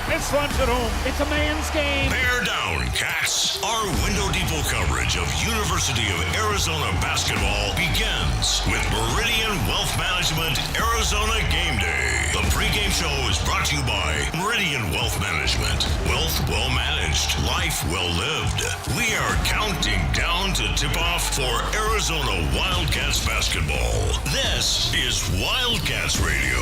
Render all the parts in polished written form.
and slams it home. It's a man's game. Bear down, Cats. Our Window Depot coverage of University of Arizona basketball begins with Meridian Wealth Management Arizona Game Day. The pregame show is brought to you by Meridian Wealth Management. Wealth well managed, life well lived. We are counting down to tip off for Arizona Wildcats basketball. This is Wildcats Radio,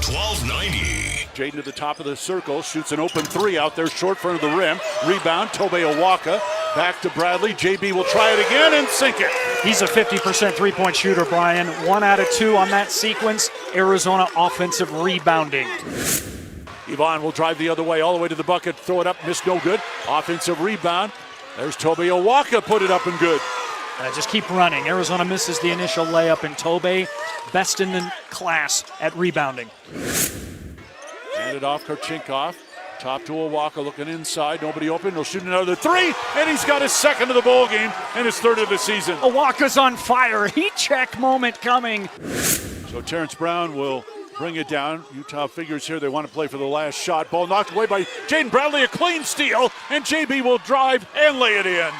1290. Jaden to the top of the circle, shoots an open three out there short front of the rim. Rebound, Tobe Owaka. Back to Bradley. JB will try it again and sink it. He's a 50% three-point shooter, Brian. 1 out of 2 on that sequence. Arizona offensive rebounding. Yvonne will drive the other way, all the way to the bucket. Throw it up, missed, no good. Offensive rebound. There's Tobe Owaka, put it up and good. Just keep running. Arizona misses the initial layup, and Tobe, best in the class at rebounding. Handed off Karchinkov. Top to Owaka, looking inside. Nobody open. He'll shoot another three, and he's got his second of the ball game and his third of the season. Owaka's on fire. Heat check moment coming. So Terrence Brown will bring it down. Utah figures here they want to play for the last shot. Ball knocked away by Jaden Bradley, a clean steal, and JB will drive and lay it in.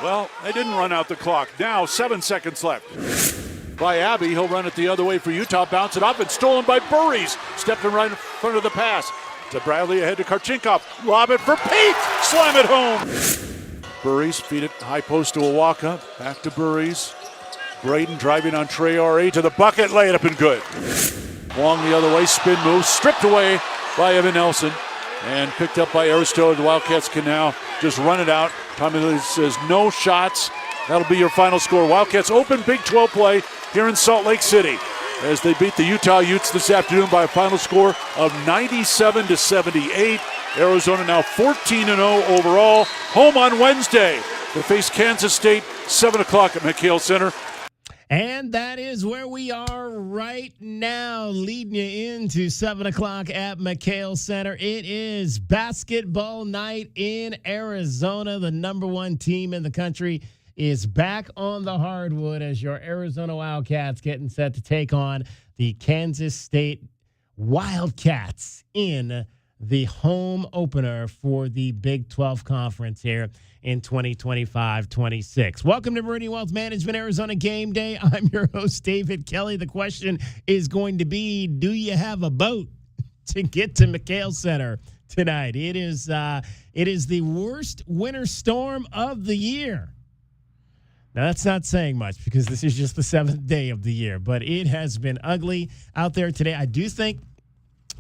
Well, they didn't run out the clock. Now 7 seconds left. By Abbey, he'll run it the other way for Utah. Bounce it up and stolen by Burries. Stepping right in front of the pass. To Bradley, ahead to Karchinkov. Lob it for Pete. Slam it home. Burries feed it high post to Owaka. Back to Burries. Braden driving on Trey R.A. to the bucket. Lay it up and good. Long the other way. Spin move. Stripped away by Evan Nelson. And picked up by Aristotle. The Wildcats can now just run it out. Tommy says no shots. That'll be your final score. Wildcats open Big 12 play here in Salt Lake City as they beat the Utah Utes this afternoon by a final score of 97-78. Arizona now 14-0 overall. Home on Wednesday. They face Kansas State, 7 o'clock at McHale Center. And that is where we are right now, leading you into 7 o'clock at McHale Center. It is basketball night in Arizona. The number 1 team in the country is back on the hardwood as your Arizona Wildcats getting set to take on the Kansas State Wildcats in the home opener for the Big 12 Conference here in 2025-26. Welcome to Meridian Wealth Management Arizona Game Day. I'm your host, David Kelly. The question is going to be, do you have a boat to get to McHale Center tonight? It is the worst winter storm of the year. Now, that's not saying much because this is just the 7th day of the year, but it has been ugly out there today. I do think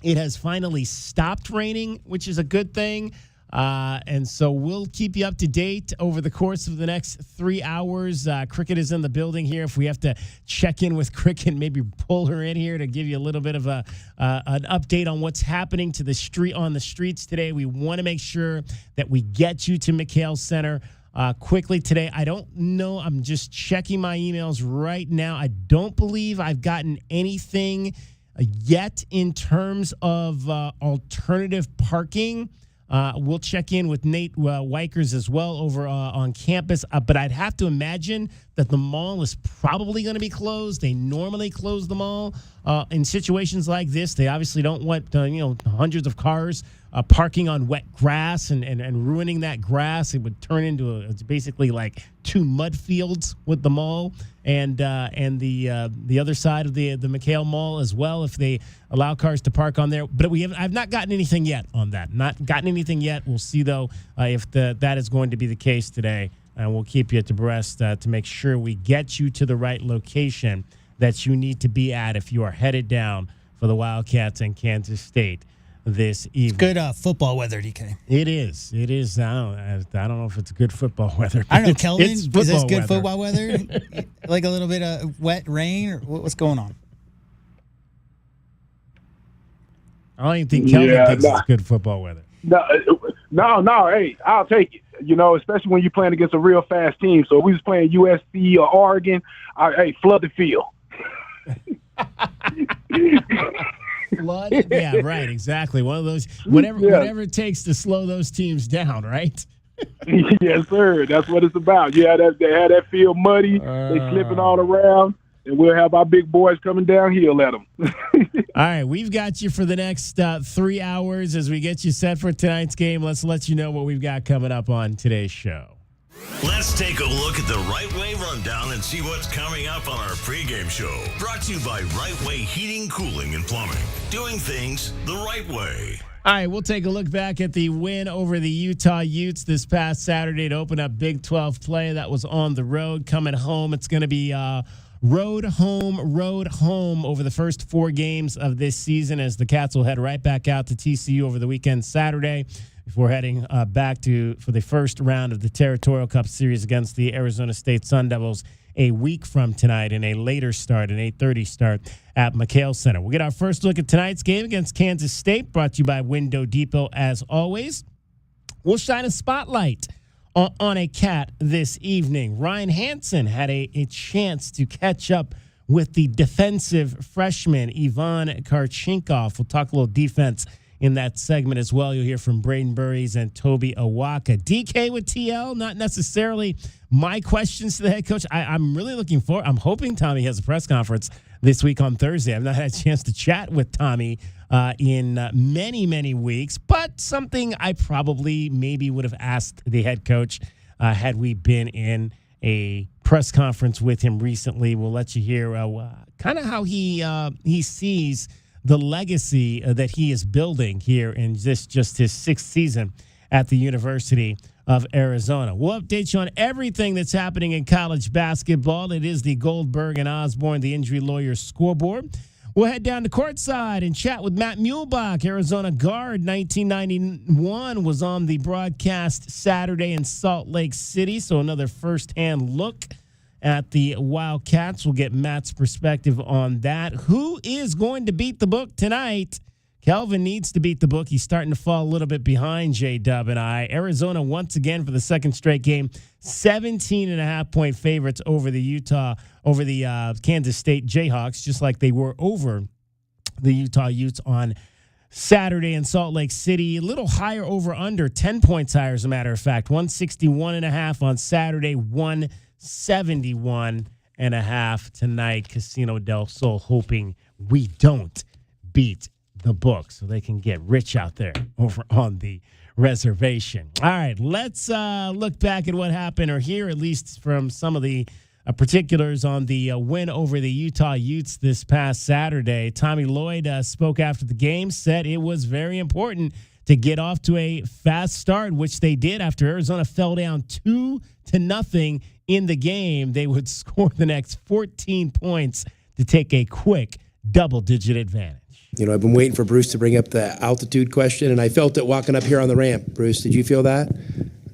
it has finally stopped raining, which is a good thing. And so we'll keep you up to date over the course of the next 3 hours. Cricket is in the building here. If we have to check in with Cricket, maybe pull her in here to give you a little bit of an update on what's happening to the street on the streets today. We want to make sure that we get you to McHale Center quickly today. I don't know. I'm just checking my emails right now. I don't believe I've gotten anything yet in terms of alternative parking. We'll check in with Nate Wykers as well over on campus. But I'd have to imagine that the mall is probably going to be closed. They normally close the mall in situations like this. They obviously don't want hundreds of cars parking on wet grass and ruining that grass. It would turn into it's basically like 2 mud fields with the mall and the other side of the McHale Mall as well, if they allow cars to park on there. But I've not gotten anything yet on that. Not gotten anything yet. We'll see though if that is going to be the case today, and we'll keep you abreast to make sure we get you to the right location that you need to be at if you are headed down for the Wildcats and Kansas State this evening. Good football weather, DK. It is. I don't know if it's good football weather. I don't know, Kelvin. Is this good weather. Football weather? Like a little bit of wet rain, or what's going on? I don't even think Kelvin thinks it's good football weather. No. Hey, I'll take it. Especially when you're playing against a real fast team. So if we was playing USC or Oregon, flood the field. Flood? Yeah, right, exactly. One of those, whatever it takes to slow those teams down, right? Yes, sir. That's what it's about. Yeah, they had that field muddy. They slipping all around. And we'll have our big boys coming downhill at them. All right, we've got you for the next 3 hours as we get you set for tonight's game. Let's let you know what we've got coming up on today's show. Let's take a look at the Right Way Rundown and see what's coming up on our pregame show. Brought to you by Right Way Heating, Cooling, and Plumbing. Doing things the right way. All right, we'll take a look back at the win over the Utah Utes this past Saturday to open up Big 12 play. That was on the road. Coming home, it's going to be road home over the first 4 games of this season as the Cats will head right back out to TCU over the weekend Saturday before heading back for the first round of the Territorial Cup Series against the Arizona State Sun Devils a week from tonight in a later start, an 8:30 start at McHale Center. We'll get our first look at tonight's game against Kansas State, brought to you by Window Depot as always. We'll shine a spotlight on a Cat this evening. Ryan Hansen had a chance to catch up with the defensive freshman, Ivan Karchinkov. We'll talk a little defense in that segment as well. You'll hear from Braden Burries and Toby Awaka. DK with TL, not necessarily my questions to the head coach. I'm really looking forward. I'm hoping Tommy has a press conference this week on Thursday. I've not had a chance to chat with Tommy in many, many weeks, but something I probably maybe would have asked the head coach had we been in a press conference with him recently. We'll let you hear kind of how he sees the legacy that he is building here in just his 6th season at the University of Arizona. We'll update you on everything that's happening in college basketball. It is the Goldberg and Osborne, the Injury Lawyers scoreboard. We'll head down to courtside and chat with Matt Muehlbach, Arizona guard, 1991, was on the broadcast Saturday in Salt Lake City, so another firsthand look at the Wildcats. We'll get Matt's perspective on that. Who is going to beat the book tonight? Kelvin needs to beat the book. He's starting to fall a little bit behind J-Dub and I. Arizona, once again, for the second straight game, 17.5-point favorites over the Kansas State Jayhawks, just like they were over the Utah Utes on Saturday in Salt Lake City. A little higher over under, 10 points higher, as a matter of fact. 161.5 on Saturday, 171.5 tonight. Casino del Sol hoping we don't beat the book so they can get rich out there over on the reservation. All right, let's look back at what happened, or hear at least from some of the particulars on the win over the Utah Utes this past Saturday. Tommy Lloyd spoke after the game, said it was very important to get off to a fast start, which they did after Arizona fell down 2-0 in the game. They would score the next 14 points to take a quick double-digit advantage. You know, I've been waiting for Bruce to bring up the altitude question, and I felt it walking up here on the ramp. Bruce, did you feel that?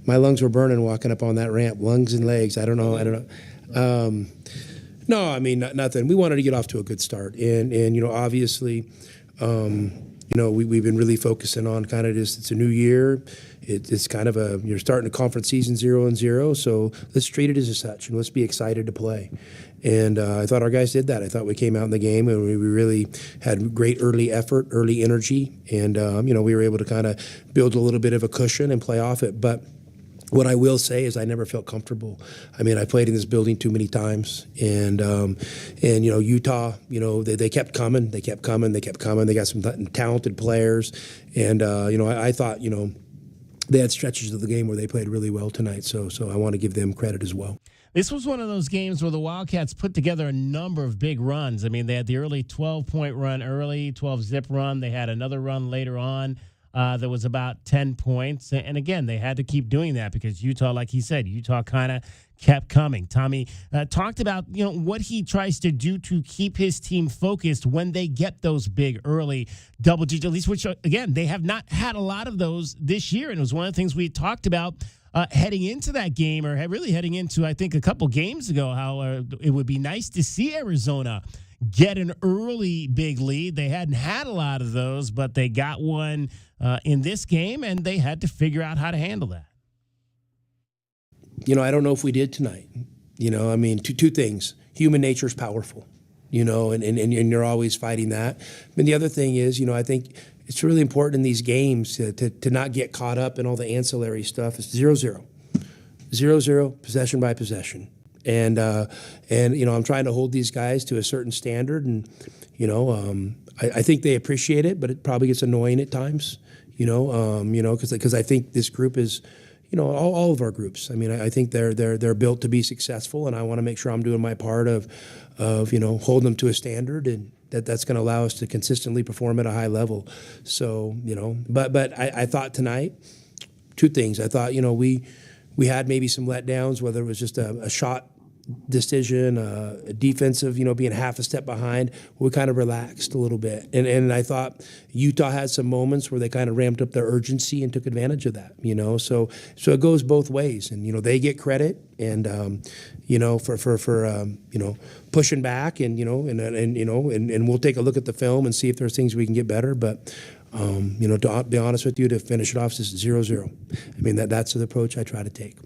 My lungs were burning walking up on that ramp, lungs and legs. I don't know. No, I mean, nothing. We wanted to get off to a good start. And you know, obviously, we've been really focusing on kind of this. It's a new year. It's kind of you're starting a conference season 0-0. So let's treat it as such, and let's be excited to play. And I thought our guys did that. I thought we came out in the game and we really had great early effort, early energy. And, we were able to kind of build a little bit of a cushion and play off it. But what I will say is I never felt comfortable. I mean, I played in this building too many times. And Utah, they kept coming. They kept coming. They got some talented players. And, I thought, they had stretches of the game where they played really well tonight. So I want to give them credit as well. This was one of those games where the Wildcats put together a number of big runs. I mean, they had the early 12-point run early, 12-zip run. They had another run later on that was about 10 points. And again, they had to keep doing that because Utah, like he said, Utah kind of kept coming. Tommy talked about, what he tries to do to keep his team focused when they get those big early double-digit leads, which, again, they have not had a lot of those this year. And it was one of the things we talked about heading into that game, or really heading into, I think, a couple games ago, how it would be nice to see Arizona get an early big lead. They hadn't had a lot of those, but they got one in this game, and they had to figure out how to handle that. I don't know if we did tonight. I mean, two things. Human nature is powerful, and you're always fighting that. And the other thing is, I think it's really important in these games to not get caught up in all the ancillary stuff. It's 0-0. 0-0, possession by possession. And I'm trying to hold these guys to a certain standard. And, I think they appreciate it, but it probably gets annoying at times. Because I think this group is, all of our groups. I mean, I think they're built to be successful, and I want to make sure I'm doing my part of holding them to a standard, and that's going to allow us to consistently perform at a high level. So, but I thought tonight, two things. I thought, we had maybe some letdowns, whether it was just a shot decision, a defensive, being half a step behind. We kind of relaxed a little bit. And I thought Utah had some moments where they kind of ramped up their urgency and took advantage of that, So it goes both ways. And, they get credit and, for pushing back and, and we'll take a look at the film and see if there's things we can get better. But, to be honest with you, to finish it off just 0-0. I mean, that's the approach I try to take.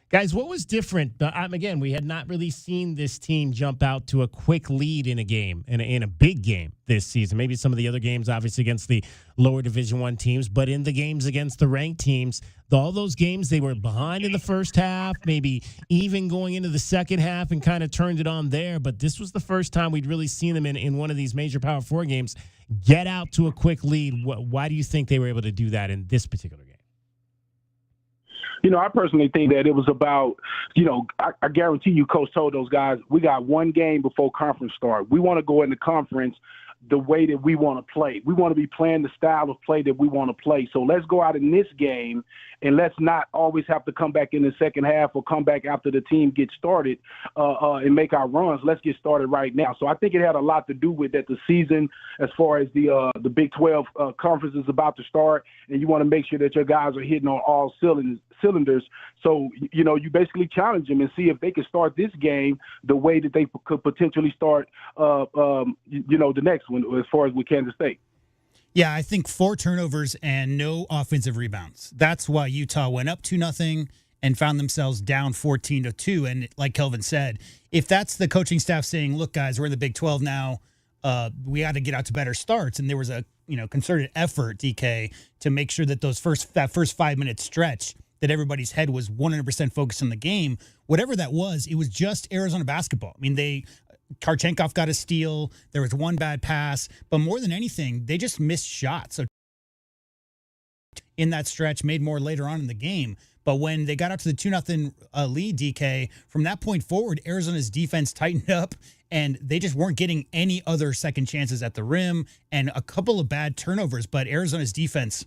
Guys, what was different? Again, we had not really seen this team jump out to a quick lead in a game, in a big game this season. Maybe some of the other games, obviously, against the lower Division I teams, but in the games against the ranked teams, all those games, they were behind in the first half, maybe even going into the second half and kind of turned it on there. But this was the first time we'd really seen them in one of these major Power 4 games get out to a quick lead. Why do you think they were able to do that in this particular game? I personally think that it was about, I guarantee you Coach told those guys, we got one game before conference start. We want to go into conference the way that we want to play. We want to be playing the style of play that we want to play. So let's go out in this game and let's not always have to come back in the second half or come back after the team gets started and make our runs. Let's get started right now. So I think it had a lot to do with that the season, as far as the Big 12 conference is about to start, and you want to make sure that your guys are hitting on all cylinders. So, you basically challenge them and see if they can start this game the way that they could potentially start, the next one as far as with Kansas State. Yeah, I think 4 turnovers and no offensive rebounds. That's why Utah went up 2-0 and found themselves down 14-2. And like Kelvin said, if that's the coaching staff saying, look, guys, we're in the Big 12 now, we got to get out to better starts. And there was a concerted effort, DK, to make sure that that first 5-minute stretch that everybody's head was 100% focused on the game. Whatever that was, it was just Arizona basketball. I mean, Karchenkov got a steal. There was one bad pass. But more than anything, they just missed shots. So in that stretch, made more later on in the game. But when they got out to the 2-0 lead, DK, from that point forward, Arizona's defense tightened up, and they just weren't getting any other second chances at the rim and a couple of bad turnovers. But Arizona's defense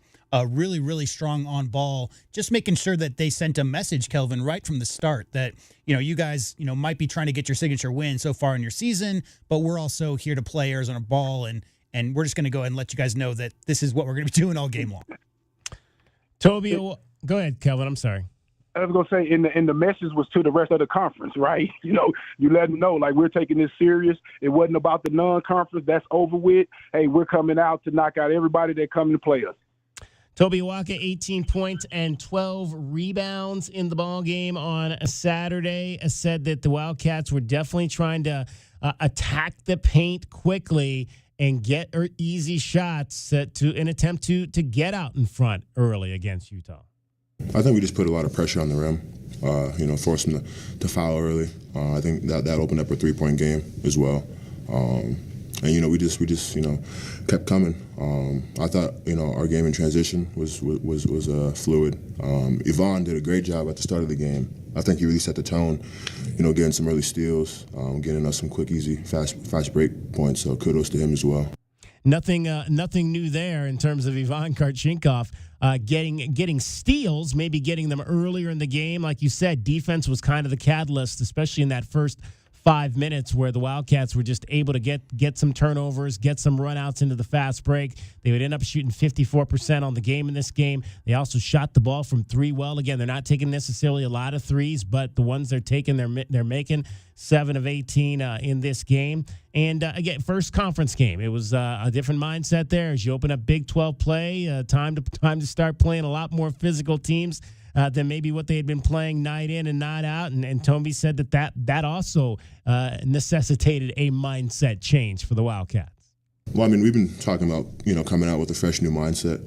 really, really strong on ball, just making sure that they sent a message, Kelvin, right from the start that, you guys, might be trying to get your signature win so far in your season, but we're also here to play Arizona ball, and we're just going to go ahead and let you guys know that this is what we're going to be doing all game long. Toby, go ahead, Kelvin. I'm sorry. I was going to say, and the message was to the rest of the conference, right? You let them know, like, we're taking this serious. It wasn't about the non-conference. That's over with. Hey, we're coming out to knock out everybody that come to play us. Toby Waka, 18 points and 12 rebounds in the ball game on a Saturday. Said that the Wildcats were definitely trying to attack the paint quickly and get easy shots to an attempt to get out in front early against Utah. I think we just put a lot of pressure on the rim, forced them to foul early. I think that opened up a 3-point game as well. And we just kept coming. I thought our game in transition was fluid. Yvonne did a great job at the start of the game. I think he really set the tone. Getting some early steals, getting us some quick, easy, fast break points. So kudos to him as well. Nothing new there in terms of Ivan Karchenkov getting steals, maybe getting them earlier in the game. Like you said, defense was kind of the catalyst, especially in that first 5 minutes where the Wildcats were just able to get some turnovers, get some runouts into the fast break. They would end up shooting 54% on the game in this game. They also shot the ball from 3 well. Again, they're not taking necessarily a lot of threes, but the ones they're taking, they're making 7 of 18 in this game. And again, first conference game. It was a different mindset there as you open up Big 12 play. Time to start playing a lot more physical teams than maybe what they had been playing night in and night out. And Tomby said that also necessitated a mindset change for the Wildcats. Well, I mean, we've been talking about, coming out with a fresh new mindset.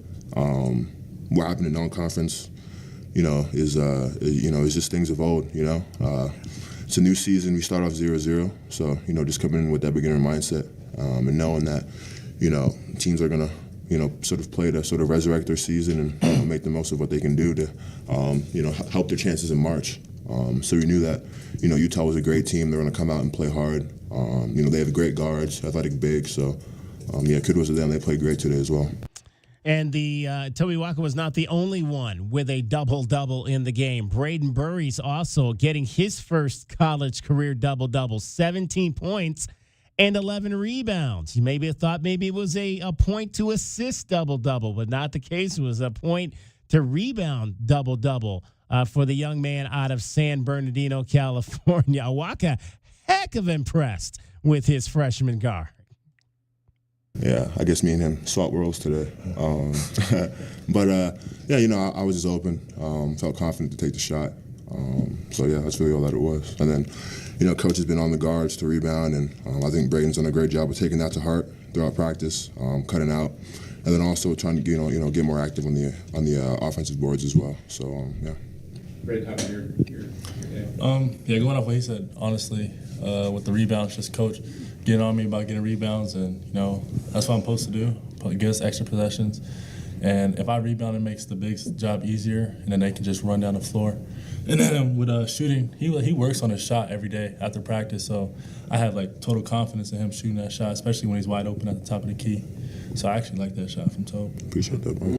What happened in non-conference, is just things of old, It's a new season. We start off 0-0. So, just coming in with that beginner mindset and knowing that, teams are going to, sort of play to sort of resurrect their season and make the most of what they can do to, help their chances in March. So we knew that, Utah was a great team. They're going to come out and play hard. They have great guards, athletic bigs. So, kudos to them. They played great today as well. And the Toby Walker was not the only one with a double-double in the game. Braden Burries also getting his first college career double-double, 17 points and 11 rebounds. You maybe thought maybe it was a point to assist double-double, but not the case. It was a point to rebound double-double for the young man out of San Bernardino, California. Walker, heck of impressed with his freshman guard. Yeah, I guess me and him swap worlds today. But I was just open, felt confident to take the shot. That's really all that it was. And then, coach has been on the guards to rebound, and I think Braden's done a great job of taking that to heart throughout practice, cutting out, and then also trying to get more active on the offensive boards as well. So Braden, how about your game? Going off what he said, honestly, with the rebounds, just coach getting on me about getting rebounds, and that's what I'm supposed to do, get us extra possessions. And if I rebound, it makes the bigs' job easier, and then they can just run down the floor. And then with shooting, he works on his shot every day after practice, so I have total confidence in him shooting that shot, especially when he's wide open at the top of the key. So I actually like that shot from Tobe. Appreciate that, bro.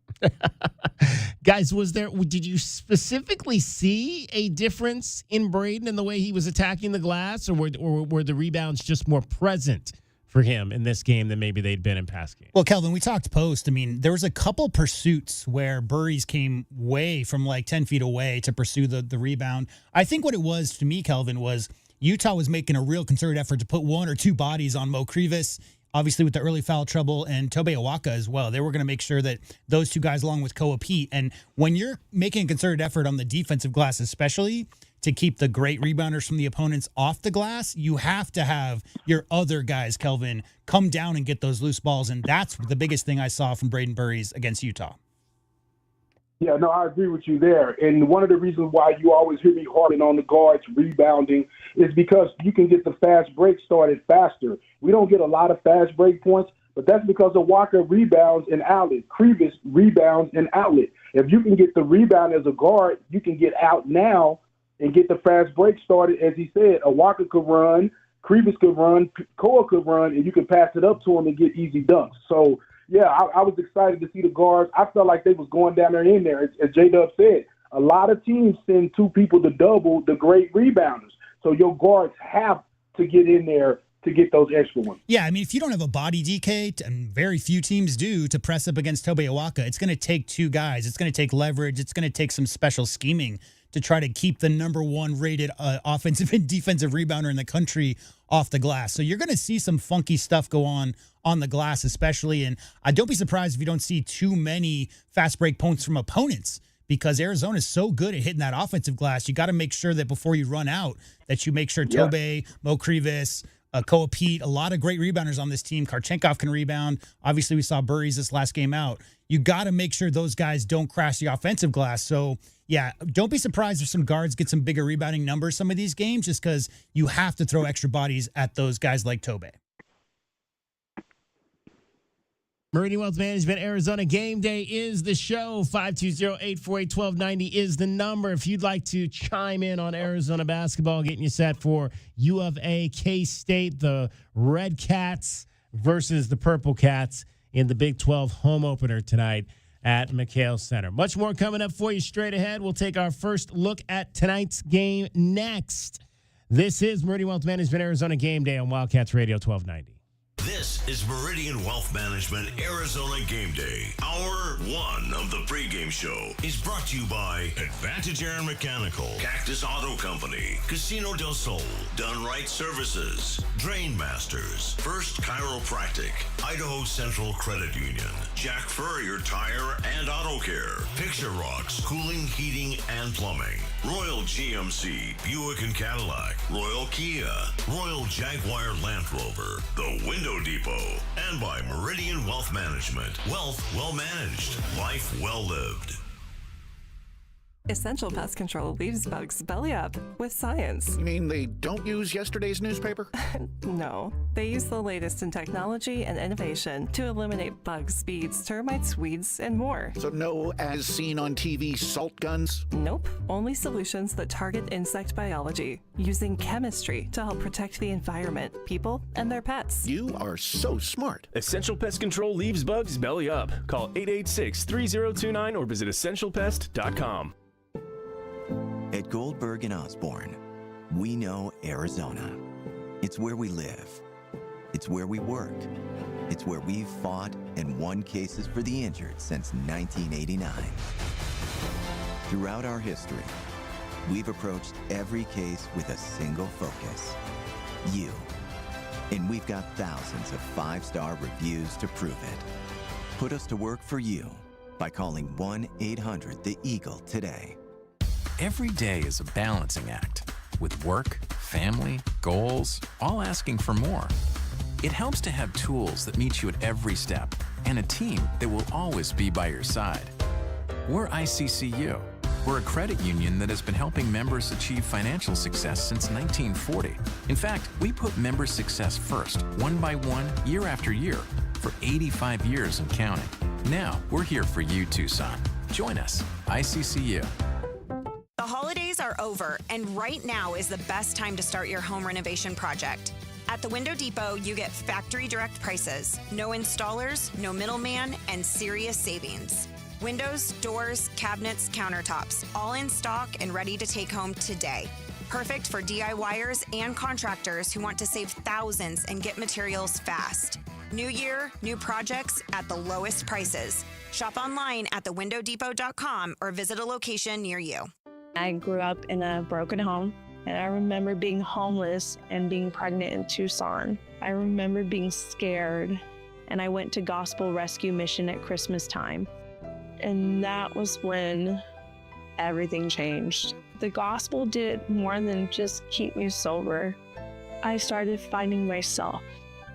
Guys, did you specifically see a difference in Braden in the way he was attacking the glass, or were the rebounds just more present for him in this game than maybe they'd been in past games? Well, Kelvin, we talked post. I mean, there was a couple pursuits where Burries came way from 10 feet away to pursue the rebound. I think what it was to me, Kelvin, was Utah was making a real concerted effort to put one or two bodies on Mo Krivas, obviously with the early foul trouble, and Tobe Awaka as well. They were going to make sure that those two guys, along with Koa Pete, and when you're making a concerted effort on the defensive glass, especially to keep the great rebounders from the opponents off the glass, you have to have your other guys, Kelvin, come down and get those loose balls, and that's the biggest thing I saw from Braden Burries against Utah. Yeah, no, I agree with you there. And one of the reasons why you always hear me harping on the guards rebounding is because you can get the fast break started faster. We don't get a lot of fast break points, but that's because of Walker rebounds and outlet. Krivas rebounds and outlet. If you can get the rebound as a guard, you can get out now and get the fast break started. As he said, a Walker could run, Krivas could run, Koa could run, and you can pass it up to him and get easy dunks. So, yeah, I was excited to see the guards. I felt like they was going down there in there. As J-Dub said, a lot of teams send two people to double the great rebounders. So your guards have to get in there to get those extra ones. Yeah, I mean, if you don't have a body DK, and very few teams do, to press up against Tobe Awaka, it's going to take two guys. It's going to take leverage. It's going to take some special scheming to try to keep the number one rated offensive and defensive rebounder in the country off the glass. So you're going to see some funky stuff go on the glass especially, and don't be surprised if you don't see too many fast break points from opponents, because Arizona is so good at hitting that offensive glass. You got to make sure that before you run out, that you make sure Tobe, Mo Krivas, Koa Pete, a lot of great rebounders on this team. Karchenkov can rebound. Obviously, we saw Burries this last game out. You got to make sure those guys don't crash the offensive glass. So, yeah, don't be surprised if some guards get some bigger rebounding numbers some of these games, just because you have to throw extra bodies at those guys like Tobe. Meridian Wealth Management, Arizona Game Day is the show. 520-848-1290 is the number. If you'd like to chime in on Arizona basketball, getting you set for U of A, K-State, the Red Cats versus the Purple Cats in the Big 12 home opener tonight at McHale Center. Much more coming up for you straight ahead. We'll take our first look at tonight's game next. This is Meridian Wealth Management, Arizona Game Day on Wildcats Radio 1290. This is Meridian Wealth Management Arizona Game Day. Hour one of the pregame show is brought to you by Advantage Air and Mechanical, Cactus Auto Company, Casino del Sol, Done Right Services, Drain Masters, First Chiropractic, Idaho Central Credit Union, Jack Furrier Tire and Auto Care, Picture Rocks, Cooling, Heating, and Plumbing, Royal GMC, Buick and Cadillac, Royal Kia, Royal Jaguar Land Rover, The Window Depot, and by Meridian Wealth Management. Wealth well managed, life well lived. Essential Pest Control leaves bugs belly up with science. You mean they don't use yesterday's newspaper? No, they use the latest in technology and innovation to eliminate bugs, bees, termites, weeds, and more. So no as seen on TV salt guns? Nope, only solutions that target insect biology, using chemistry to help protect the environment, people, and their pets. You are so smart. Essential Pest Control leaves bugs belly up. Call 886-3029 or visit essentialpest.com. At Goldberg and Osborne, we know Arizona. It's where we live. It's where we work. It's where we've fought and won cases for the injured since 1989. Throughout our history, we've approached every case with a single focus: you. And we've got thousands of 5-star reviews to prove it. Put us to work for you by calling 1-800-THE-EAGLE today. Every day is a balancing act, with work, family, goals, all asking for more. It helps to have tools that meet you at every step and a team that will always be by your side. We're ICCU. We're a credit union that has been helping members achieve financial success since 1940. In fact, we put member success first, one by one, year after year, for 85 years and counting. Now, we're here for you, Tucson. Join us, ICCU. The holidays are over, and right now is the best time to start your home renovation project. At the Window Depot, you get factory direct prices, no installers, no middleman, and serious savings. Windows, doors, cabinets, countertops, all in stock and ready to take home today. Perfect for DIYers and contractors who want to save thousands and get materials fast. New year, new projects at the lowest prices. Shop online at thewindowdepot.com or visit a location near you. I grew up in a broken home, and I remember being homeless and being pregnant in Tucson. I remember being scared, and I went to Gospel Rescue Mission at Christmas time. And that was when everything changed. The gospel did more than just keep me sober. I started finding myself.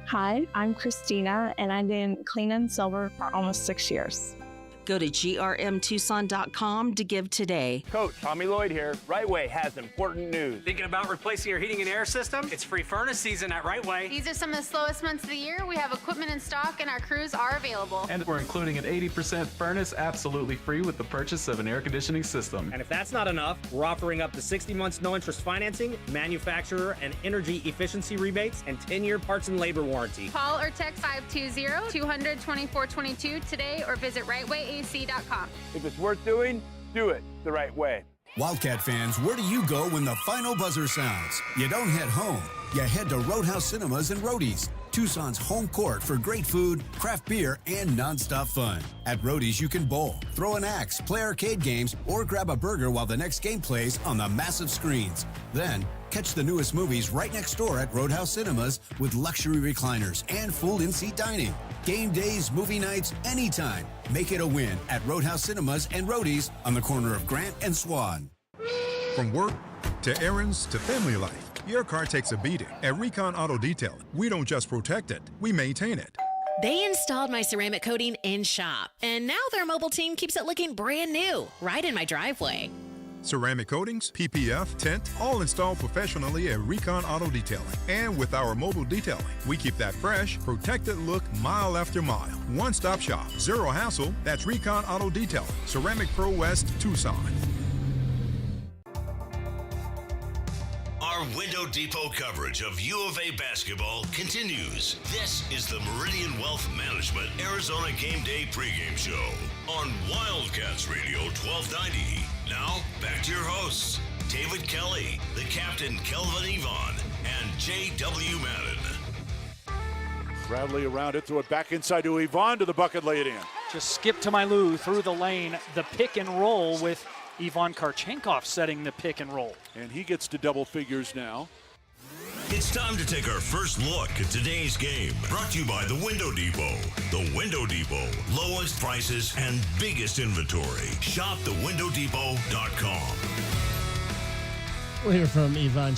Hi, I'm Christina, and I've been clean and sober for almost 6 years. Go to grmtucson.com to give today. Coach, Tommy Lloyd here. Right Way has important news. Thinking about replacing your heating and air system? It's free furnace season at Right Way. These are some of the slowest months of the year. We have equipment in stock and our crews are available. And we're including an 80% furnace absolutely free with the purchase of an air conditioning system. And if that's not enough, we're offering up to 60 months no interest financing, manufacturer and energy efficiency rebates, and 10-year parts and labor warranty. Call or text 520-200-2422 today or visit rightwayac.com. If it's worth doing, do it the right way. Wildcat fans, where do you go when the final buzzer sounds? You don't head home. You head to Roadhouse Cinemas and Roadies, Tucson's home court for great food, craft beer, and nonstop fun. At Roadies, you can bowl, throw an axe, play arcade games, or grab a burger while the next game plays on the massive screens. Then, catch the newest movies right next door at Roadhouse Cinemas with luxury recliners and full in-seat dining. Game days, movie nights, anytime. Make it a win at Roadhouse Cinemas and Roadies on the corner of Grant and Swan. From work to errands to family life, your car takes a beating. At Recon Auto Detailing, we don't just protect it, we maintain it. They installed my ceramic coating in shop, and now their mobile team keeps it looking brand new, right in my driveway. Ceramic coatings, PPF, tint, all installed professionally at Recon Auto Detailing. And with our mobile detailing, we keep that fresh, protected look mile after mile. One-stop shop, zero hassle. That's Recon Auto Detailing, Ceramic Pro West, Tucson. Our Window Depot coverage of U of A basketball continues. This is the Meridian Wealth Management Arizona Game Day pregame show on Wildcats Radio 1290. Now, back to your hosts, David Kelly, the captain Kelvin Yvonne, and J.W. Madden. Bradley around it, throw it back inside to Yvonne to the bucket, lay it in. Just skip to my Lou through the lane, the pick and roll with Ivan Karchenkov setting the pick and roll. And he gets to double figures now. It's time to take our first look at today's game. Brought to you by the Window Depot. The Window Depot. Lowest prices and biggest inventory. Shop thewindowdepot.com. We'll hear from Ivan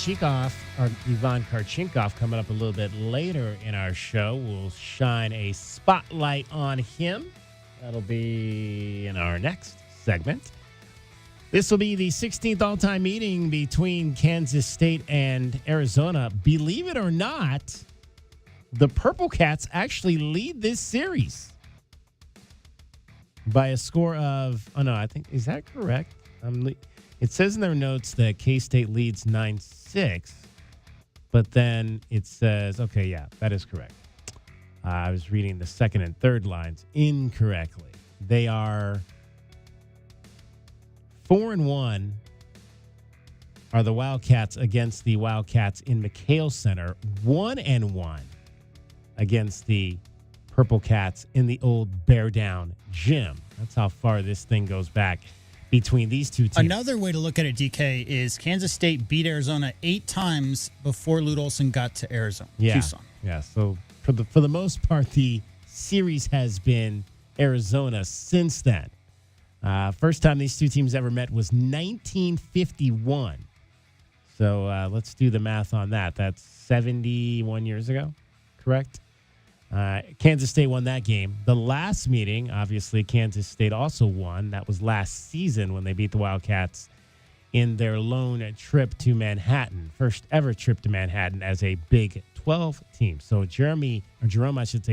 Karchenkov coming up a little bit later in our show. We'll shine a spotlight on him. That'll be in our next segment. This will be the 16th all-time meeting between Kansas State and Arizona. Believe it or not, the Purple Cats actually lead this series by a score of, is that correct? It says in their notes that K-State leads 9-6, but then it says, okay, yeah, that is correct. I was reading the second and third lines incorrectly. They are 4-1 are the Wildcats against the Wildcats in McHale Center. 1-1 against the Purple Cats in the old Bear Down Gym. That's how far this thing goes back between these two teams. Another way to look at it, DK, is Kansas State beat Arizona 8 times before Lute Olson got to Arizona. Tucson. Yeah. So for the most part, the series has been Arizona since then. First time these two teams ever met was 1951. So let's do the math on that. That's 71 years ago, correct? Kansas State won that game. The last meeting, obviously, Kansas State also won. That was last season when they beat the Wildcats in their lone trip to Manhattan. First ever trip to Manhattan as a Big 12 team. So Jerome,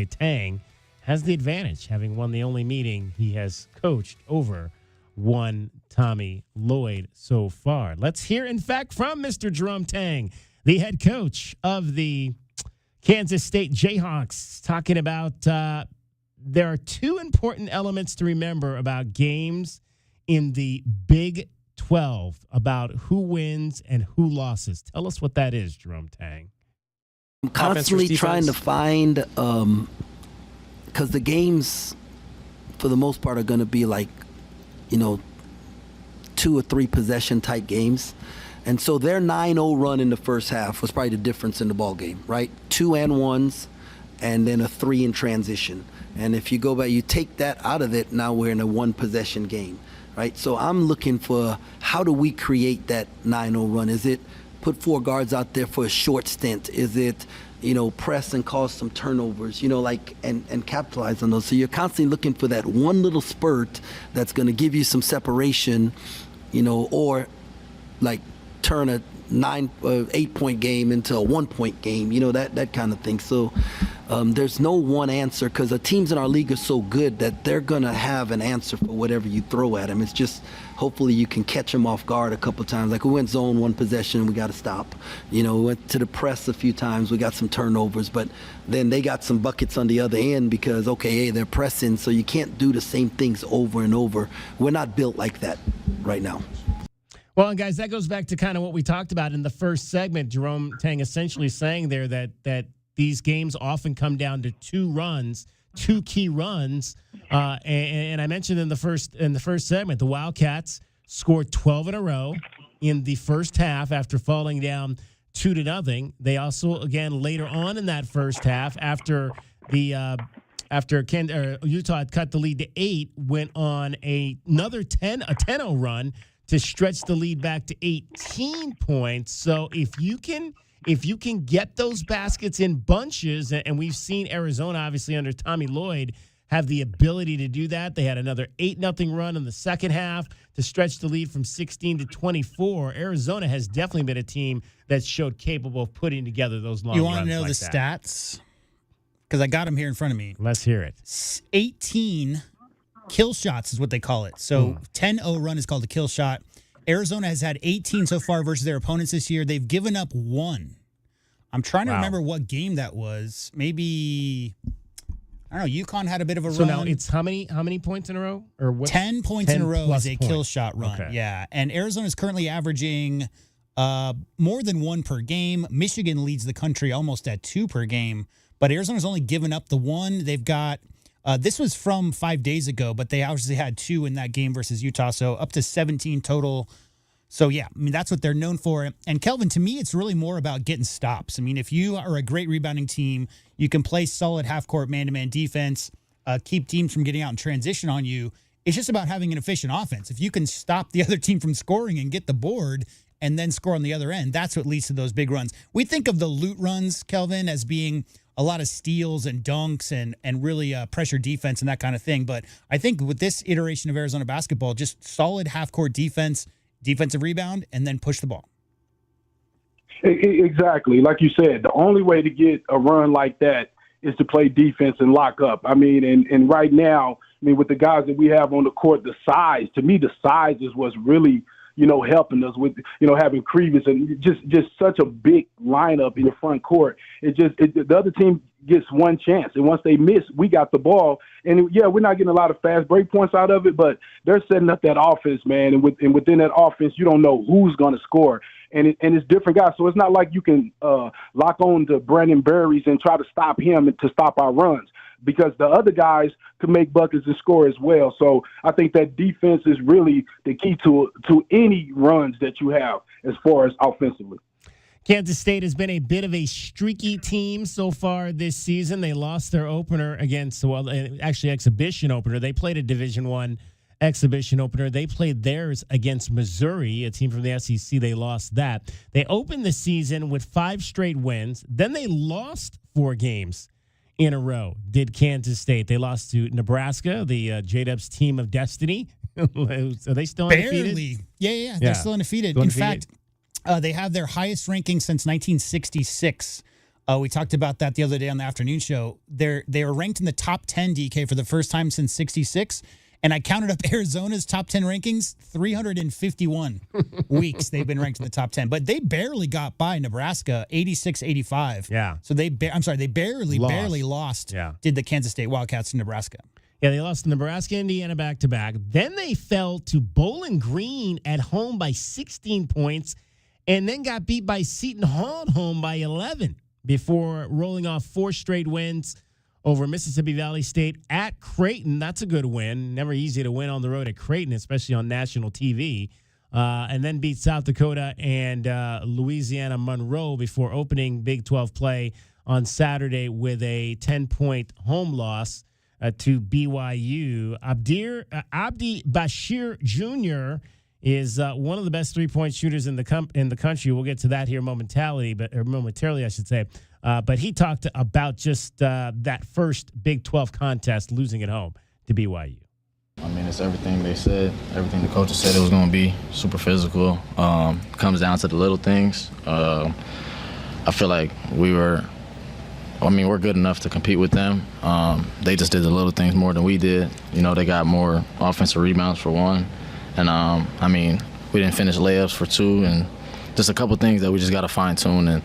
Tang, has the advantage, having won the only meeting he has coached over one Tommy Lloyd so far. Let's hear, in fact, from Mr. Jerome Tang, the head coach of the Kansas State Jayhawks, talking about there are 2 important elements to remember about games in the Big 12, about who wins and who losses. Tell us what that is, Jerome Tang. I'm constantly trying to find, because the games, for the most part, are going to be like, 2 or 3 possession type games. And so their 9-0 run in the first half was probably the difference in the ball game, right? 2 and 1s, and then a 3 in transition. And if you go back, you take that out of it, now we're in a 1 possession game, right? So I'm looking for, how do we create that 9-0 run? Is it put 4 guards out there for a short stint? Is it, press and cause some turnovers, and capitalize on those? So you're constantly looking for that one little spurt that's going to give you some separation, or turn a 8-point game into a 1-point game, that kind of thing. So there's no one answer, because the teams in our league are so good that they're going to have an answer for whatever you throw at them. It's just, hopefully you can catch them off guard a couple times. Like we went zone 1 possession, we got to stop. We went to the press a few times, we got some turnovers, but then they got some buckets on the other end because, they're pressing, so you can't do the same things over and over. We're not built like that right now. Well, and guys, that goes back to kind of what we talked about in the first segment. Jerome Tang essentially saying there that these games often come down to 2 key runs. And I mentioned in the first segment, the Wildcats scored 12 in a row in the first half after falling down 2-0. They also, again, later on in that first half, after Utah had cut the lead to 8, went on another 10-0 run to stretch the lead back to 18 points. So if you can get those baskets in bunches, and we've seen Arizona, obviously under Tommy Lloyd, have the ability to do that. They had another 8-0 run in the second half to stretch the lead from 16 to 24. Arizona has definitely been a team that's showed capable of putting together those long runs. You want to know the stats? Because I got them here in front of me. Let's hear it. 18 kill shots is what they call it. So 10-0 run is called a kill shot. Arizona has had 18 so far versus their opponents this year. They've given up 1. I'm trying to remember what game that was. Maybe, I don't know, UConn had a bit of a run. So now it's how many points in a row? Or what? 10 points in a row is a kill shot run. Okay. Yeah. And Arizona is currently averaging more than 1 per game. Michigan leads the country almost at 2 per game. But Arizona's only given up the 1. They've got, this was from 5 days ago, but they obviously had 2 in that game versus Utah. So up to 17 total. So, yeah, that's what they're known for. And, Kelvin, to me, it's really more about getting stops. If you are a great rebounding team, you can play solid half-court man-to-man defense, keep teams from getting out in transition on you. It's just about having an efficient offense. If you can stop the other team from scoring and get the board and then score on the other end, that's what leads to those big runs. We think of the Lute runs, Kelvin, as being a lot of steals and dunks and really pressure defense and that kind of thing. But I think with this iteration of Arizona basketball, just solid half-court defense, defensive rebound, and then push the ball. Exactly. Like you said, the only way to get a run like that is to play defense and lock up. I mean, and right now, I mean, with the guys that we have on the court, the size is what's really, helping us with, having Creevis and just such a big lineup in the front court. The other team gets one chance, and once they miss, we got the ball. And yeah, we're not getting a lot of fast break points out of it, but they're setting up that offense, man. And within that offense, you don't know who's going to score. And it's different guys. So it's not like you can lock on to Brandon Berries and try to stop him to stop our runs, because the other guys could make buckets and score as well. So I think that defense is really the key to any runs that you have as far as offensively. Kansas State has been a bit of a streaky team so far this season. They lost their opener against, exhibition opener. They played a Division I exhibition opener. They played theirs against Missouri, a team from the SEC. They lost that. They opened the season with 5 straight wins. Then they lost 4 games in a row, did Kansas State. They lost to Nebraska, the J-Dub's team of destiny. Are they still undefeated? Barely. Yeah. They're still undefeated. In fact, they have their highest ranking since 1966. We talked about that the other day on the afternoon show. They are ranked in the top 10, DK, for the first time since 66. And I counted up Arizona's top 10 rankings, 351 weeks they've been ranked in the top 10. But they barely got by Nebraska, 86-85. Yeah. So they barely lost, did the Kansas State Wildcats to Nebraska. Yeah, they lost to Nebraska, Indiana back-to-back. Then they fell to Bowling Green at home by 16 points, and then got beat by Seton Hall at home by 11 before rolling off 4 straight wins over Mississippi Valley State at Creighton. That's a good win. Never easy to win on the road at Creighton, especially on national TV. And then beat South Dakota and Louisiana Monroe before opening Big 12 play on Saturday with a 10-point home loss to BYU. Abdi Bashir Jr. is one of the best three-point shooters in the country. We'll get to that here momentarily, I should say. But he talked about just that first Big 12 contest, losing at home to BYU. I mean, it's everything they said, everything the coaches said it was going to be, super physical. Comes down to the little things. I feel like we're good enough to compete with them. They just did the little things more than we did. They got more offensive rebounds for one. And, we didn't finish layups for 2, and just a couple things that we just got to fine-tune and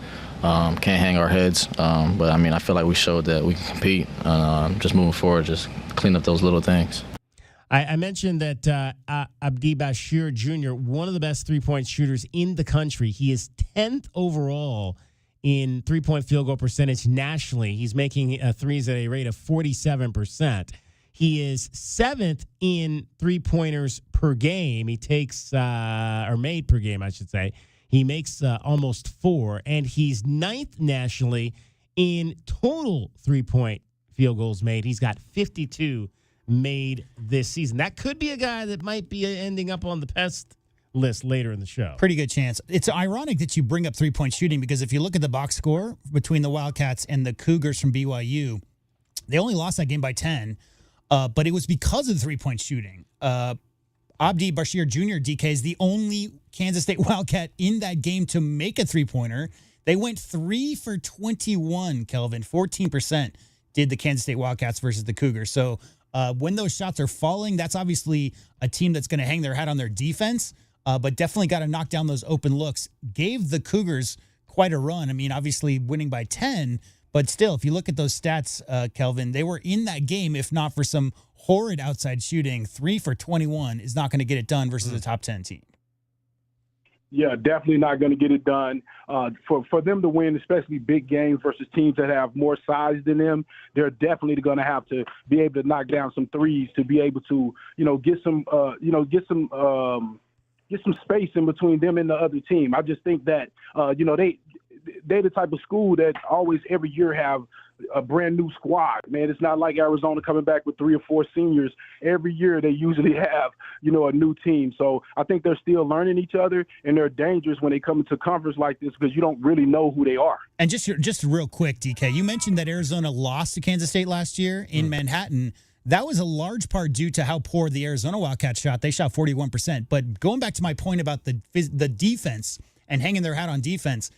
can't hang our heads. But, I feel like we showed that we can compete. Just moving forward, just clean up those little things. I mentioned that Abdi Bashir Jr., one of the best three-point shooters in the country. He is 10th overall in three-point field goal percentage nationally. He's making threes at a rate of 47%. He is 7th in three-pointers per game. He takes, or made per game, I should say. He makes almost 4, and he's 9th nationally in total three-point field goals made. He's got 52 made this season. That could be a guy that might be ending up on the best list later in the show. Pretty good chance. It's ironic that you bring up three-point shooting, because if you look at the box score between the Wildcats and the Cougars from BYU, they only lost that game by 10, but it was because of the three-point shooting. Abdi Bashir Jr., DK, is the only Kansas State Wildcat in that game to make a three-pointer. They went 3 for 21, Kelvin. 14% did the Kansas State Wildcats versus the Cougars. So when those shots are falling, that's obviously a team that's going to hang their hat on their defense, but definitely got to knock down those open looks. Gave the Cougars quite a run. Obviously winning by 10, but still, if you look at those stats, Kelvin, they were in that game, if not for some horrid outside shooting. 3 for 21 is not going to get it done versus a top 10 team. Yeah, definitely not going to get it done. For them to win, especially big games versus teams that have more size than them, they're definitely going to have to be able to knock down some threes to be able to, get some space in between them and the other team. I just think that, they're the type of school that always every year have a brand new squad, man. It's not like Arizona coming back with 3 or 4 seniors. Every year they usually have, a new team. So I think they're still learning each other, and they're dangerous when they come into conference like this because you don't really know who they are. And just real quick, DK, you mentioned that Arizona lost to Kansas State last year in Manhattan. That was a large part due to how poor the Arizona Wildcats shot. They shot 41%. But going back to my point about the defense and hanging their hat on defense,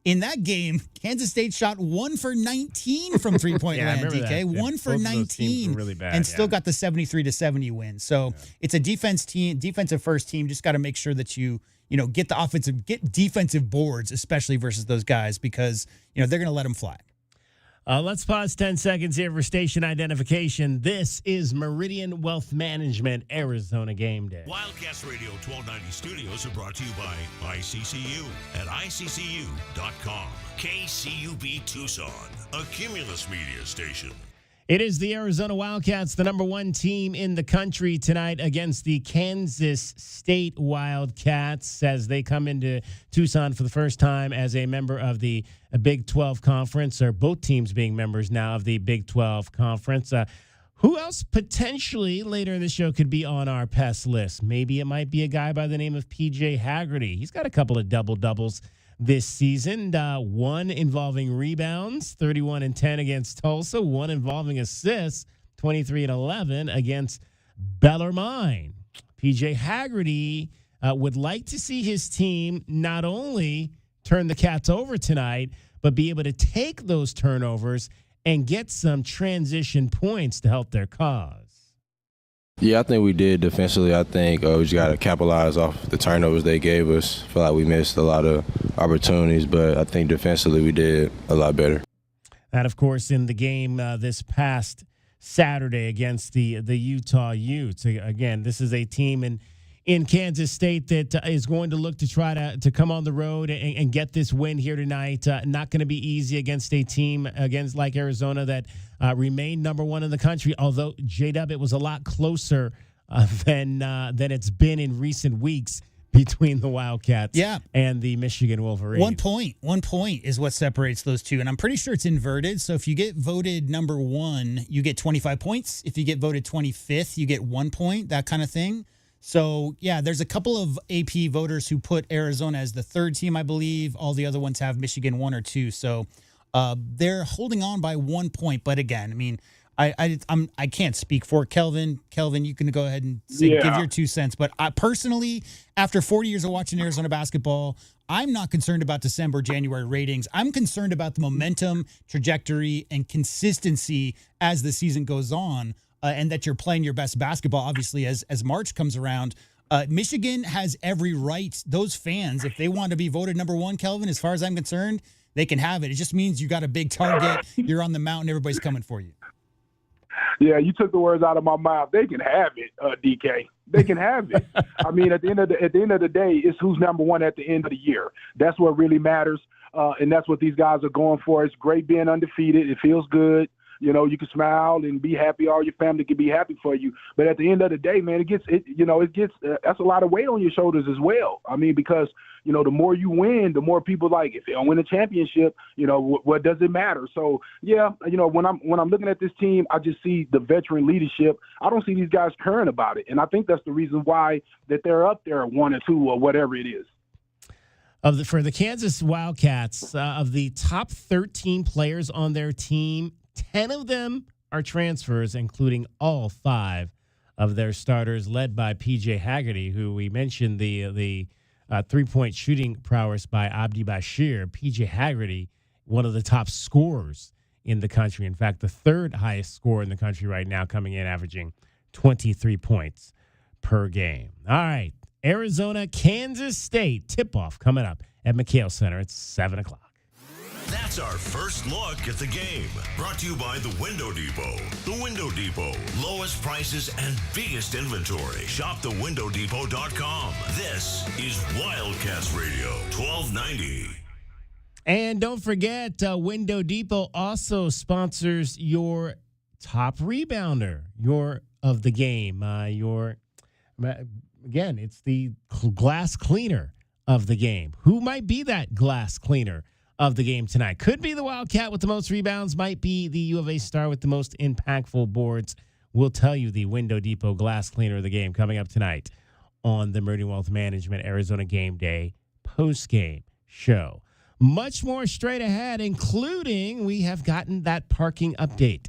in that game, Kansas State shot 1 for 19 from three-point land, DK. That. 1 for 19 really bad, and still got the 73-70 win. So it's a defensive first team. Just got to make sure that you get defensive boards, especially versus those guys, because they're going to let them fly. Let's pause 10 seconds here for station identification. This is Meridian Wealth Management, Arizona Game Day. Wildcats Radio 1290 Studios are brought to you by ICCU at ICCU.com. KCUB Tucson, a Cumulus media station. It is the Arizona Wildcats, the number 1 team in the country tonight against the Kansas State Wildcats as they come into Tucson for the first time as a member of the Big 12 Conference, or both teams being members now of the Big 12 Conference. Who else potentially later in the show could be on our PES list? Maybe it might be a guy by the name of PJ Haggerty. He's got a couple of double-doubles this season, one involving rebounds, 31 and 10 against Tulsa, one involving assists, 23 and 11 against Bellarmine. PJ Haggerty would like to see his team not only turn the Cats over tonight, but be able to take those turnovers and get some transition points to help their cause. Yeah, I think we did defensively. I think we just got to capitalize off the turnovers they gave us. I feel like we missed a lot of opportunities, but I think defensively we did a lot better. And, of course, in the game this past Saturday against the Utah Utes, again, this is a team in Kansas State that is going to look to try to come on the road and get this win here tonight. Not going to be easy against a team like Arizona that remained number 1 in the country, although, J-Dub, it was a lot closer than it's been in recent weeks between the Wildcats and the Michigan Wolverines. 1 point is what separates those two, and I'm pretty sure it's inverted. So if you get voted number 1, you get 25 points. If you get voted 25th, you get 1 point, that kind of thing. So, yeah, there's a couple of AP voters who put Arizona as the 3rd team, I believe. All the other ones have Michigan 1 or 2. So they're holding on by 1 point. But, again, I mean, I can't speak for Kelvin. Kelvin, you can go ahead and give your 2 cents. But I personally, after 40 years of watching Arizona basketball, I'm not concerned about December, January ratings. I'm concerned about the momentum, trajectory, and consistency as the season goes on. And that you're playing your best basketball, obviously, as March comes around. Michigan has every right. Those fans, if they want to be voted number 1, Kelvin, as far as I'm concerned, they can have it. It just means you got a big target. You're on the mountain. Everybody's coming for you. Yeah, you took the words out of my mouth. They can have it, DK. They can have it. I mean, at the end of the day, it's who's number 1 at the end of the year. That's what really matters, and that's what these guys are going for. It's great being undefeated. It feels good. You can smile and be happy. All your family can be happy for you. But at the end of the day, man, that's a lot of weight on your shoulders as well. I mean, because, the more you win, the more people like, if they don't win a championship, what does it matter? So, yeah, when I'm looking at this team, I just see the veteran leadership. I don't see these guys caring about it. And I think that's the reason why that they're up there 1 or 2 or whatever it is. For the Kansas Wildcats, of the top 13 players on their team, 10 of them are transfers, including all 5 of their starters, led by PJ Haggerty, who we mentioned the 3-point shooting prowess by Abdi Bashir. PJ Haggerty, one of the top scorers in the country. In fact, the 3rd highest scorer in the country right now, coming in averaging 23 points per game. All right, Arizona, Kansas State tip-off coming up at McHale Center at 7 o'clock. That's our first look at the game. Brought to you by the Window Depot. The Window Depot. Lowest prices and biggest inventory. Shop thewindow.depot.com. This is Wildcats Radio 1290. And don't forget, Window Depot also sponsors your top rebounder, your of the game. Again, it's the glass cleaner of the game. Who might be that glass cleaner of the game tonight. Could be the Wildcat with the most rebounds, might be the U of A star with the most impactful boards. We'll tell you the Window Depot glass cleaner of the game coming up tonight on the Meridian Wealth Management Arizona Game Day post-game show. Much more straight ahead, including we have gotten that parking update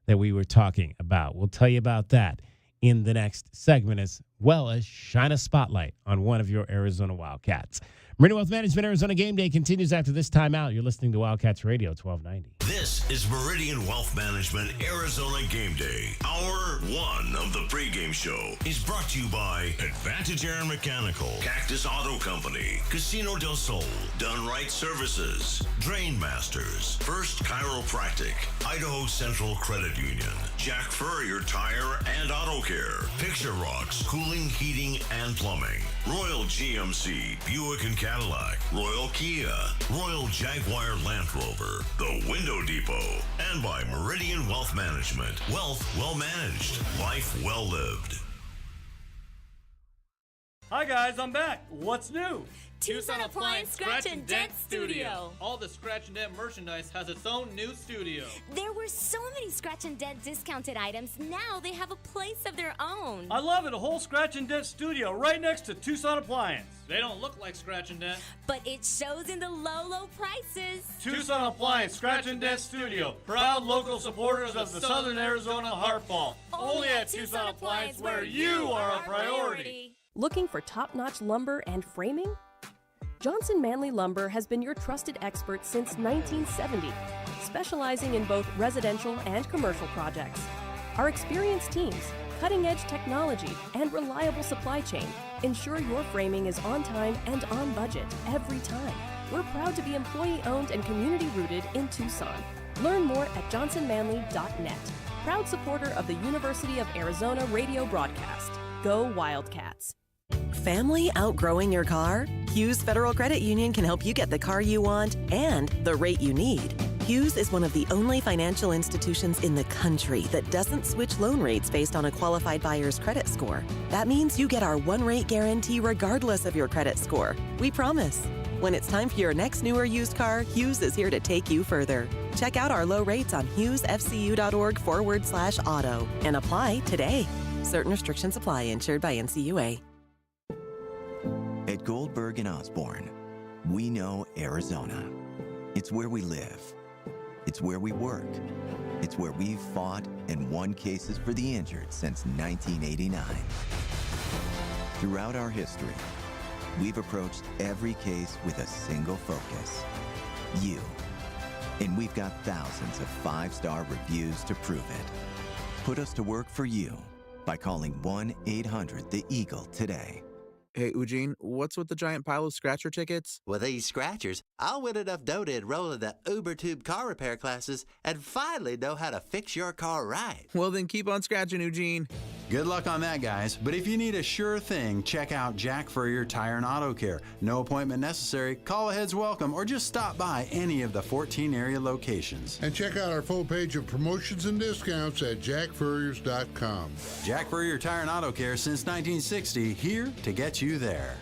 that we were talking about. We'll tell you about that in the next segment, as well as shine a spotlight on one of your Arizona Wildcats. Meridian Wealth Management Arizona Game Day continues after this timeout. You're listening to Wildcats Radio 1290. This is Meridian Wealth Management Arizona Game Day. Hour 1 of the pregame show is brought to you by Advantage Air and Mechanical, Cactus Auto Company, Casino del Sol, Done Right Services, Drain Masters, First Chiropractic, Idaho Central Credit Union, Jack Furrier Tire and Auto Care, Picture Rocks Cooling, Heating, and Plumbing, Royal GMC, Buick and Cadillac, Royal Kia, Royal Jaguar Land Rover, The Window Depot, and by Meridian Wealth Management. Wealth well managed, life well lived. Hi guys, I'm back. What's new? Tucson Appliance Scratch and Dent Studio. All the Scratch and Dent merchandise has its own new studio. There were so many Scratch and Dent discounted items. Now they have a place of their own. I love it. A whole Scratch and Dent studio right next to Tucson Appliance. They don't look like Scratch and Dent, but it shows in the low prices. Tucson Appliance Scratch and Dent Studio. Proud local supporters of the Southern Arizona Heart Ball. Only at Tucson Appliance, where you are a priority. Looking for top-notch lumber and framing? Johnson Manley Lumber has been your trusted expert since 1970, specializing in both residential and commercial projects. Our experienced teams, cutting-edge technology, and reliable supply chain ensure your framing is on time and on budget every time. We're proud to be employee-owned and community-rooted in Tucson. Learn more at johnsonmanley.net. Proud supporter of the University of Arizona radio broadcast. Go Wildcats. Family outgrowing your car? Hughes Federal Credit Union can help you get the car you want and the rate you need. Hughes is one of the only financial institutions in the country that doesn't switch loan rates based on a qualified buyer's credit score. That means you get our one-rate guarantee regardless of your credit score. We promise. When it's time for your next new or used car, Hughes is here to take you further. Check out our low rates on hughesfcu.org/auto and apply today. Certain restrictions apply. Insured by NCUA. At Goldberg & Osborne, we know Arizona. It's where we live. It's where we work. It's where we've fought and won cases for the injured since 1989. Throughout our history, we've approached every case with a single focus: you. And we've got thousands of 5-star reviews to prove it. Put us to work for you by calling 1-800-THE-EAGLE today. Hey, Eugene, what's with the giant pile of scratcher tickets? With these scratchers, I'll win enough dough to enroll in the UberTube car repair classes and finally know how to fix your car right. Well, then keep on scratching, Eugene. Good luck on that, guys. But if you need a sure thing, check out Jack Furrier Tire and Auto Care. No appointment necessary, call ahead's welcome, or just stop by any of the 14 area locations. And check out our full page of promotions and discounts at jackfurriers.com. Jack Furrier Tire and Auto Care since 1960, here to get you there.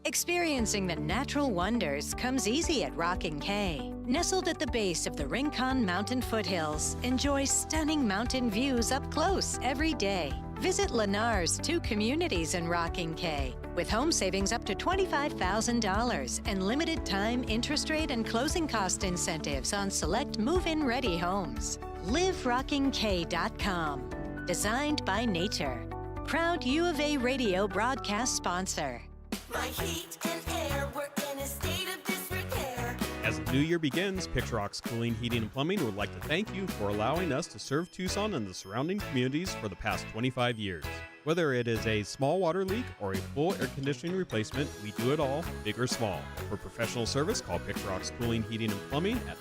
Experiencing the natural wonders comes easy at Rockin' Cay. Nestled at the base of the Rincon Mountain foothills, enjoy stunning mountain views up close every day. Visit Lennar's 2 communities in Rockin' Cay, with home savings up to $25,000 and limited time interest rate and closing cost incentives on select move-in ready homes. LiveRockingCay.com. Designed by nature. Proud U of A radio broadcast sponsor. My heat and air were in a state of disrepair. As the new year begins, Picture Rocks Cooling, Heating, and Plumbing would like to thank you for allowing us to serve Tucson and the surrounding communities for the past 25 years. Whether it is a small water leak or a full air conditioning replacement, we do it all, big or small. For professional service, call Picture Rocks Cooling, Heating, and Plumbing at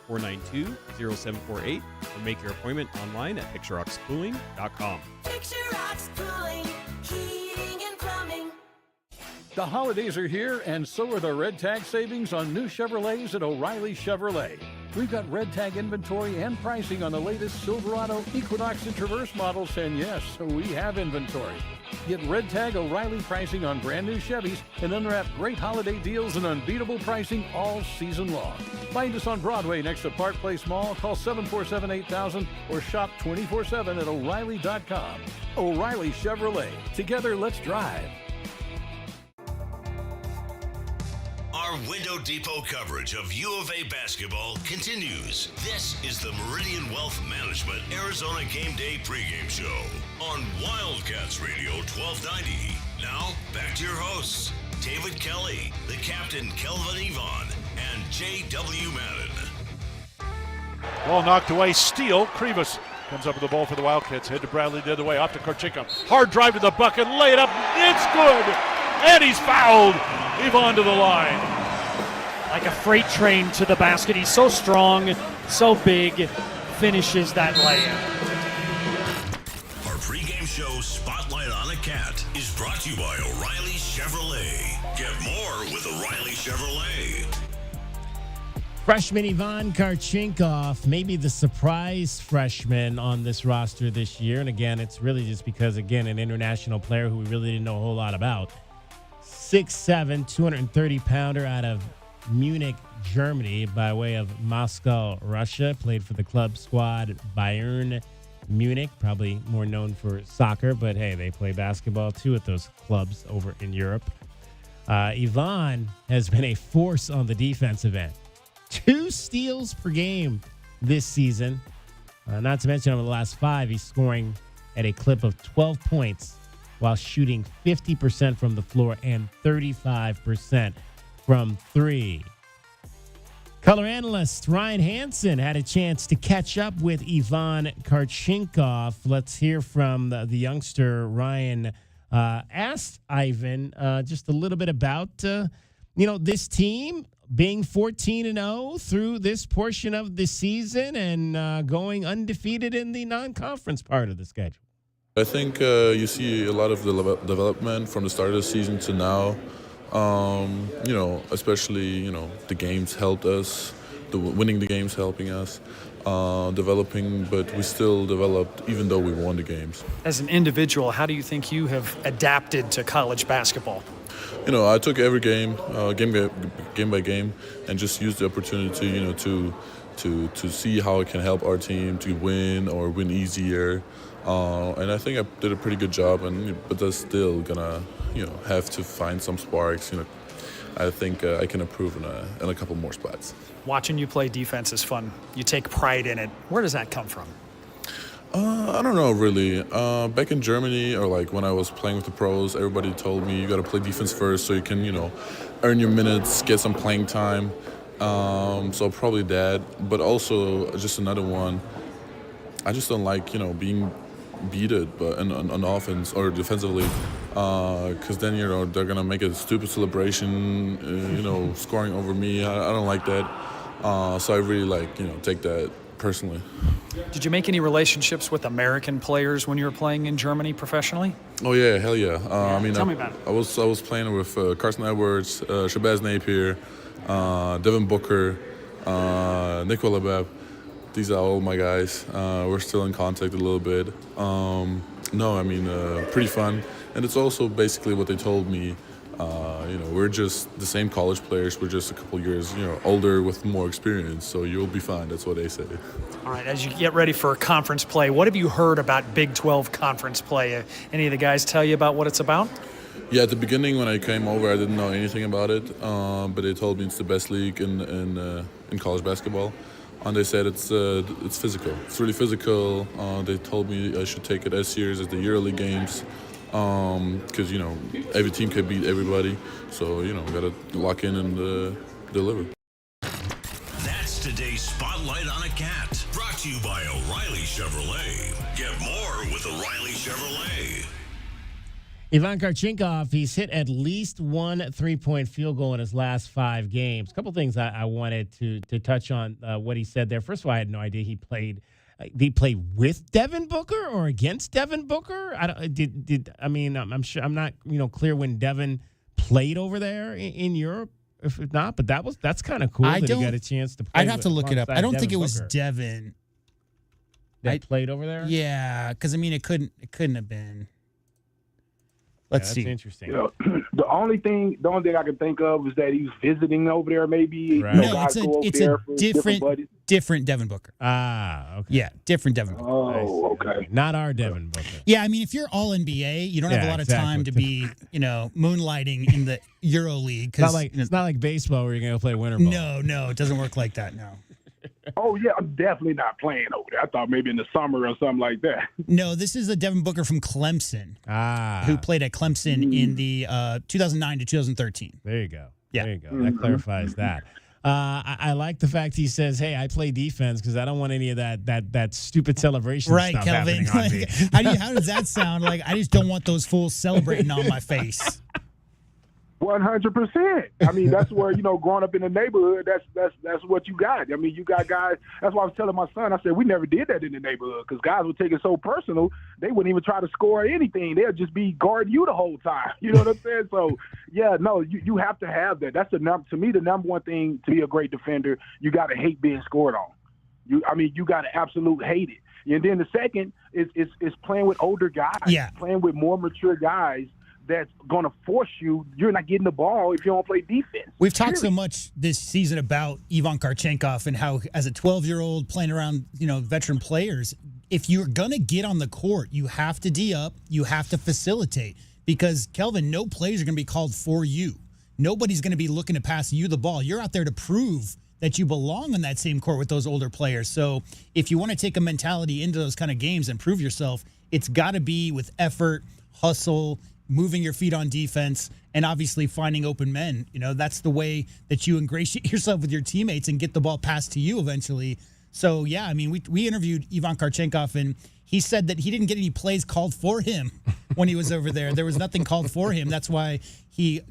520-492-0748 or make your appointment online at picturerockscooling.com. Picture Rocks Cooling, Heating, and Plumbing. The holidays are here, and so are the red tag savings on new Chevrolets at O'Reilly Chevrolet. We've got red tag inventory and pricing on the latest Silverado, Equinox, and Traverse models, and yes, we have inventory. Get red tag O'Reilly pricing on brand new Chevys and unwrap great holiday deals and unbeatable pricing all season long. Find us on Broadway next to Park Place Mall. Call 747-8000 or shop 24/7 at O'Reilly.com. O'Reilly Chevrolet. Together, let's drive. Our Window Depot coverage of U of A basketball continues. This is the Meridian Wealth Management Arizona Game Day pregame show on Wildcats Radio 1290. Now, back to your hosts, David Kelly, the captain Kelvin Yvonne, and J.W. Madden. Ball knocked away. Steele. Krivas comes up with the ball for the Wildcats. Head to Bradley the other way. Off to Karchinkov. Hard drive to the bucket. Lay it up. It's good. And he's fouled. Yvonne to the line. Like a freight train to the basket. He's so strong, so big, finishes that layup. Our pregame show, Spotlight on a Cat, is brought to you by O'Reilly Chevrolet. Get more with O'Reilly Chevrolet. Freshman Ivan Karchinkov, maybe the surprise freshman on this roster this year. And again, it's really just because, again, an international player who we really didn't know a whole lot about. 6'7", 230-pounder out of Munich, Germany, by way of Moscow, Russia. Played for the club squad Bayern Munich, probably more known for soccer, but hey, they play basketball too at those clubs over in Europe. Ivan has been a force on the defensive end. 2 steals per game this season. Not to mention over the last 5, he's scoring at a clip of 12 points while shooting 50% from the floor and 35% from 3. Color analyst Ryan Hansen had a chance to catch up with Ivan Karchinkov. Let's hear from the youngster. Ryan asked Ivan just a little bit about this team being 14-0 through this portion of the season and going undefeated in the non-conference part of the schedule. I think you see a lot of development from the start of the season to now. Especially, the games helped us, winning the games helping us, developing, but we still developed even though we won the games. As an individual, how do you think you have adapted to college basketball? I took every game, game by game, and just used the opportunity, to see how it can help our team to win or win easier. And I think I did a pretty good job, but that's still gonna, have to find some sparks. I think I can improve in a couple more spots. Watching you play defense is fun. You take pride in it. Where does that come from? I don't know, really. Back in Germany, or like when I was playing with the pros, everybody told me you got to play defense first so you can, earn your minutes, get some playing time. So probably that, but also just another one. I just don't like, being beaten, but on offense or defensively, because then they're gonna make a stupid celebration, scoring over me. I don't like that. So I really take that personally. Did you make any relationships with American players when you were playing in Germany professionally? Oh yeah, hell yeah. Tell me about it. I was playing with Carson Edwards, Shabazz Napier, Devin Booker, Nikola Bab. These are all my guys. We're still in contact a little bit. Pretty fun. And it's also basically what they told me. We're just the same college players. We're just a couple years, older with more experience. So you'll be fine. That's what they say. All right, as you get ready for conference play, what have you heard about Big 12 conference play? Any of the guys tell you about what it's about? Yeah, at the beginning when I came over, I didn't know anything about it. But they told me it's the best league in college basketball. And they said it's physical. It's really physical. They told me I should take it as serious as the yearly games, because every team can beat everybody. So gotta lock in and deliver. That's today's Spotlight on a Cat, brought to you by O'Reilly Chevrolet. Get more with O'Reilly Chevrolet. Ivan Karchinkov, he's hit at least one 3-point field goal in his last 5 games. A couple things I wanted to touch on what he said there. First of all, I had no idea he played. Did he play with Devin Booker or against Devin Booker? I'm sure I'm not clear when Devin played over there in Europe. If not, but that's kind of cool that he got a chance to play. I'd have to look it up. I don't think it was Booker. Devin that played over there. Yeah, because I mean, it couldn't have been. Let's see. That's interesting. The only thing I can think of is that he was visiting over there. Maybe Right. No, it's a different Devin Booker. Okay. Yeah, different Devin Booker. Oh, okay. Not our Devin Booker. Yeah, I mean, if you're all NBA, you don't have a lot of time to be, moonlighting in the Euro League. It's not like baseball where you're going to play winter ball. No, it doesn't work like that. No. Oh yeah, I'm definitely not playing over there. I thought maybe in the summer or something like that. No, this is the Devin Booker from Clemson, who played at Clemson in the 2009 to 2013. There you go. Yeah. There you go. That clarifies that. I like the fact he says, "Hey, I play defense because I don't want any of that stupid celebration Right, stuff Kelvin. happening on me." How does that sound? Like, I just don't want those fools celebrating on my face. 100%. I mean, that's where, growing up in the neighborhood, that's what you got. I mean, you got guys. That's why I was telling my son, I said, we never did that in the neighborhood because guys would take it so personal, they wouldn't even try to score anything. They'll just be guarding you the whole time. You know what I'm saying? So, yeah, no, you have to have that. That's to me, the number one thing to be a great defender, you got to hate being scored on. You got to absolutely hate it. And then the second is playing with older guys, playing with more mature guys. That's going to force you're not getting the ball if you don't play defense. We've talked so much this season about Ivan Karchenkov and how, as a 12-year-old playing around, veteran players, if you're going to get on the court, you have to D up, you have to facilitate. Because, Kelvin, no plays are going to be called for you. Nobody's going to be looking to pass you the ball. You're out there to prove that you belong on that same court with those older players. So if you want to take a mentality into those kind of games and prove yourself, it's got to be with effort, hustle, moving your feet on defense, and obviously finding open men. That's the way that you ingratiate yourself with your teammates and get the ball passed to you eventually. So, yeah, I mean, we interviewed Ivan Karchenkov, and he said that he didn't get any plays called for him when he was over there. There was nothing called for him. That's why he,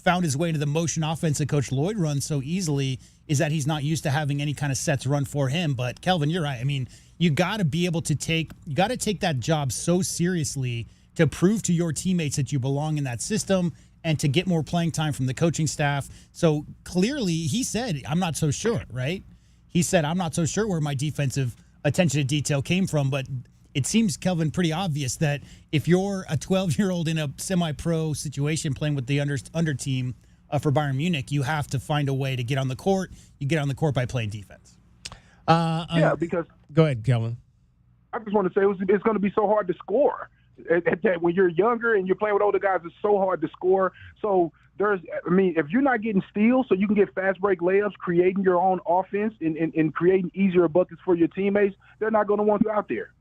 found his way into the motion offense that Coach Lloyd runs so easily, is that he's not used to having any kind of sets run for him. But, Kelvin, you're right. I mean, you got to be able to take that job so seriously to prove to your teammates that you belong in that system and to get more playing time from the coaching staff. So clearly he said, I'm not so sure, right? He said, I'm not so sure where my defensive attention to detail came from, but it seems, Kelvin, pretty obvious that if you're a 12-year-old in a semi-pro situation playing with the under team for Bayern Munich, you have to find a way to get on the court. You get on the court by playing defense. Because go ahead, Kelvin. I just want to say it's going to be so hard to score. When you're younger and you're playing with older guys, it's so hard to score. So if you're not getting steals so you can get fast break layups, creating your own offense and creating easier buckets for your teammates, they're not going to want you out there.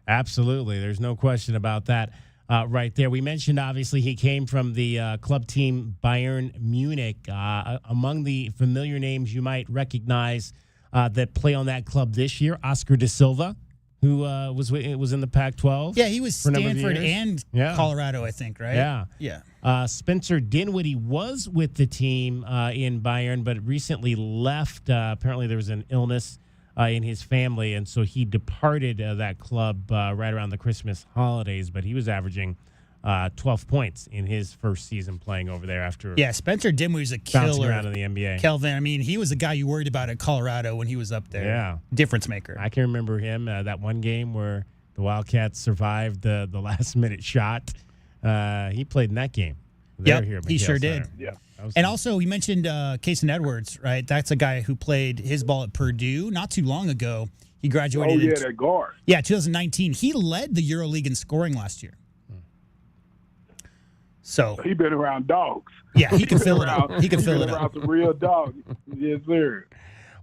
Absolutely. There's no question about that right there. We mentioned, obviously, he came from the club team Bayern Munich. Among the familiar names you might recognize that play on that club this year, Oscar da Silva, who was in the Pac-12. Yeah, he was Stanford and Colorado, I think, right? Yeah. Spencer Dinwiddie was with the team in Bayern, but recently left. Apparently there was an illness in his family, and so he departed that club right around the Christmas holidays, but he was averaging 12 points in his first season playing over there after Spencer Dinwiddie's a killer. Bouncing around in the NBA. Kelvin, I mean, he was a guy you worried about at Colorado when he was up there. Yeah. Difference maker. I can remember him, that one game where the Wildcats survived the last-minute shot. He played in that game. He sure did. Yeah. And also, we mentioned Kason Edwards, right? That's a guy who played his ball at Purdue not too long ago. He graduated. Oh, yeah, that guard. Yeah, 2019. He led the EuroLeague in scoring last year. So he been around dogs. Yeah, he can fill it up. He can fill it up. Around some real dogs. Yes, sir.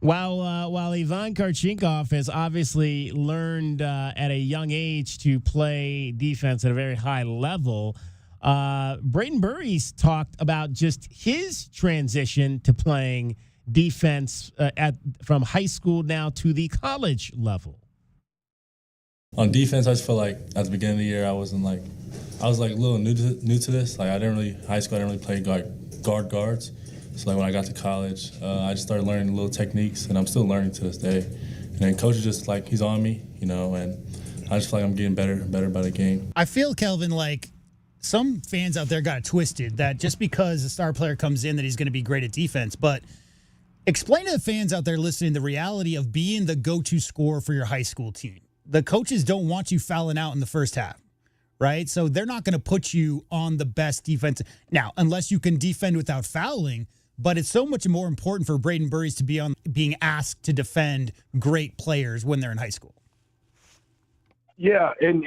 While Ivan Karchenkov has obviously learned at a young age to play defense at a very high level, Braden Burry's talked about just his transition to playing defense from high school now to the college level. On defense, I just feel like at the beginning of the year, I was a little new to this. Like high school, I didn't really play guards. So like when I got to college, I just started learning little techniques, and I'm still learning to this day. And then coach is just like, he's on me, and I just feel like I'm getting better and better by the game. I feel, Kelvin, like some fans out there got it twisted that just because a star player comes in that he's going to be great at defense. But explain to the fans out there listening the reality of being the go-to scorer for your high school team. The coaches don't want you fouling out in the first half, right? So they're not going to put you on the best defense. Now, unless you can defend without fouling, but it's so much more important for Braden Burries to be on being asked to defend great players when they're in high school. Yeah, and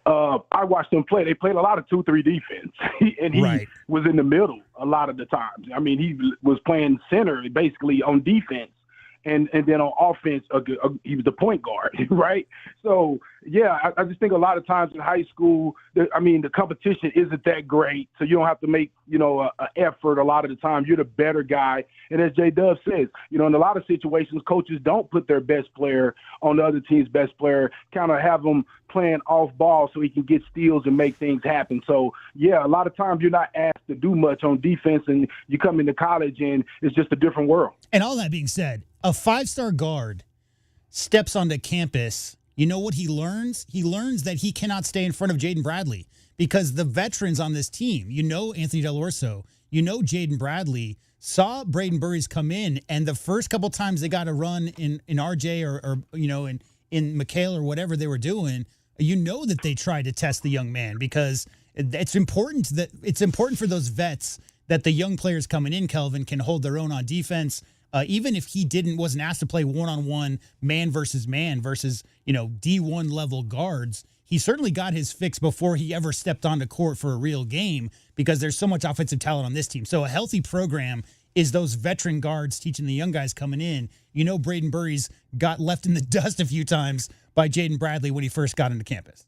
I watched them play. They played a lot of 2-3 defense, and he was in the middle a lot of the times. I mean, he was playing center basically on defense, and then on offense, he was the point guard, right? So, yeah, I just think a lot of times in high school, the competition isn't that great, so you don't have to make, an effort a lot of the time. You're the better guy. And as J-Dub says, in a lot of situations, coaches don't put their best player on the other team's best player, kind of have them playing off ball so he can get steals and make things happen. So, yeah, a lot of times you're not asked to do much on defense, and you come into college and it's just a different world. And all that being said, a 5-star guard steps onto campus. You know what he learns? He learns that he cannot stay in front of Jaden Bradley because the veterans on this team, Anthony Del Orso, Jaden Bradley, saw Braden Burries come in, and the first couple times they got a run in RJ or in McHale or whatever they were doing, that they tried to test the young man because it's important for those vets that the young players coming in, Kelvin, can hold their own on defense. Even if he wasn't asked to play one-on-one man versus D1 level guards, he certainly got his fix before he ever stepped onto court for a real game because there's so much offensive talent on this team. So a healthy program is those veteran guards teaching the young guys coming in. Braden Burries got left in the dust a few times by Jaden Bradley when he first got into campus.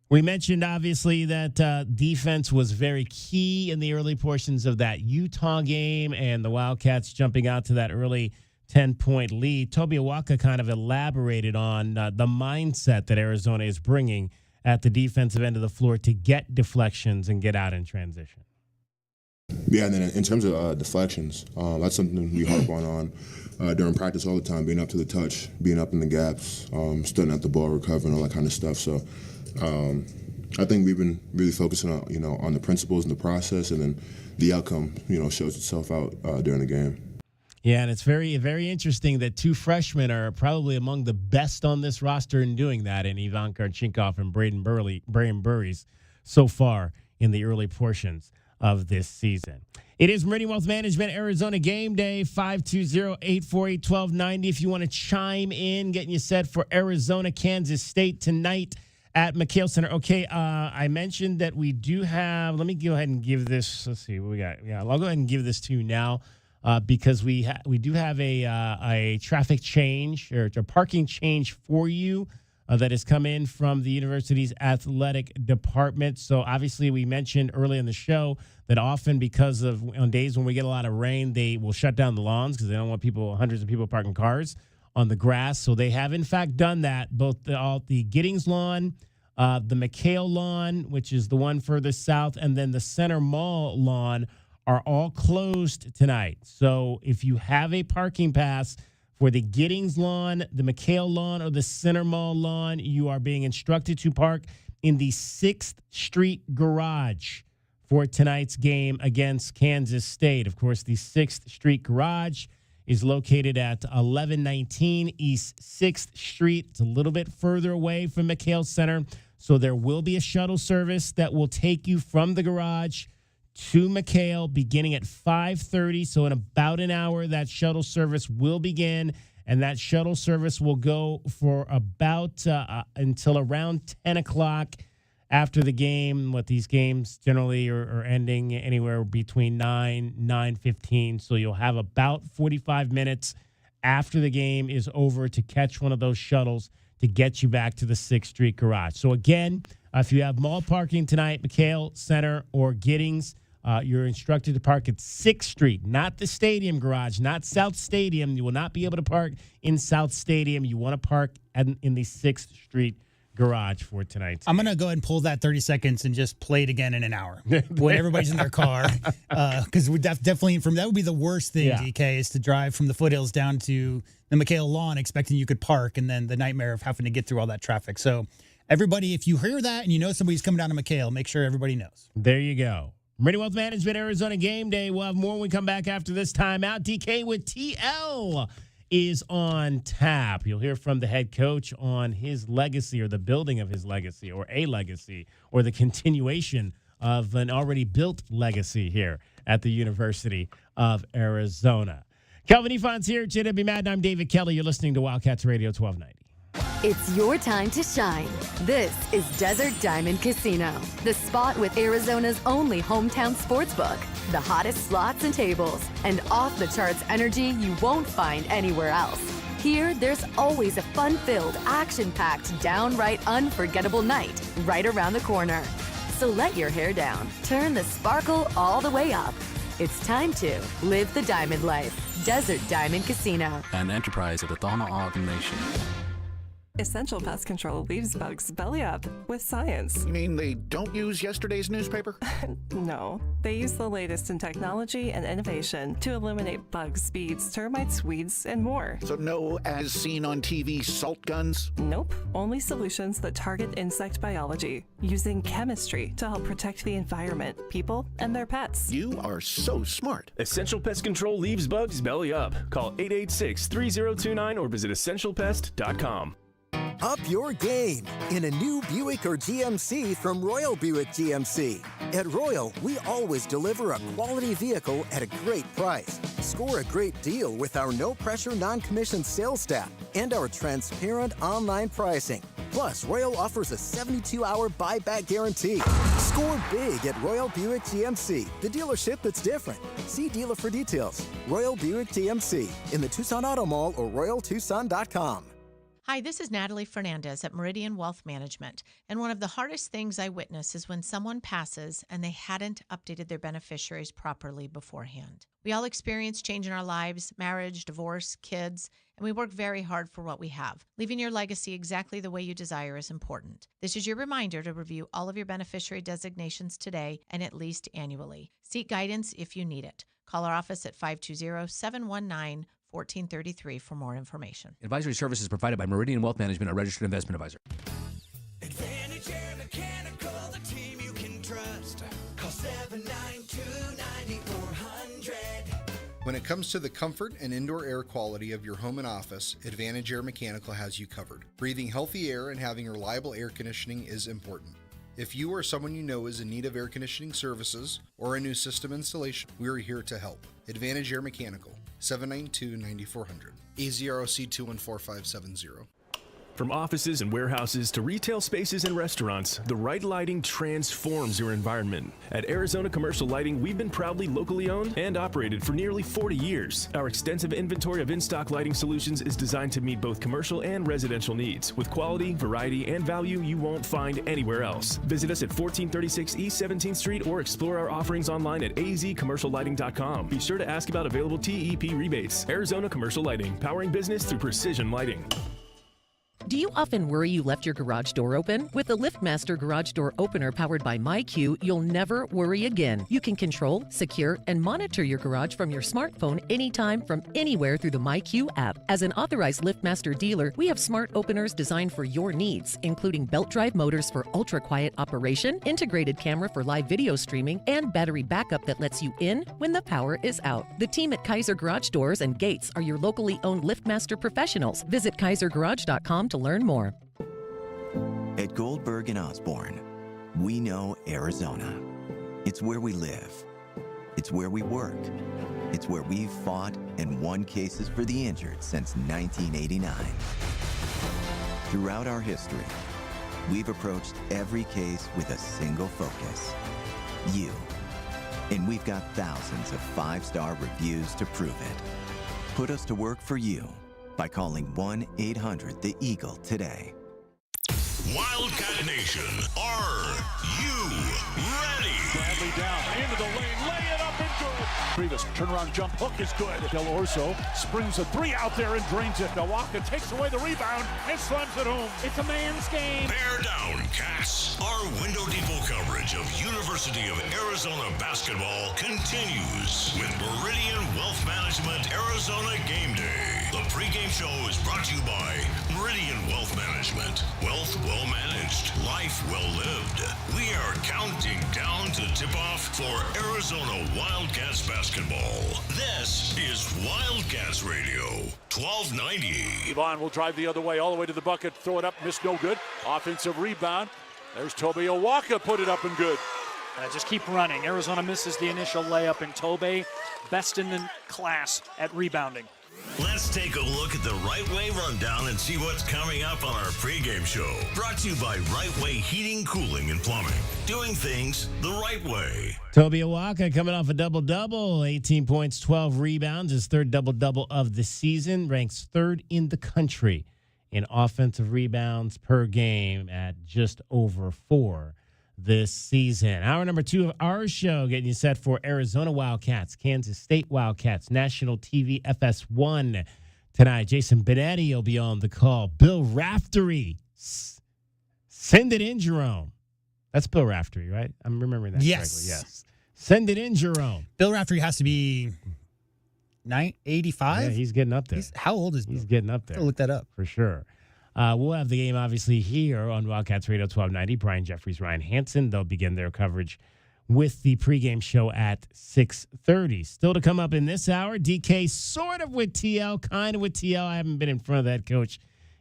We mentioned, obviously, that defense was very key in the early portions of that Utah game and the Wildcats jumping out to that early 10-point lead. Toby Awaka kind of elaborated on the mindset that Arizona is bringing at the defensive end of the floor to get deflections and get out in transition. Yeah, and then in terms of deflections, that's something we harp on during practice all the time, being up to the touch, being up in the gaps, studying at the ball, recovering, all that kind of stuff. So I think we've been really focusing on, on the principles and the process, and then the outcome, shows itself out during the game. Yeah, and it's very, very interesting that 2 freshmen are probably among the best on this roster in doing that, in Ivan Karchinkov and Braden Burries so far in the early portions of this season. It is Meridian Wealth Management, Arizona Game Day, 520-848-1290. If you want to chime in, getting you set for Arizona, Kansas State tonight at McHale Center. Okay, I mentioned that we do have, let me go ahead and give this, let's see what we got. Yeah, I'll go ahead and give this to you now because we do have a traffic change or a parking change for you that has come in from the university's athletic department. So obviously we mentioned early in the show that often because of on days when we get a lot of rain, they will shut down the lawns because they don't want hundreds of people parking cars on the grass. So they have in fact done that. Both the Giddings lawn, the McHale lawn, which is the one further south, and then the Center Mall lawn are all closed tonight. So if you have a parking pass for the Giddings lawn, the McHale lawn, or the Center Mall lawn, you are being instructed to park in the 6th Street garage for tonight's game against Kansas State. Of course, the 6th Street garage is located at 1119 East 6th Street. It's a little bit further away from McHale Center, so there will be a shuttle service that will take you from the garage to McHale beginning at 5:30. So in about an hour, that shuttle service will begin, and that shuttle service will go for about until around 10 o'clock after the game. What these games generally are ending anywhere between 9:15. So you'll have about 45 minutes after the game is over to catch one of those shuttles to get you back to the 6th Street garage. So again, if you have mall parking tonight, McHale Center or Giddings, you're instructed to park at 6th Street, not the stadium garage, not South Stadium. You will not be able to park in South Stadium. You want to park in the 6th Street garage for tonight. I'm going to go ahead and pull that 30 seconds and just play it again in an hour when everybody's in their car. Because we definitely, that would be the worst thing, DK, is to drive from the foothills down to the McHale lawn expecting you could park, and then the nightmare of having to get through all that traffic. So everybody, if you hear that and you know somebody's coming down to McHale, make sure everybody knows. There you go. Meridian Wealth Management, Arizona Game Day. We'll have more when we come back after this timeout. DK with TL is on tap. You'll hear from the head coach on his legacy or the building of his legacy or a legacy or the continuation of an already built legacy here at the University of Arizona. Kelvin Efon's here at JW Madden. I'm David Kelly. You're listening to Wildcats Radio 1290. It's your time to shine. This is Desert Diamond Casino, the spot with Arizona's only hometown sportsbook, the hottest slots and tables, and off-the-charts energy you won't find anywhere else. Here, there's always a fun-filled, action-packed, downright unforgettable night right around the corner. So let your hair down, turn the sparkle all the way up. It's time to live the diamond life. Desert Diamond Casino. An enterprise of the Thama Organization. Essential Pest Control leaves bugs belly up with science. You mean they don't use yesterday's newspaper? No, they use the latest in technology and innovation to eliminate bugs, bees, termites, weeds, and more. So no as seen on TV salt guns? Nope, only solutions that target insect biology, using chemistry to help protect the environment, people, and their pets. You are so smart. Essential Pest Control leaves bugs belly up. Call 886-3029 or visit essentialpest.com. Up your game in a new Buick or GMC from Royal Buick GMC. At Royal, we always deliver a quality vehicle at a great price. Score a great deal with our no-pressure, non-commissioned sales staff and our transparent online pricing. Plus, Royal offers a 72-hour buyback guarantee. Score big at Royal Buick GMC, the dealership that's different. See dealer for details. Royal Buick GMC in the Tucson Auto Mall or RoyalTucson.com. Hi, this is Natalie Fernandez at Meridian Wealth Management, and one of the hardest things I witness is when someone passes and they hadn't updated their beneficiaries properly beforehand. We all experience change in our lives, marriage, divorce, kids, and we work very hard for what we have. Leaving your legacy exactly the way you desire is important. This is your reminder to review all of your beneficiary designations today and at least annually. Seek guidance if you need it. Call our office at 520-719-1433 for more information. Advisory services provided by Meridian Wealth Management, a registered investment advisor. Advantage Air Mechanical, the team you can trust. Call 792-9400. When it comes to the comfort and indoor air quality of your home and office, Advantage Air Mechanical has you covered. Breathing healthy air and having reliable air conditioning is important. If you or someone you know is in need of air conditioning services or a new system installation, we are here to help. Advantage Air Mechanical, 792-9400. AZROC 214570. From offices and warehouses to retail spaces and restaurants, the right lighting transforms your environment. At Arizona Commercial Lighting, we've been proudly locally owned and operated for nearly 40 years. Our extensive inventory of in-stock lighting solutions is designed to meet both commercial and residential needs, with quality, variety, and value you won't find anywhere else. Visit us at 1436 East 17th Street or explore our offerings online at azcommerciallighting.com. Be sure to ask about available TEP rebates. Arizona Commercial Lighting, powering business through precision lighting. Do you often worry you left your garage door open? With the LiftMaster Garage Door Opener powered by MyQ, you'll never worry again. You can control, secure, and monitor your garage from your smartphone anytime from anywhere through the MyQ app. As an authorized LiftMaster dealer, we have smart openers designed for your needs, including belt drive motors for ultra-quiet operation, integrated camera for live video streaming, and battery backup that lets you in when the power is out. The team at Kaiser Garage Doors and Gates are your locally owned LiftMaster professionals. Visit KaiserGarage.com to learn more. At Goldberg and Osborne, we know Arizona. It's where we live. It's where we work. It's where we've fought and won cases for the injured since 1989. Throughout our history, we've approached every case with a single focus: you. And we've got thousands of five-star reviews to prove it. Put us to work for you by calling 1-800-THE-EAGLE today. Wildcat Nation, are you ready? Bradley down into the lane, lay it up and good. Rivas, turnaround jump hook is good. Del Orso springs a three out there and drains it. Milwaukee takes away the rebound and slams it home. It's a man's game. Bear down, Cats. Our window depot coverage of University of Arizona basketball continues with Meridian Wealth Management Arizona Game Day. The pregame show is brought to you by Meridian Wealth Management. Wealth well managed, life well lived. We are counting down to tip-off for Arizona Wildcats basketball. This is Wildcats Radio, 1290. Yvonne will drive the other way, all the way to the bucket, throw it up, miss no good. Offensive rebound. There's Toby Owaka, put it up and good. Just keep running. Arizona misses the initial layup, and Tobe, best in the class at rebounding. Let's take a look at the Right Way rundown and see what's coming up on our pregame show. Brought to you by Right Way Heating, Cooling, and Plumbing. Doing things the right way. Toby Owaka coming off a double-double, 18 points, 12 rebounds, his third double-double of the season, ranks third in the country in offensive rebounds per game at just over 4 this season. Hour number 2 of our show, getting you set for Arizona Wildcats, Kansas State Wildcats, National TV FS1 tonight. Jason Benetti will be on the call. Bill Raftery, send it in, Jerome. That's Bill Raftery, right? I'm remembering that correctly. Yes. Send it in, Jerome. Bill Raftery has to be 85? Yeah, he's getting up there. How old is He's getting up there. I'll look that up. For sure. We'll have the game, obviously, here on Wildcats Radio 1290. Brian Jeffries, Ryan Hansen. They'll begin their coverage with the pregame show at 6:30. Still to come up in this hour, DK sort of with TL, kind of with TL. I haven't been in front of that coach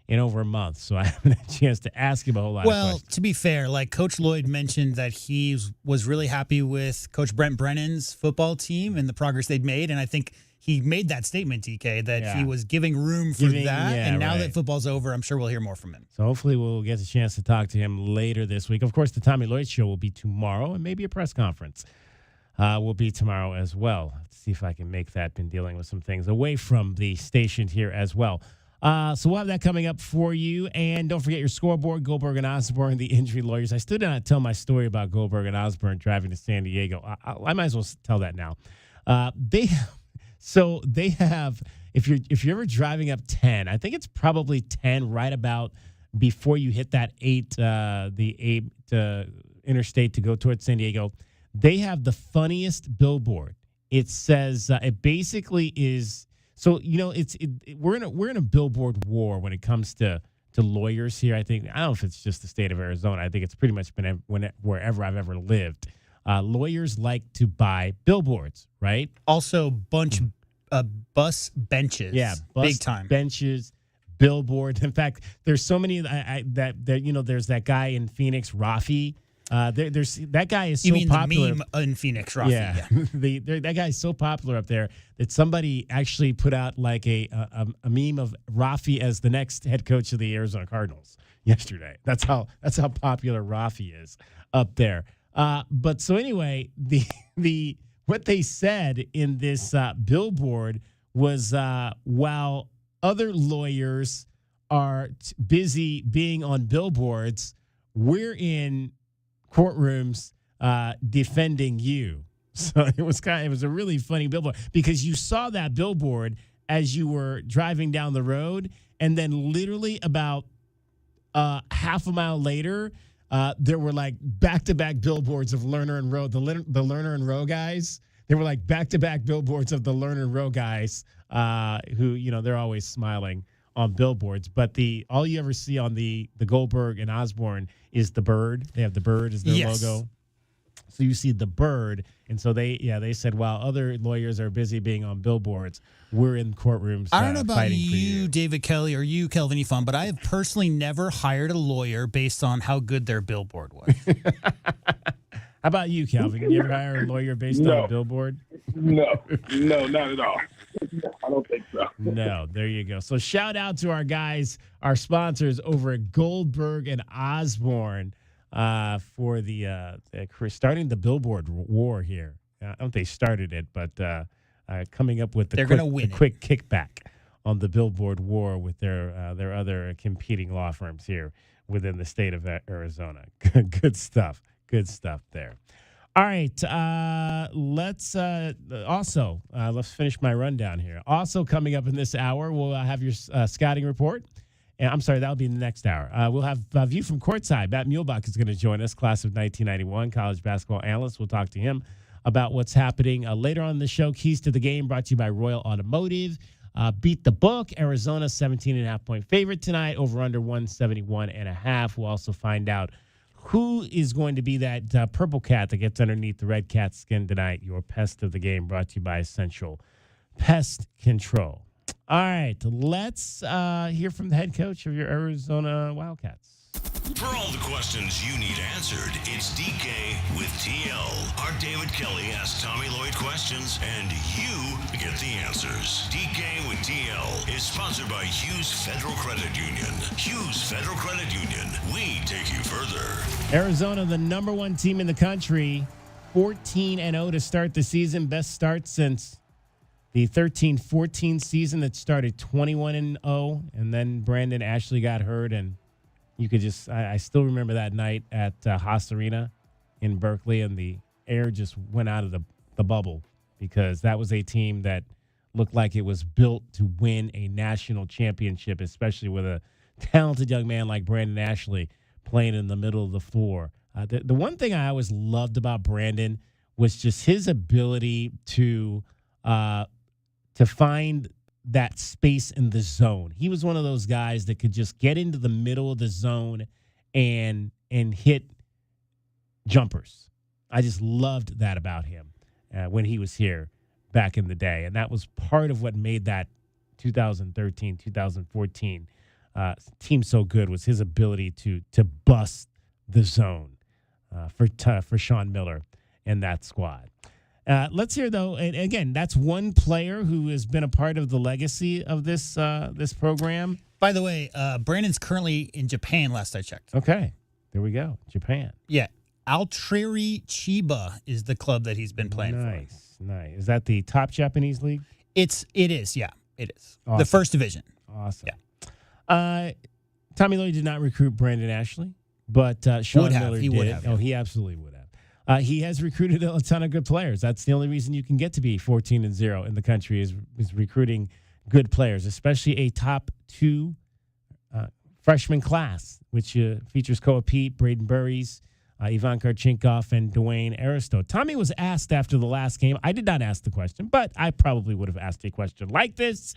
in over a month, so I haven't had a chance to ask him a whole lot of questions. Well, to be fair, like Coach Lloyd mentioned that he was really happy with Coach Brent Brennan's football team and the progress they'd made, and I think he made that statement, DK, that he was giving room for that. And now that football's over, I'm sure we'll hear more from him. So hopefully we'll get a chance to talk to him later this week. Of course, the Tommy Lloyd Show will be tomorrow, and maybe a press conference will be tomorrow as well. Let's see if I can make that. Been dealing with some things away from the station here as well. So we'll have that coming up for you. And don't forget your scoreboard, Goldberg and Osborne, the injury lawyers. I still did not tell my story about Goldberg and Osborne driving to San Diego. I might as well tell that now. So they have, if you're ever driving up 10, I think it's probably 10 right about before you hit that 8 interstate to go towards San Diego. They have the funniest billboard. It says it basically is. So we're in a billboard war when it comes to lawyers here. I don't know if it's just the state of Arizona. I think it's pretty much been wherever I've ever lived. Lawyers like to buy billboards, right? Also, bus benches. Yeah, big time benches, billboards. In fact, there's so many that there's that guy in Phoenix, Rafi. There's that guy is so popular. The meme in Phoenix, Rafi. Yeah. That guy is so popular up there that somebody actually put out like a meme of Rafi as the next head coach of the Arizona Cardinals yesterday. That's how popular Rafi is up there. But so anyway, the what they said in this billboard was while other lawyers are busy being on billboards, we're in courtrooms defending you. So it was a really funny billboard because you saw that billboard as you were driving down the road, and then literally about half a mile later, there were like back-to-back billboards of Lerner and Rowe, the Lerner and Rowe guys. They were like back-to-back billboards of the Lerner and Rowe guys who, they're always smiling on billboards. But all you ever see on the Goldberg and Osborne is the bird. They have the bird as their logo. So you see the bird. And so they said, while other lawyers are busy being on billboards, we're in courtrooms I don't know about fighting for you, David Kelly, or you, Kelvin Ifan, but I have personally never hired a lawyer based on how good their billboard was. How about you, Calvin? Can you ever hire a lawyer based on a billboard? No, not at all. I don't think so. No, there you go. So shout out to our guys, our sponsors over at Goldberg and Osborne for the starting the billboard war here. I don't think they started it, but coming up with the quick kickback on the billboard war with their other competing law firms here within the state of Arizona. Good stuff. Good stuff there. All right. Let's finish my rundown here. Also coming up in this hour, we'll have your scouting report. And I'm sorry, that'll be in the next hour. We'll have a view from courtside. Matt Muehlbach is going to join us, class of 1991, college basketball analyst. We'll talk to him about what's happening later on in the show. Keys to the Game brought to you by Royal Automotive. Beat the book. Arizona 17.5-point favorite tonight, over under 171.5. We'll also find out who is going to be that purple cat that gets underneath the red cat's skin tonight. Your pest of the game brought to you by Essential Pest Control. All right, let's hear from the head coach of your Arizona Wildcats. For all the questions you need answered, it's DK with TL. Our David Kelly asks Tommy Lloyd questions, and you get the answers. DK with TL is sponsored by Hughes Federal Credit Union. Hughes Federal Credit Union. We take you further. Arizona, the number one team in the country, 14-0 to start the season. Best start since the 13-14 season that started 21-0, and then Brandon Ashley got hurt, and you could just, I still remember that night at Haas Arena in Berkeley, and the air just went out of the bubble because that was a team that looked like it was built to win a national championship, especially with a talented young man like Brandon Ashley playing in the middle of the floor. The one thing I always loved about Brandon was just his ability to find that space in the zone. He was one of those guys that could just get into the middle of the zone and hit jumpers. I just loved that about him when he was here back in the day. And that was part of what made that 2013, 2014 team so good, was his ability to bust the zone for Sean Miller and that squad. Let's hear, though, and again, that's one player who has been a part of the legacy of this program. By the way, Brandon's currently in Japan, last I checked. Okay, there we go, Japan. Yeah, Altriri Chiba is the club that he's been playing for. Nice. Is that the top Japanese league? It is, yeah, it is. Awesome. The first division. Awesome. Yeah. Tommy Lloyd did not recruit Brandon Ashley, but Sean Miller did. Would have. Oh, he absolutely would have. He has recruited a ton of good players. That's the only reason you can get to be 14-0 in the country is recruiting good players, especially a top 2 freshman class, which features Koa Pete, Braden Burries, Ivan Karchinkov, and Dwayne Aristo. Tommy was asked after the last game. I did not ask the question, but I probably would have asked a question like this.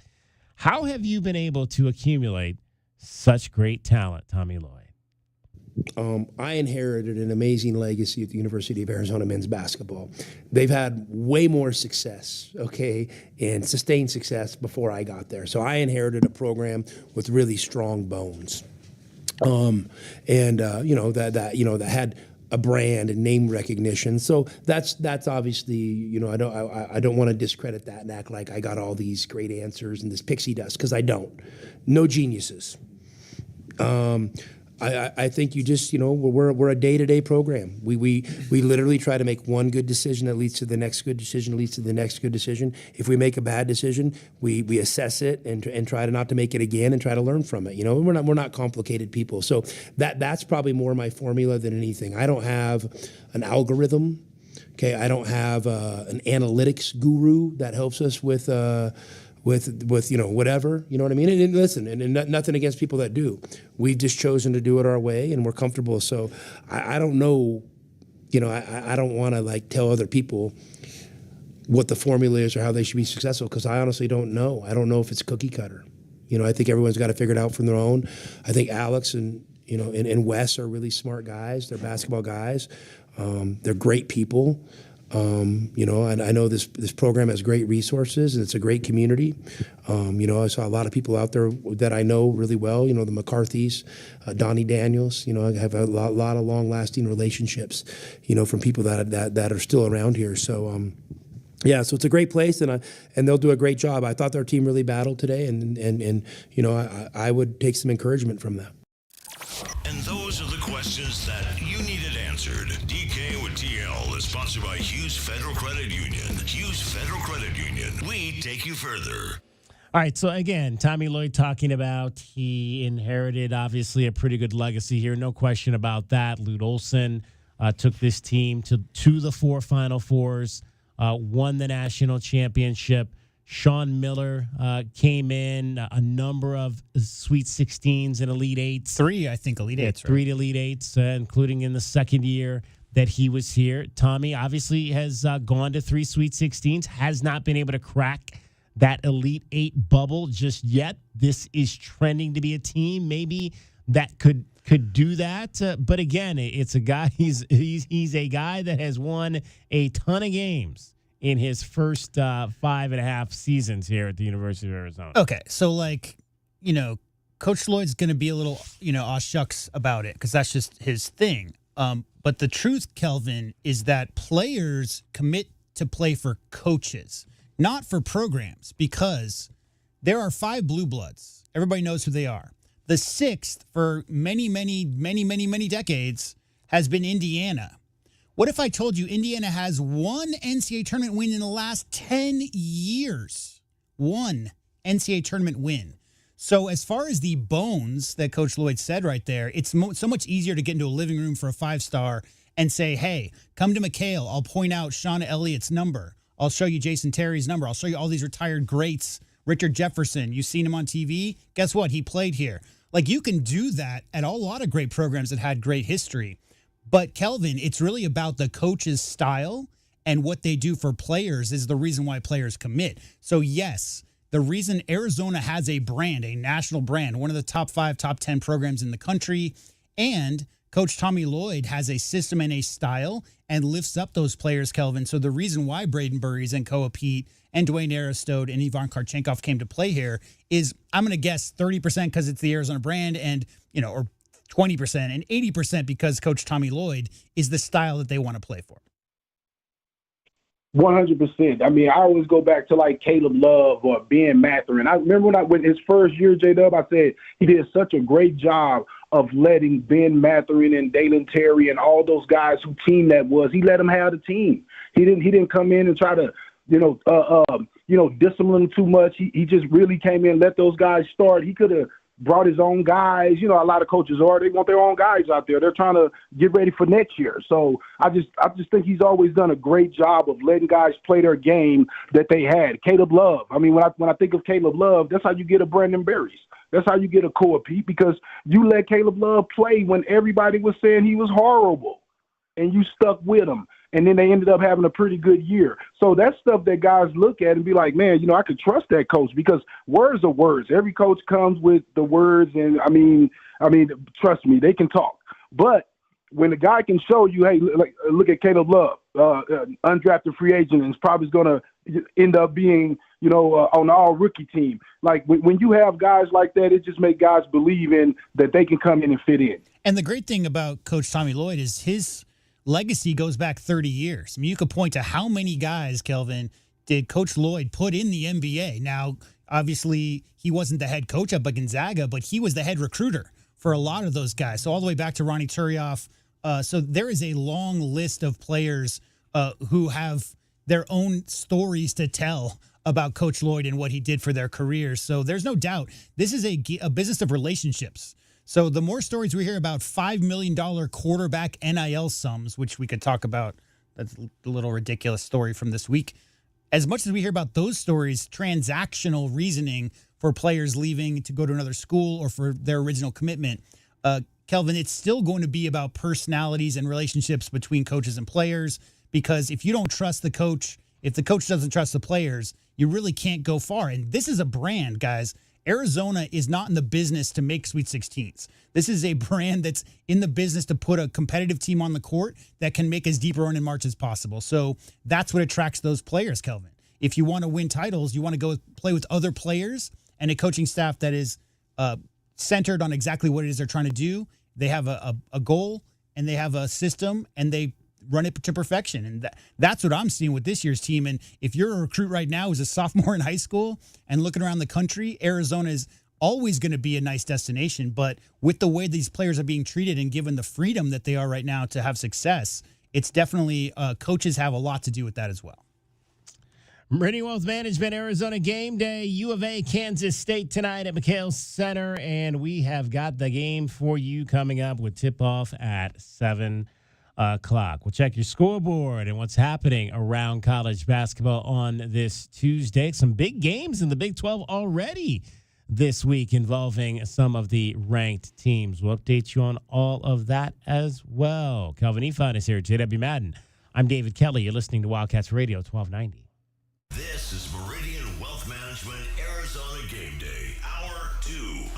How have you been able to accumulate such great talent, Tommy Lloyd? I inherited an amazing legacy at the University of Arizona men's basketball. They've had way more success, and sustained success before I got there. So I inherited a program with really strong bones, that had a brand and name recognition. So that's obviously, I don't want to discredit that and act like I got all these great answers and this pixie dust, because I don't. No geniuses. I think you just, we're a day-to-day program. We literally try to make one good decision that leads to the next good decision, leads to the next good decision. If we make a bad decision, we assess it and try to not to make it again and try to learn from it. We're not complicated people. So that's probably more my formula than anything. I don't have an algorithm. Okay, I don't have an analytics guru that helps us with whatever, you know what I mean? And listen, and nothing against people that do. We've just chosen to do it our way, and we're comfortable. So I don't know, I don't want to tell other people what the formula is or how they should be successful, because I honestly don't know. I don't know if it's cookie cutter. I think everyone's got to figure it out from their own. I think Alex and Wes are really smart guys. They're basketball guys. They're great people. And I know this program has great resources, and it's a great community. I saw a lot of people out there that I know really well. The McCarthys, Donnie Daniels. I have a lot of long-lasting relationships. From people that are still around here. So. So it's a great place, and they'll do a great job. I thought their team really battled today, and I would take some encouragement from that. And those are the questions that you needed answered. DK with TL is sponsored by Hughes Federal Credit Union. Hughes Federal Credit Union. We take you further. All right, so again, Tommy Lloyd talking about he inherited, obviously, a pretty good legacy here. No question about that. Lute Olson, took this team to the 4 Final Fours, won the national championship. Sean Miller came in, a number of Sweet 16s and Elite Eights. 3, I think, Elite Eights. 3 Elite Eights, including in the second year that he was here. Tommy obviously has gone to 3 Sweet 16s, has not been able to crack that Elite Eight bubble just yet. This is trending to be a team maybe that could do that. But again, it's a guy, he's a guy that has won a ton of games in his first 5.5 seasons here at the University of Arizona. Okay, so Coach Lloyd's going to be a little, aw shucks about it because that's just his thing. But the truth, Kelvin, is that players commit to play for coaches, not for programs, because there are 5 blue bloods. Everybody knows who they are. The 6th for many, many, many, many, many decades has been Indiana. What if I told you Indiana has 1 NCAA tournament win in the last 10 years? 1 NCAA tournament win. So as far as the bones that Coach Lloyd said right there, it's so much easier to get into a living room for a 5-star and say, hey, come to McHale. I'll point out Shauna Elliott's number. I'll show you Jason Terry's number. I'll show you all these retired greats. Richard Jefferson, you've seen him on TV. Guess what? He played here. Like, you can do that at a lot of great programs that had great history. But, Kelvin, it's really about the coach's style, and what they do for players is the reason why players commit. So, yes, the reason Arizona has a brand, a national brand, one of the top 5, top 10 programs in the country, and Coach Tommy Lloyd has a system and a style and lifts up those players, Kelvin. So the reason why Braden Burries and Koa Pete and Dwayne Aristode and Ivan Karchenkov came to play here is, I'm going to guess 30% because it's the Arizona brand, and, or 20% and 80% because Coach Tommy Lloyd is the style that they want to play for. 100%. I mean, I always go back to like Caleb Love or Ben Mathurin. I remember when his first year, J-Dub, I said he did such a great job of letting Ben Mathurin and Dalen Terry and all those guys who team that was. He let them have the team. He didn't come in and try to discipline them too much. He just really came in, let those guys start. He could have brought his own guys. A lot of coaches they want their own guys out there. They're trying to get ready for next year. So I just think he's always done a great job of letting guys play their game that they had. Caleb Love. I mean, when I think of Caleb Love, that's how you get a Brandon Berries. That's how you get a Koa Pete, because you let Caleb Love play when everybody was saying he was horrible, and you stuck with him. And then they ended up having a pretty good year. So that's stuff that guys look at and be like, man, I could trust that coach, because words are words. Every coach comes with the words, and I mean, trust me, they can talk. But when the guy can show you, hey, look at Caleb Love, undrafted free agent, and is probably going to end up being, on the all-rookie team. Like, when you have guys like that, it just makes guys believe in that they can come in and fit in. And the great thing about Coach Tommy Lloyd is his legacy goes back 30 years. I mean, you could point to how many guys, Kelvin, did Coach Lloyd put in the NBA. Now, obviously, he wasn't the head coach up at Gonzaga, but he was the head recruiter for a lot of those guys. So all the way back to Ronnie Turioff. So there is a long list of players who have their own stories to tell about Coach Lloyd and what he did for their careers. So there's no doubt this is a business of relationships. So the more stories we hear about $5 million quarterback NIL sums, which we could talk about, that's a little ridiculous story from this week. As much as we hear about those stories, transactional reasoning for players leaving to go to another school or for their original commitment, Kelvin, it's still going to be about personalities and relationships between coaches and players, because if you don't trust the coach, if the coach doesn't trust the players, you really can't go far. And this is a brand, guys. Arizona is not in the business to make Sweet 16s. This is a brand that's in the business to put a competitive team on the court that can make as deep a run in March as possible. So that's what attracts those players, Kelvin. If you want to win titles, you want to go play with other players and a coaching staff that is centered on exactly what it is they're trying to do. They have a goal, and they have a system, and they run it to perfection. And that's what I'm seeing with this year's team. And if you're a recruit right now who's a sophomore in high school and looking around the country, Arizona is always going to be a nice destination. But with the way these players are being treated and given the freedom that they are right now to have success, it's definitely coaches have a lot to do with that as well. Meridian Wealth Management, Arizona Game Day, U of A, Kansas State tonight at McHale Center. And we have got the game for you coming up with tip-off at 7. o'clock. We'll check your scoreboard and what's happening around college basketball on this Tuesday. Some big games in the Big 12 already this week involving some of the ranked teams. We'll update you on all of that as well. Calvin Efon is here. JW Madden. I'm David Kelly. You're listening to Wildcats Radio 1290. This is Meridian Wealth Management Arizona Game Day. Hour 2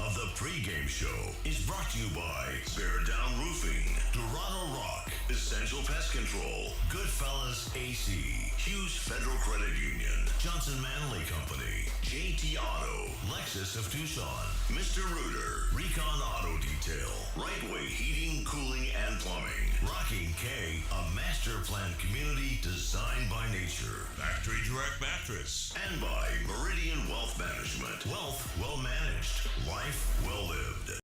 of the pregame show is brought to you by Bear Down Roofing, Dorado Rock, Essential Pest Control, Goodfellas AC, Hughes Federal Credit Union, Johnson Manley Company, JT Auto, Lexus of Tucson, Mr. Rooter, Recon Auto Detail, Right Way Heating, Cooling, and Plumbing, Rocking K, a master plan community designed by nature, Factory Direct Mattress, and by Meridian Wealth Management. Wealth well managed, life well lived.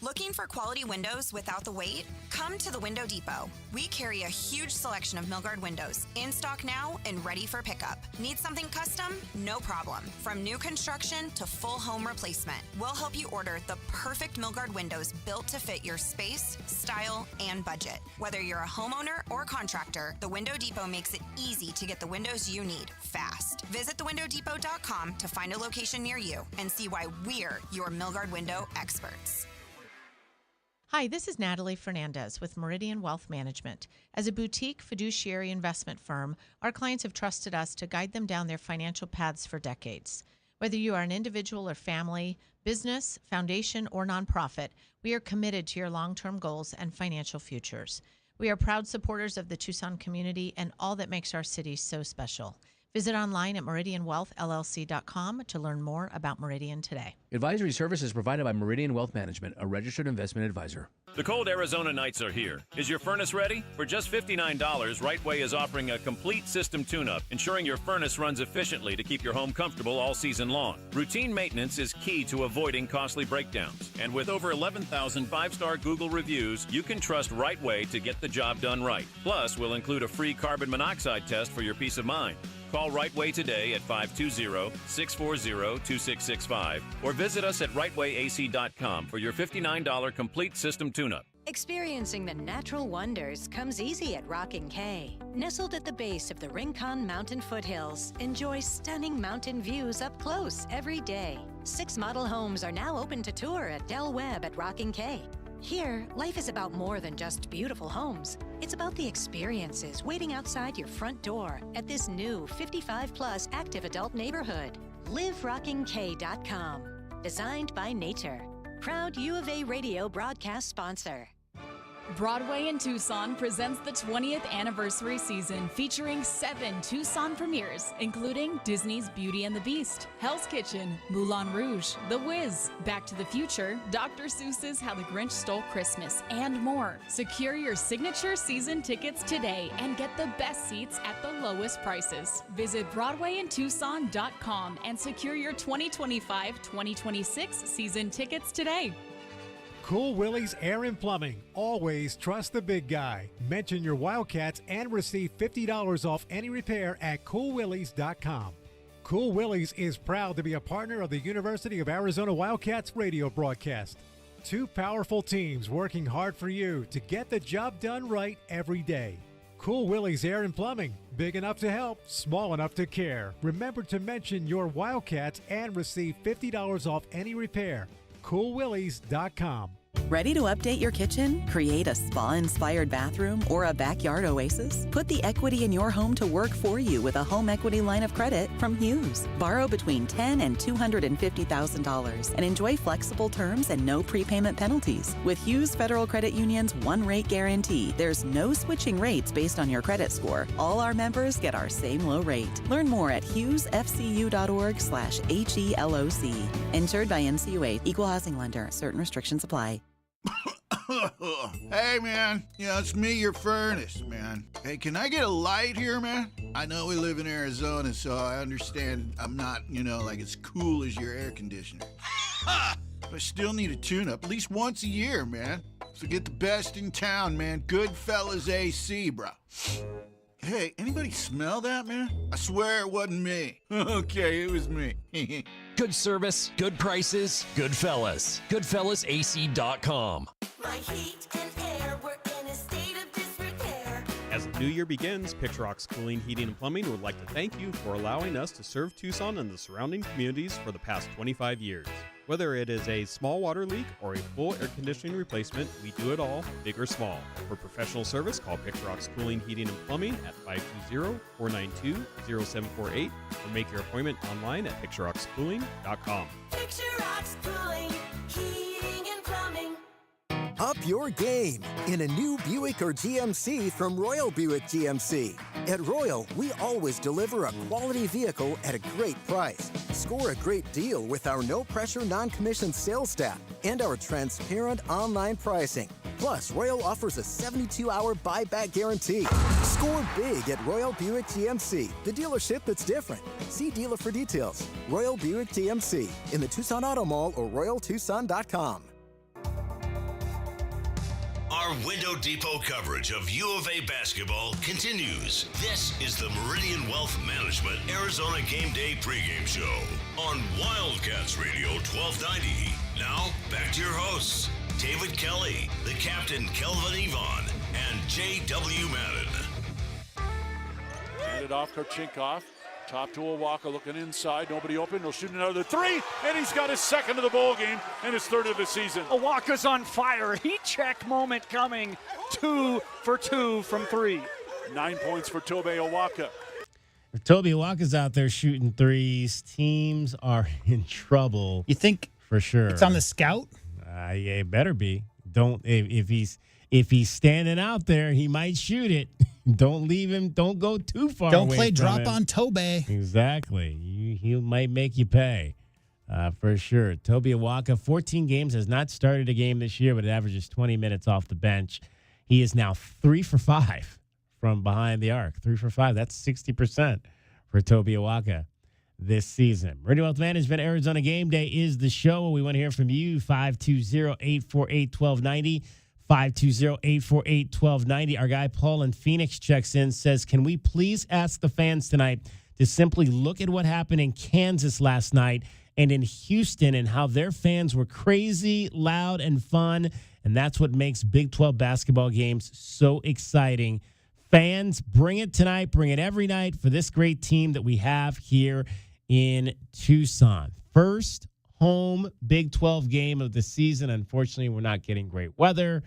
Looking for quality windows without the wait? Come to the Window Depot. We carry a huge selection of Milgard windows, in stock now and ready for pickup. Need something custom? No problem. From new construction to full home replacement, we'll help you order the perfect Milgard windows built to fit your space, style, and budget. Whether you're a homeowner or contractor, the Window Depot makes it easy to get the windows you need fast. Visit thewindowdepot.com to find a location near you and see why we're your Milgard window experts. Hi, this is Natalie Fernandez with Meridian Wealth Management. As a boutique fiduciary investment firm, our clients have trusted us to guide them down their financial paths for decades. Whether you are an individual or family, business, foundation, or nonprofit, we are committed to your long-term goals and financial futures. We are proud supporters of the Tucson community and all that makes our city so special. Visit online at meridianwealthllc.com to learn more about Meridian today. Advisory services provided by Meridian Wealth Management, a registered investment advisor. The cold Arizona nights are here. Is your furnace ready? For just $59, Right Way is offering a complete system tune-up, ensuring your furnace runs efficiently to keep your home comfortable all season long. Routine maintenance is key to avoiding costly breakdowns. And with over 11,000 five-star Google reviews, you can trust Right Way to get the job done right. Plus, we'll include a free carbon monoxide test for your peace of mind. Call Right Way today at 520-640-2665 or visit us at rightwayac.com for your $59 complete system tune-up. Experiencing the natural wonders comes easy at Rockin' K. Nestled at the base of the Rincon Mountain foothills, enjoy stunning mountain views up close every day. 6 model homes are now open to tour at Del Webb at Rockin' K. Here, life is about more than just beautiful homes. It's about the experiences waiting outside your front door at this new 55-plus active adult neighborhood. LiveRockingK.com. Designed by nature. Proud U of A radio broadcast sponsor. Broadway in Tucson presents the 20th anniversary season featuring 7 Tucson premieres, including Disney's Beauty and the Beast, Hell's Kitchen, Moulin Rouge, The Wiz, Back to the Future, Dr. Seuss's How the Grinch Stole Christmas, and more. Secure your signature season tickets today and get the best seats at the lowest prices. Visit BroadwayInTucson.com and secure your 2025-2026 season tickets today. Cool Willie's Air and Plumbing. Always trust the big guy. Mention your Wildcats and receive $50 off any repair at coolwillies.com. Cool Willie's is proud to be a partner of the University of Arizona Wildcats radio broadcast. 2 powerful teams working hard for you to get the job done right every day. Cool Willie's Air and Plumbing. Big enough to help, small enough to care. Remember to mention your Wildcats and receive $50 off any repair. coolwillies.com. Ready to update your kitchen? Create a spa-inspired bathroom or a backyard oasis? Put the equity in your home to work for you with a home equity line of credit from Hughes. Borrow between $10,000 and $250,000 and enjoy flexible terms and no prepayment penalties. With Hughes Federal Credit Union's one-rate guarantee, there's no switching rates based on your credit score. All our members get our same low rate. Learn more at hughesfcu.org/HELOC. Insured by NCUA, Equal Housing Lender. Certain restrictions apply. Hey, man. Yeah, it's me, your furnace, man. Hey, can I get a light here, man? I know we live in Arizona, so I understand I'm not, like as cool as your air conditioner. But I still need a tune-up at least once a year, man. So get the best in town, man. Goodfellas AC, bro. Hey, anybody smell that, man? I swear it wasn't me. Okay, it was me. Good service, good prices, Goodfellas. GoodfellasAC.com. My heat and air were in a state of disrepair. As the new year begins, Picture Rocks Cooling, Heating, and Plumbing would like to thank you for allowing us to serve Tucson and the surrounding communities for the past 25 years. Whether it is a small water leak or a full air conditioning replacement, we do it all, big or small. For professional service, call Picture Rocks Cooling, Heating, and Plumbing at 520-492-0748 or make your appointment online at picturerockscooling.com. Picture Rocks Cooling, Heating, and Plumbing. Up your game in a new Buick or GMC from Royal Buick GMC. At Royal, we always deliver a quality vehicle at a great price. Score a great deal with our no-pressure, non-commissioned sales staff and our transparent online pricing. Plus, Royal offers a 72-hour buyback guarantee. Score big at Royal Buick GMC, the dealership that's different. See dealer for details. Royal Buick GMC in the Tucson Auto Mall or RoyalTucson.com. Our Window Depot coverage of U of A basketball continues. This is the Meridian Wealth Management Arizona Game Day pregame show on Wildcats Radio 1290. Now, back to your hosts, David Kelly, the captain Kelvin Yvonne, and J.W. Madden. Handed off Karchinkov. Top to Owaka, looking inside. Nobody open. He'll shoot another three, and he's got his second of the ball game and his third of the season. Owaka's on fire. Heat check moment coming. 2 for 2 from 3. 9 points for Tobe Owaka. If Toby Owaka's out there shooting threes, teams are in trouble. You think for sure it's on the scout? Yeah, it better be. Don't if he's standing out there, he might shoot it. Don't leave him. Don't go too far. Don't away play from drop him. on Tobe. Exactly. He might make you pay for sure. Toby Owaka, 14 games, has not started a game this year, but it averages 20 minutes off the bench. He is now 3 for 5 from behind the arc. 3 for 5. That's 60% for Toby Owaka this season. Meridian Wealth Management, Arizona Game Day is the show. We want to hear from you. 520-848-1290. 520-848-1290. Our guy Paul in Phoenix checks in, says, can we please ask the fans tonight to simply look at what happened in Kansas last night and in Houston and how their fans were crazy, loud, and fun. And that's what makes Big 12 basketball games so exciting. Fans, bring it tonight. Bring it every night for this great team that we have here in Tucson. First home Big 12 game of the season. Unfortunately, we're not getting great weather.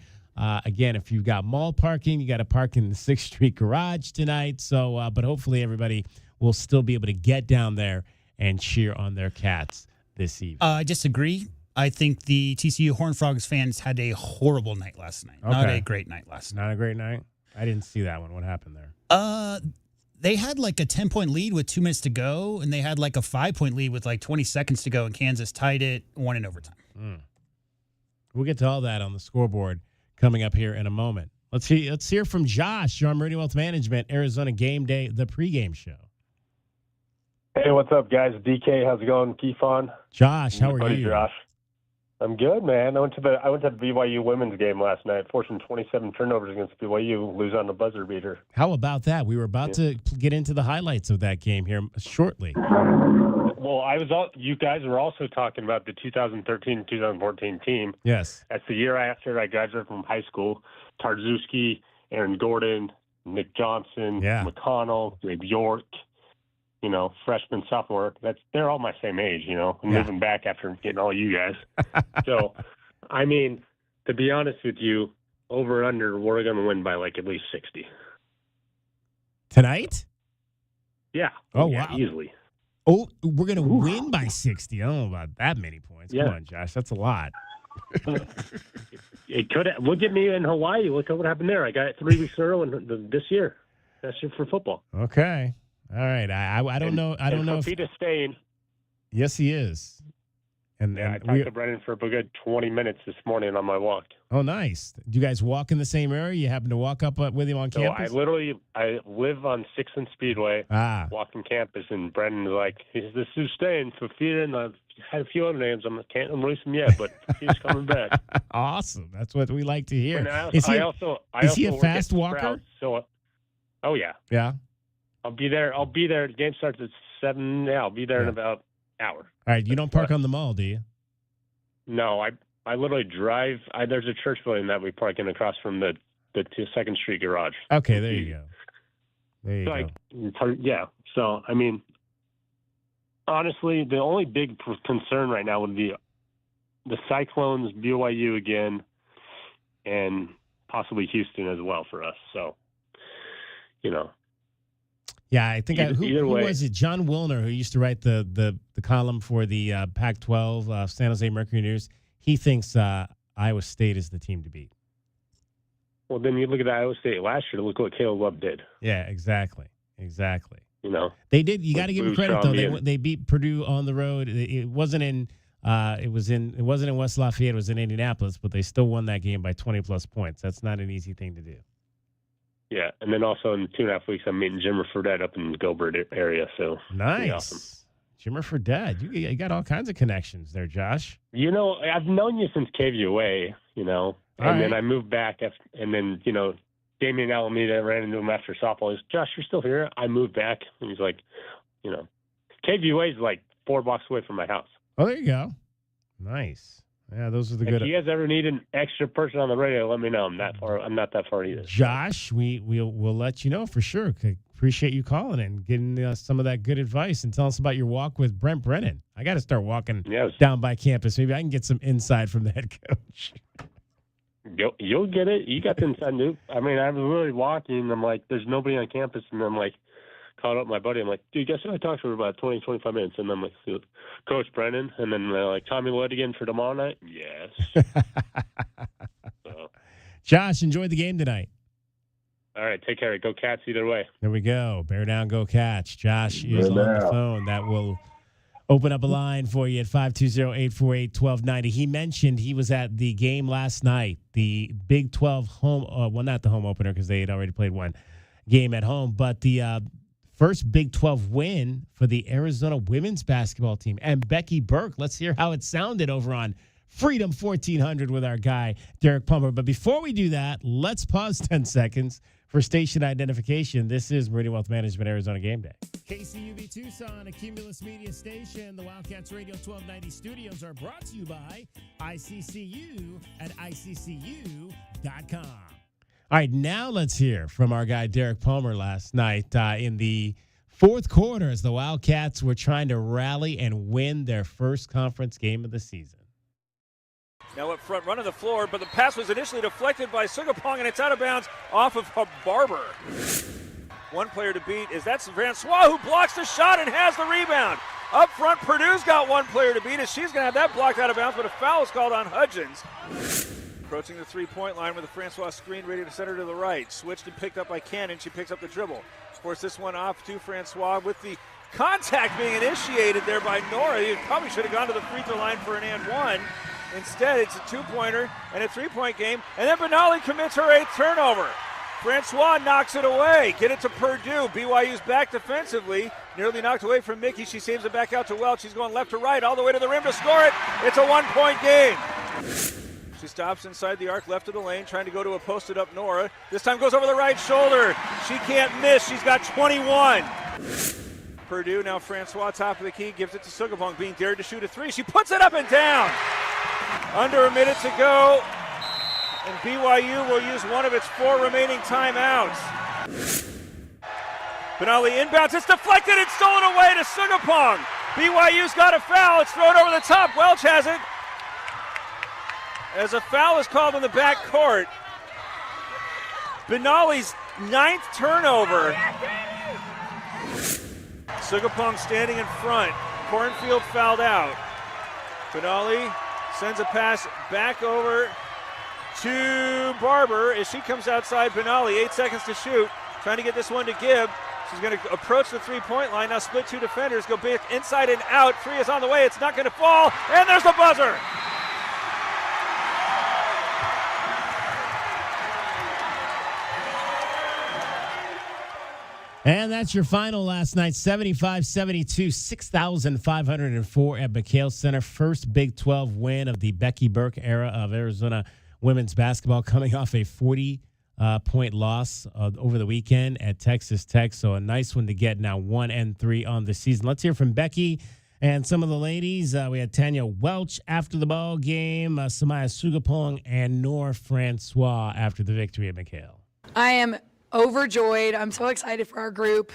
Again, if you've got mall parking, you got to park in the 6th Street garage tonight. So, but hopefully everybody will still be able to get down there and cheer on their Cats this evening. I disagree. I think the TCU Horned Frogs fans had a horrible night last night. Okay. Not a great night last night. Not a great night? I didn't see that one. What happened there? They had like a 10-point lead with 2 minutes to go, and they had like a 5-point lead with like 20 seconds to go, and Kansas tied it, won in overtime. We'll get to all that on the scoreboard coming up here in a moment. Let's hear from Josh. You're on Meridian Wealth Management, Arizona Game Day, the pregame show. Hey, what's up, guys? DK, how's it going? Keefon. Josh, how are Buddy you? Josh. I'm good, man. I went to the BYU women's game last night, forcing 27 turnovers against BYU, lose on the buzzer beater. How about that? We were about to get into the highlights of that game here shortly. Well, you guys were also talking about the 2013-2014 team. Yes. That's the year after I graduated from high school. Tarczewski, Aaron Gordon, Nick Johnson, McConnell, Gabe York. Freshman, sophomore, they're all my same age, moving back after getting all you guys. So, I mean, to be honest with you, over under, we're going to win by like at least 60. Tonight? Yeah. Oh, yeah, wow. Easily. Oh, we're going to win by 60. I don't know about that many points. Yeah. Come on, Josh. That's a lot. It could. Look at me in Hawaii. Look at what happened there. I got it 3 weeks early this year. That's it for football. Okay. All right. I don't know. I don't know if Peter's staying. Yes, he is. And I talked to Brennan for a good 20 minutes this morning on my walk. Oh, nice. Do you guys walk in the same area? You happen to walk up with him on campus? I live on 6th and Speedway, walking campus, and Brendan was like, this is staying for Peter, and I've had a few other names. I can't release them yet, but he's coming back. Awesome. That's what we like to hear. Is he a work fast at walker? Sprouts, oh, yeah. Yeah. I'll be there. The game starts at 7. Yeah, I'll be there in about an hour. All right. You don't park on the mall, do you? No, I literally drive. There's a church building that we park in across from the the 2nd Street garage. Okay, there you go. There you Like, go. it's hard, yeah. So, I mean, honestly, the only big concern right now would be the Cyclones, BYU again, and possibly Houston as well for us. So, Yeah, I think who way. was it? John Wilner, who used to write the column for the Pac-12 San Jose Mercury News. He thinks Iowa State is the team to beat. Well, then you look at Iowa State last year. Look what Caleb Love did. Yeah, exactly. They did. You got to give them credit though. They beat Purdue on the road. It wasn't in. It wasn't in West Lafayette. It was in Indianapolis, but they still won that game by 20+ points. That's not an easy thing to do. Yeah, and then also in 2.5 weeks, I'm meeting Jimmer Fredette up in the Gilbert area. So nice, awesome. Jimmer Fredette. You got all kinds of connections there, Josh. I've known you since KVUA. Then I moved back, and then Damian Alameda ran into him after softball. He goes, Josh, you're still here? I moved back, and he's like, KVUA is like 4 blocks away from my house. Oh, there you go. Nice. Yeah, those are the If good. you guys ever need an extra person on the radio, let me know. I'm not that far either. Josh, we'll let you know for sure. Appreciate you calling and getting some of that good advice and tell us about your walk with Brent Brennan. I got to start walking down by campus. Maybe I can get some insight from the head coach. You'll get it. You got the inside loop. I mean, I was really walking. And I'm like, there's nobody on campus, and I'm like, called up my buddy. I'm like, dude, guess what? I talked to her about 20, 25 minutes, and I'm like, Coach Brennan, and then they're like, Tommy Lloyd again for tomorrow night. Yes. Josh, enjoy the game tonight. All right, take care. Go Cats either way. There we go. Bear down, go Cats. Josh is on the phone. That will open up a line for you at 520-848-1290. He mentioned he was at the game last night, the Big 12 home, not the home opener because they had already played one game at home, but the first Big 12 win for the Arizona women's basketball team. And Becky Burke, let's hear how it sounded over on Freedom 1400 with our guy, Derek Plummer. But before we do that, let's pause 10 seconds for station identification. This is Meridian Wealth Management Arizona Game Day. KCUB Tucson, a Cumulus Media station. The Wildcats Radio 1290 studios are brought to you by ICCU at ICCU.com. All right, now let's hear from our guy, Derek Palmer, last night in the fourth quarter as the Wildcats were trying to rally and win their first conference game of the season. Now up front, running the floor, but the pass was initially deflected by Sugapong, and it's out of bounds off of Barber. One player to beat is that's Francois, who blocks the shot and has the rebound. Up front, Purdue's got one player to beat, and she's going to have that blocked out of bounds, but a foul is called on Hudgens. Approaching the three-point line with a Francois screen ready to center to the right. Switched and picked up by Cannon. She picks up the dribble. Force this one off to Francois with the contact being initiated there by Nora. You probably should have gone to the free throw line for an and one. Instead, it's a two-pointer and a three-point game. And then Benali commits her 8th turnover. Francois knocks it away. Get it to Purdue. BYU's back defensively. Nearly knocked away from Mickey. She saves it back out to Welch. She's going left to right all the way to the rim to score it. It's a one-point game. She stops inside the arc, left of the lane, trying to go to a posted-up Nora. This time goes over the right shoulder. She can't miss. She's got 21. Purdue, now Francois, top of the key, gives it to Sugapong, being dared to shoot a three. She puts it up and down. Under a minute to go, and BYU will use one of its 4 remaining timeouts. Benali inbounds, it's deflected, it's stolen away to Sugapong. BYU's got a foul, it's thrown over the top, Welch has it. As a foul is called in the back court. Benali's 9th turnover. Sugapong standing in front. Cornfield fouled out. Benali sends a pass back over to Barber as she comes outside Benali. 8 seconds to shoot. Trying to get this one to Gibb. She's going to approach the three-point line. Now split 2 defenders. Go back inside and out. 3 is on the way. It's not going to fall. And there's the buzzer. And that's your final last night, 75-72, 6,504 at McHale Center. First Big 12 win of the Becky Burke era of Arizona women's basketball, coming off a 40-point loss over the weekend at Texas Tech. So a nice one to get now, 1-3 on the season. Let's hear from Becky And some of the ladies, we had Tanya Welch after the ball game, Samaya Sugapong, and Nora Francois after the victory at McHale. I am overjoyed. I'm so excited for our group.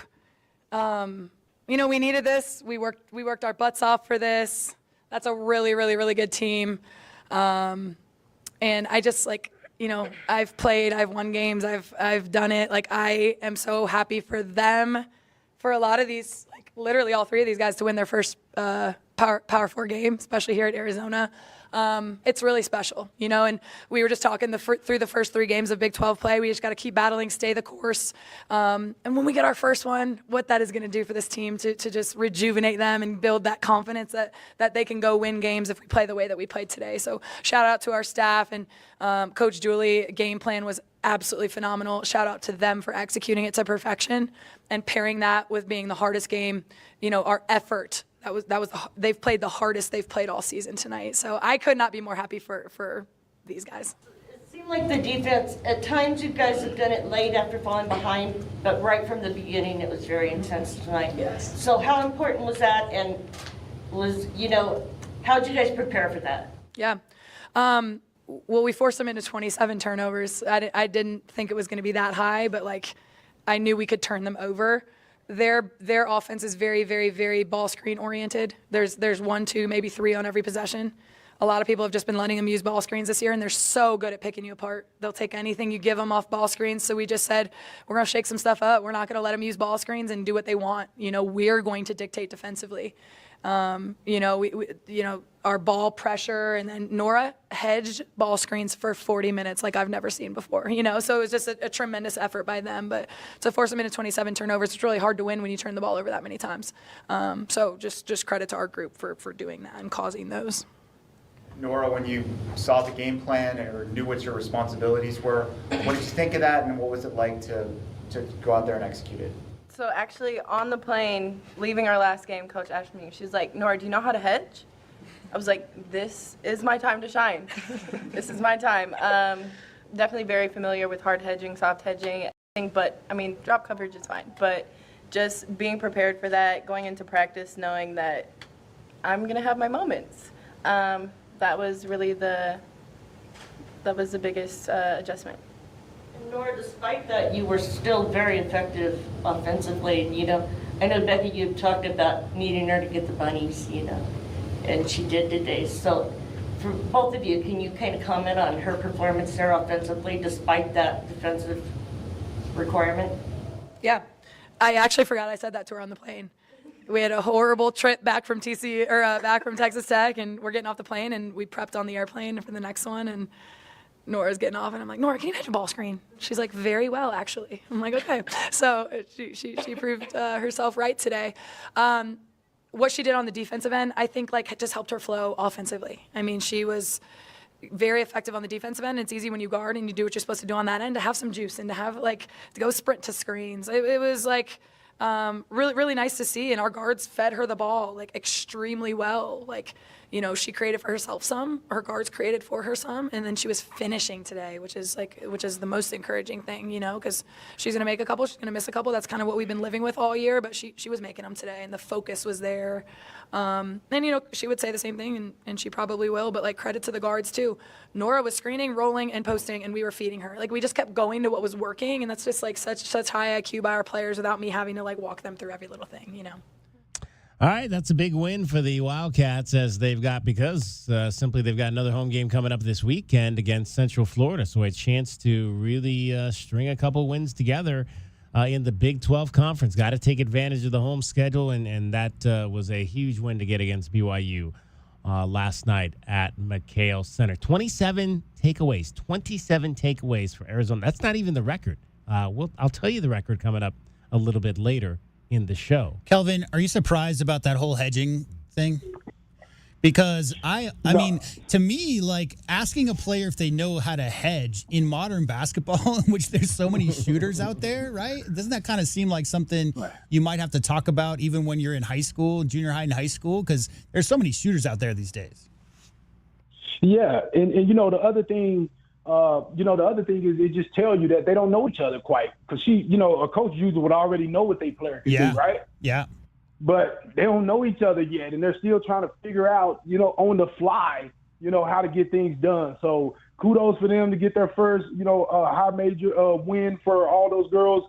We needed this. We worked our butts off for this. That's a really, really, really good team. And I just I've played, I've won games, I've done it. I am so happy for them, for a lot of these, literally all three of these guys to win their first Power 4 game, especially here at Arizona. It's really special, and we were just talking through the first 3 games of Big 12 play. We just got to keep battling, stay the course. And when we get our first one, what that is going to do for this team to just rejuvenate them and build that confidence that they can go win games if we play the way that we played today. So shout out to our staff and Coach Julie. Game plan was absolutely phenomenal. Shout out to them for executing it to perfection and pairing that with being the hardest game, our effort. They've played the hardest they've played all season tonight. So I could not be more happy for these guys. It seemed like the defense, at times you guys have done it late after falling behind, but right from the beginning it was very intense tonight. Yes. So how important was that, and how did you guys prepare for that? Yeah. Well, we forced them into 27 turnovers. I didn't think it was going to be that high, but I knew we could turn them over. Their offense is very, very, very ball screen oriented. There's 1, 2, maybe 3 on every possession. A lot of people have just been letting them use ball screens this year, and they're so good at picking you apart. They'll take anything you give them off ball screens. So we just said, we're going to shake some stuff up. We're not going to let them use ball screens and do what they want. We're going to dictate defensively. Our ball pressure, and then Nora hedged ball screens for 40 minutes like I've never seen before, so it was just a tremendous effort by them. But to force them into 27 turnovers, it's really hard to win when you turn the ball over that many times. So just credit to our group for doing that and causing those. Nora, when you saw the game plan or knew what your responsibilities were, what did you think of that, and what was it like to go out there and execute it? So actually on the plane, leaving our last game, Coach asked me, she was like, Nora, do you know how to hedge? I was like, this is my time to shine. This is my time. Definitely very familiar with hard hedging, soft hedging, but drop coverage is fine. But just being prepared for that, going into practice, knowing that I'm going to have my moments. That was really the biggest adjustment. Nora, despite that, you were still very effective offensively. I know Becky, you talked about needing her to get the bunnies, and she did today. So for both of you, can you kind of comment on her performance there offensively despite that defensive requirement? Yeah, I actually forgot I said that to her on the plane. We had a horrible trip back from back from Texas Tech, and we're getting off the plane, and we prepped on the airplane for the next one, and Nora's getting off, and I'm like, Nora, can you hedge a ball screen? She's like, very well, actually. I'm like, okay. So she proved herself right today. What she did on the defensive end, I think just helped her flow offensively. She was very effective on the defensive end. It's easy when you guard and you do what you're supposed to do on that end to have some juice and to have to go sprint to screens. It was really, really nice to see, and our guards fed her the ball extremely well. She created for herself some, her guards created for her some, and then she was finishing today, which is the most encouraging thing, because she's gonna make a couple, she's gonna miss a couple. That's kind of what we've been living with all year, but she was making them today, and the focus was there. And she would say the same thing, and she probably will, but credit to the guards too. Nora was screening, rolling, and posting, and we were feeding her. We just kept going to what was working, and that's just such high IQ by our players without me having to walk them through every little thing, All right, that's a big win for the Wildcats because simply they've got another home game coming up this weekend against Central Florida. So a chance to really string a couple wins together in the Big 12 Conference. Got to take advantage of the home schedule, and that was a huge win to get against BYU last night at McHale Center. 27 takeaways for Arizona. That's not even the record. I'll tell you the record coming up a little bit later in the show. Kelvin, are you surprised about that whole hedging thing? Because I mean, to me, asking a player if they know how to hedge in modern basketball, in which there's so many shooters out there, right? Doesn't that kind of seem like something you might have to talk about even when you're in high school, junior high and high school? Because there's so many shooters out there these days. Yeah, and the other thing, is it just tells you that they don't know each other quite. Because a coach usually would already know what they player can do, right? Yeah. but they don't know each other yet, and they're still trying to figure out, on the fly, how to get things done. So kudos for them to get their first, high major win for all those girls,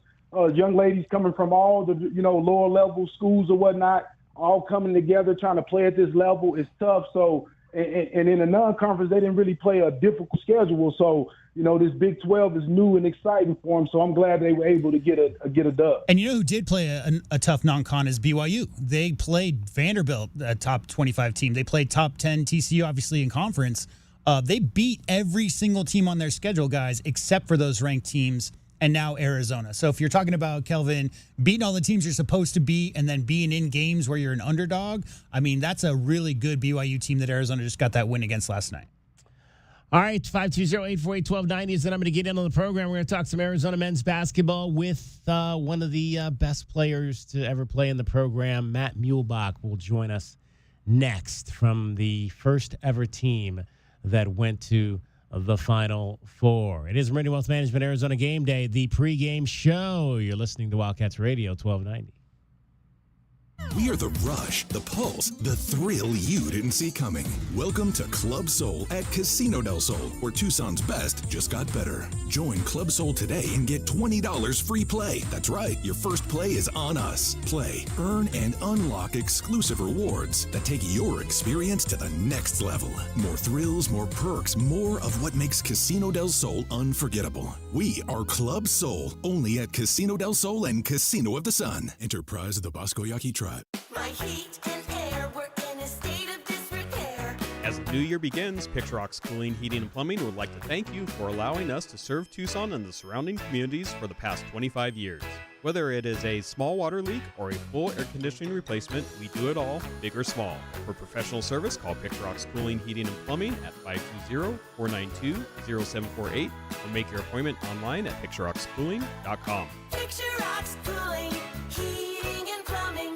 young ladies coming from all the, lower level schools or whatnot, all coming together trying to play at this level is tough. So, and in a non-conference, they didn't really play a difficult schedule. So, this Big 12 is new and exciting for them. So I'm glad they were able to get a dub. And you know who did play a tough non-con is BYU. They played Vanderbilt, a top 25 team. They played top 10 TCU, obviously, in conference. They beat every single team on their schedule, guys, except for those ranked teams, and now Arizona. So if you're talking about, Kelvin, beating all the teams you're supposed to beat and then being in games where you're an underdog, I mean, that's a really good BYU team that Arizona just got that win against last night. All right, 520-848-1290 is the number to get in on the program. We're going to talk some Arizona men's basketball with one of the best players to ever play in the program. Matt Muehlbach will join us next from the first ever team that went to the Final Four. It is Meridian Wealth Management Arizona Game Day, the pregame show. You're listening to Wildcats Radio 1290. We are the rush, the pulse, the thrill you didn't see coming. Welcome to Club Soul at Casino del Sol, where Tucson's best just got better. Join Club Soul today and get $20 free play. That's right, your first play is on us. Play, earn, and unlock exclusive rewards that take your experience to the next level. More thrills, more perks, more of what makes Casino del Sol unforgettable. We are Club Soul, only at Casino del Sol and Casino of the Sun. Enterprise of the Bosco Yaqui Tribe. My heat and air were in a state of disrepair. As the new year begins, Picturox Cooling, Heating, and Plumbing would like to thank you for allowing us to serve Tucson and the surrounding communities for the past 25 years. Whether it is a small water leak or a full air conditioning replacement, we do it all, big or small. For professional service, call Picturox Cooling, Heating, and Plumbing at 520-492-0748 or make your appointment online at picturoxcooling.com. Picturox Cooling, Heating, and Plumbing.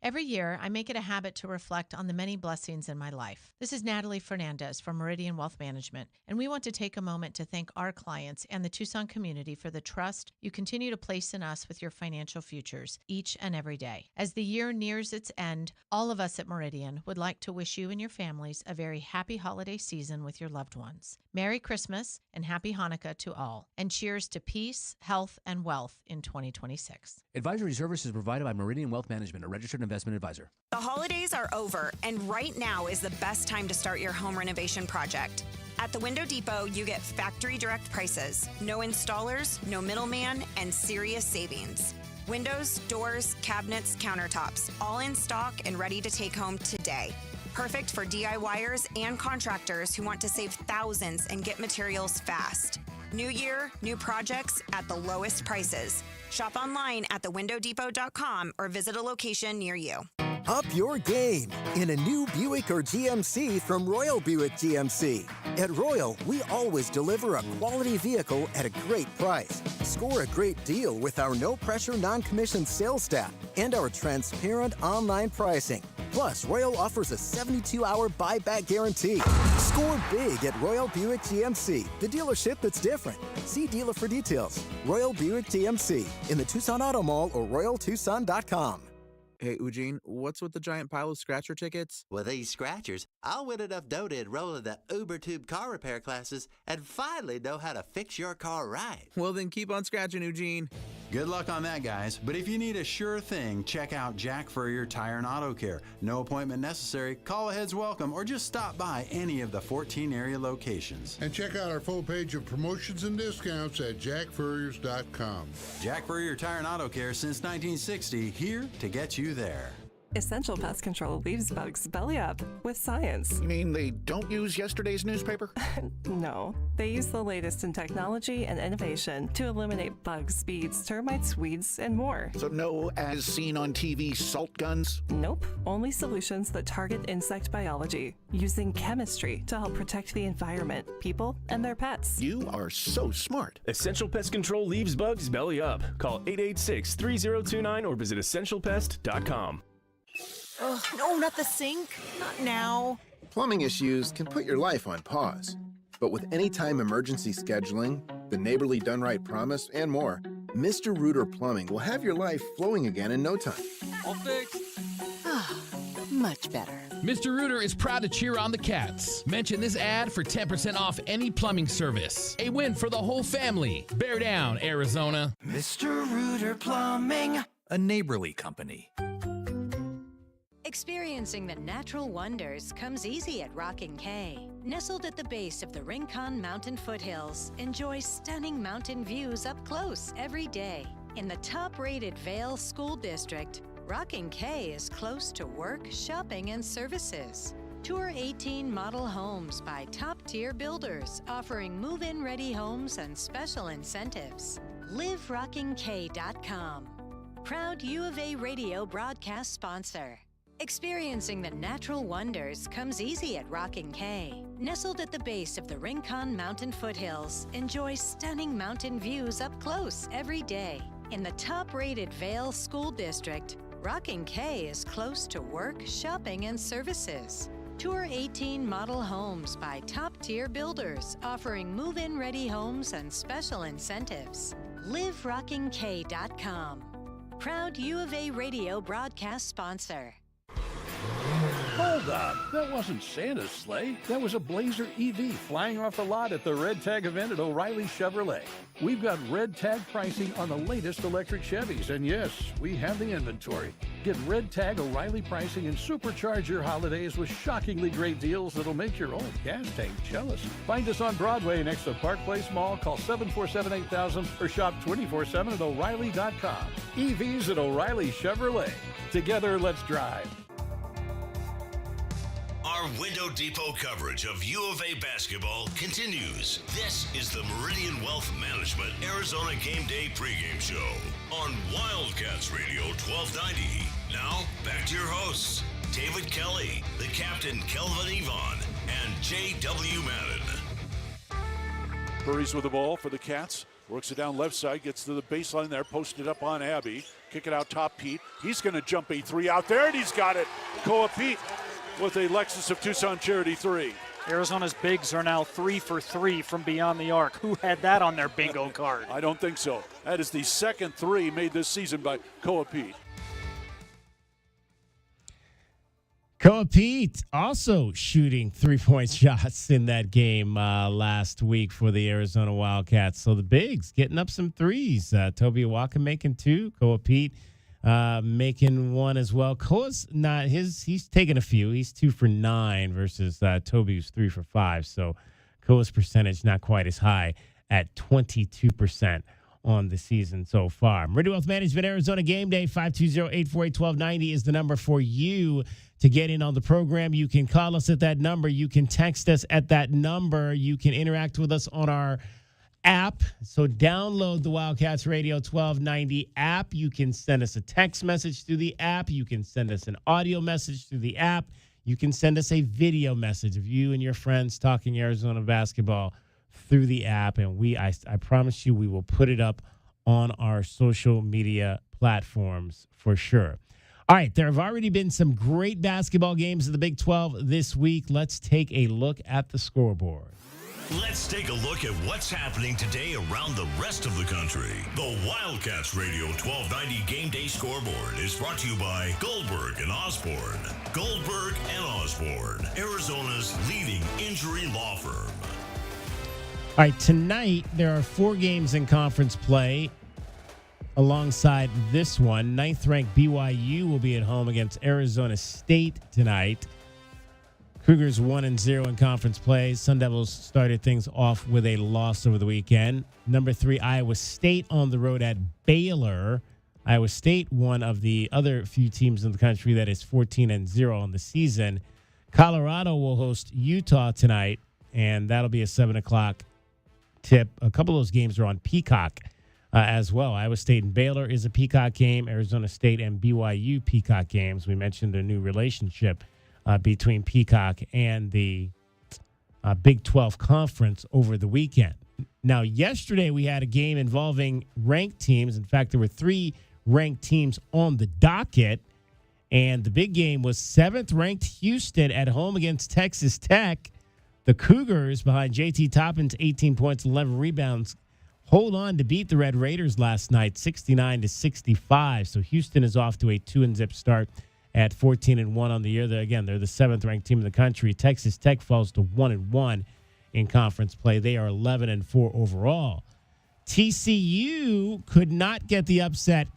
Every year, I make it a habit to reflect on the many blessings in my life. This is Natalie Fernandez from Meridian Wealth Management, and we want to take a moment to thank our clients and the Tucson community for the trust you continue to place in us with your financial futures each and every day. As the year nears its end, all of us at Meridian would like to wish you and your families a very happy holiday season with your loved ones. Merry Christmas and Happy Hanukkah to all, and cheers to peace, health, and wealth in 2026. Advisory services provided by Meridian Wealth Management, a registered investment advisor. The holidays are over, and right now is the best time to start your home renovation project. At the Window Depot, you get factory direct prices, no installers, no middleman, and serious savings. Windows, doors, cabinets, countertops, all in stock and ready to take home today. Perfect for DIYers and contractors who want to save thousands and get materials fast. New year, new projects at the lowest prices. Shop online at thewindowdepot.com or visit a location near you. Up your game in a new Buick or GMC from Royal Buick GMC. At Royal, we always deliver a quality vehicle at a great price. Score a great deal with our no-pressure, non-commissioned sales staff and our transparent online pricing. Plus, Royal offers a 72-hour buyback guarantee. Score big at Royal Buick GMC, the dealership that's different. See dealer for details. Royal Buick GMC in the Tucson Auto Mall or RoyalTucson.com. Hey, Eugene, what's with the giant pile of scratcher tickets? With these scratchers, I'll win enough dough to enroll in the UberTube car repair classes and finally know how to fix your car right. Well, then keep on scratching, Eugene. Good luck on that, guys. But if you need a sure thing, check out Jack Furrier Tire and Auto Care. No appointment necessary, call ahead's welcome, or just stop by any of the 14 area locations. And check out our full page of promotions and discounts at jackfurriers.com. Jack Furrier Tire and Auto Care since 1960, here to get you there. Essential Pest Control leaves bugs belly up with science. You mean they don't use yesterday's newspaper? No, they use the latest in technology and innovation to eliminate bugs, bees, termites, weeds, and more. So no as seen on TV salt guns? Nope, only solutions that target insect biology, using chemistry to help protect the environment, people, and their pets. You are so smart. Essential Pest Control leaves bugs belly up. Call 886-3029 or visit essentialpest.com. Oh, no, not the sink. Not now. Plumbing issues can put your life on pause. But with anytime emergency scheduling, the Neighborly Done Right promise, and more, Mr. Rooter Plumbing will have your life flowing again in no time. All fixed. Much better. Mr. Rooter is proud to cheer on the Cats. Mention this ad for 10% off any plumbing service. A win for the whole family. Bear down, Arizona. Mr. Rooter Plumbing. A neighborly company. Experiencing the natural wonders comes easy at Rockin' K. Nestled at the base of the Rincon Mountain foothills, enjoy stunning mountain views up close every day. In the top-rated Vail School District, Rockin' K is close to work, shopping, and services. Tour 18 model homes by top-tier builders, offering move-in ready homes and special incentives. LiveRockingK.com. Proud U of A radio broadcast sponsor. Experiencing the natural wonders comes easy at Rockin' K. Nestled at the base of the Rincon Mountain foothills, enjoy stunning mountain views up close every day. In the top-rated Vail School District, Rockin' K is close to work, shopping, and services. Tour 18 model homes by top-tier builders, offering move-in ready homes and special incentives. LiveRockingK.com. Proud U of A radio broadcast sponsor. Hold up. That wasn't Santa's sleigh. That was a Blazer EV flying off the lot at the Red Tag event at O'Reilly Chevrolet. We've got Red Tag pricing on the latest electric Chevys, and yes, we have the inventory. Get Red Tag O'Reilly pricing and supercharge your holidays with shockingly great deals that'll make your old gas tank jealous. Find us on Broadway next to Park Place Mall. Call 747-8000 or shop 24/7 at O'Reilly.com. EVs at O'Reilly Chevrolet. Together, let's drive. Our Window Depot coverage of U of A basketball continues. This is the Meridian Wealth Management Arizona Game Day pregame show on Wildcats Radio 1290. Now, back to your hosts, David Kelly, the captain Kelvin Yvonne, and J.W. Madden. Hurries with the ball for the Cats. Works it down left side, gets to the baseline there, posted up on Abby. Kick it out top Pete. He's going to jump a three out there, and he's got it. Koa Pete with a Lexus of Tucson Charity 3. Arizona's bigs are now 3 for 3 from beyond the arc. Who had that on their bingo card? I don't think so. That is the second three made this season by Koa Pete. Koa Pete also shooting 3-point shots in that game last week for the Arizona Wildcats. So the bigs getting up some threes. Toby Awaka making 2. Koa Pete making 1 as well. Koa's not he's taken a few. He's 2 for 9 versus Toby who's 3 for 5. So Koa's percentage not quite as high at 22% on the season so far. Meridian Wealth Management Arizona Game Day 520-848-1290 is the number for you to get in on the program. You can call us at that number. You can text us at that number. You can interact with us on our app. So download the Wildcats Radio 1290 app. You can send us a text message through the app. You can send us an audio message through the app. You can send us a video message of you and your friends talking Arizona basketball through the app. And I promise you, we will put it up on our social media platforms for sure. All right, there have already been some great basketball games in the Big 12 this week. Let's take a look at the scoreboard. Let's take a look at what's happening today around the rest of the country. The Wildcats Radio 1290 Game Day Scoreboard is brought to you by Goldberg and Osborne. Goldberg and Osborne, Arizona's leading injury law firm. All right, tonight there are 4 games in conference play. Alongside this one, 9th-ranked BYU will be at home against Arizona State tonight. Cougars 1-0 in conference play. Sun Devils started things off with a loss over the weekend. Number 3, Iowa State on the road at Baylor. Iowa State, one of the other few teams in the country that is 14-0 on the season. Colorado will host Utah tonight, and that'll be a 7 o'clock tip. A couple of those games are on Peacock as well. Iowa State and Baylor is a Peacock game. Arizona State and BYU Peacock games. We mentioned the new relationship between Peacock and the Big 12 Conference over the weekend. Now, yesterday we had a game involving ranked teams. In fact, there were 3 ranked teams on the docket, and the big game was 7th-ranked Houston at home against Texas Tech. The Cougars, behind JT Toppin's 18 points, 11 rebounds, hold on to beat the Red Raiders last night, 69-65. So Houston is off to a 2-0 start at 14-1 on the year. They're the 7th-ranked team in the country. Texas Tech falls to 1-1 in conference play. They are 11-4 overall. TCU could not get the upset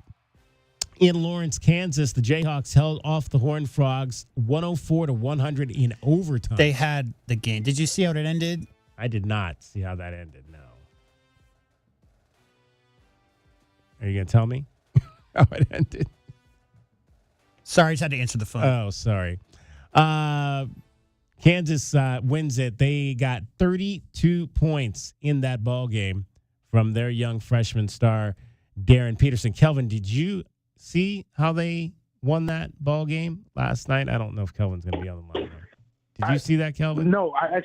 in Lawrence, Kansas. The Jayhawks held off the Horned Frogs 104-100 in overtime. They had the game. Did you see how it ended? I did not see how that ended, no. Are you going to tell me how it ended? Sorry, I just had to answer the phone. Oh, sorry. Kansas wins it. They got 32 points in that ball game from their young freshman star, Darren Peterson. Kelvin, did you see how they won that ball game last night? I don't know if Kelvin's going to be on the line. Did you see that, Kelvin? No, I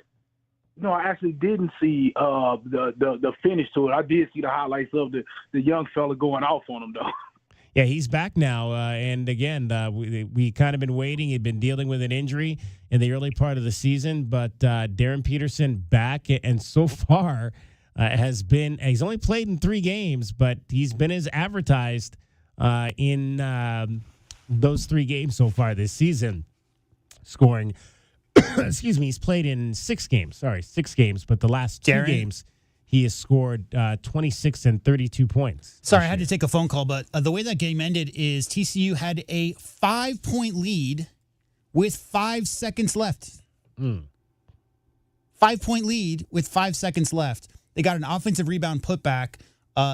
actually didn't see the finish to it. I did see the highlights of the young fella going off on him, though. Yeah, he's back now. And again, we kind of been waiting. He'd been dealing with an injury in the early part of the season, but Darren Peterson back, and so far he's only played in 3 games, but he's been as advertised in those 3 games so far this season, scoring. Excuse me, he's played in 6 games. 6 games, but the last 2 games he has scored 26 and 32 points. Sorry, I had to take a phone call, but the way that game ended is TCU had a 5-point lead with 5 seconds left. 5-point lead with 5 seconds left. They got an offensive rebound putback.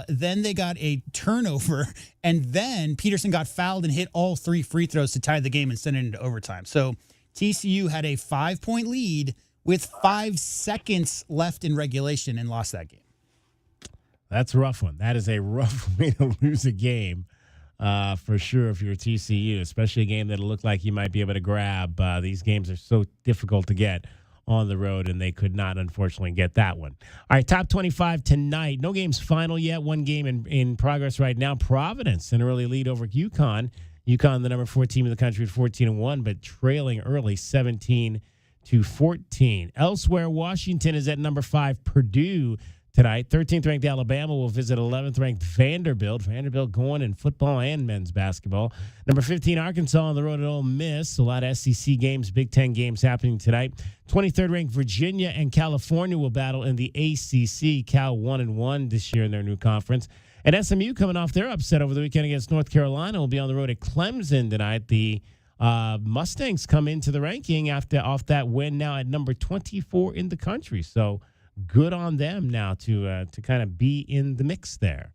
Then they got a turnover, and then Peterson got fouled and hit all 3 free throws to tie the game and send it into overtime. So TCU had a 5-point lead with 5 seconds left in regulation and lost that game. That's a rough one. That is a rough way to lose a game for sure if you're TCU, especially a game that'll look like you might be able to grab. These games are so difficult to get on the road, and they could not, unfortunately, get that one. All right, top 25 tonight. No games final yet. 1 game in progress right now. Providence, an early lead over UConn. UConn, the number 4 team in the country at 14-1, but trailing early 17-14. Elsewhere, Washington is at number 5, Purdue tonight. 13th-ranked Alabama will visit 11th-ranked Vanderbilt. Vanderbilt going in football and men's basketball. Number 15, Arkansas on the road at Ole Miss. A lot of SEC games, Big Ten games happening tonight. 23rd-ranked Virginia and California will battle in the ACC. Cal 1-1 this year in their new conference. And SMU coming off their upset over the weekend against North Carolina will be on the road at Clemson tonight. The Mustangs come into the ranking off that win now at number 24 in the country. So good on them now to kind of be in the mix there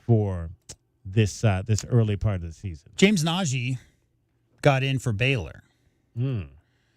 for this early part of the season. James Najee got in for Baylor.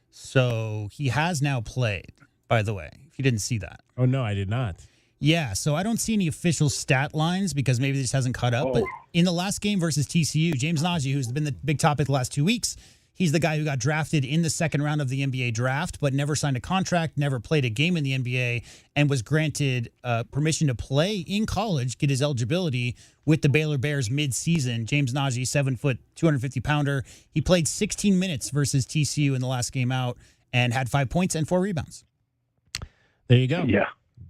So he has now played, by the way, if you didn't see that. Oh, no, I did not. Yeah, so I don't see any official stat lines because maybe this hasn't caught up. But in the last game versus TCU, James Najee, who's been the big topic the last 2 weeks, he's the guy who got drafted in the 2nd round of the NBA draft, but never signed a contract, never played a game in the NBA, and was granted permission to play in college, get his eligibility with the Baylor Bears mid-season. James Najee, 7-foot, 250-pounder. He played 16 minutes versus TCU in the last game out and had 5 points and 4 rebounds. There you go. Yeah.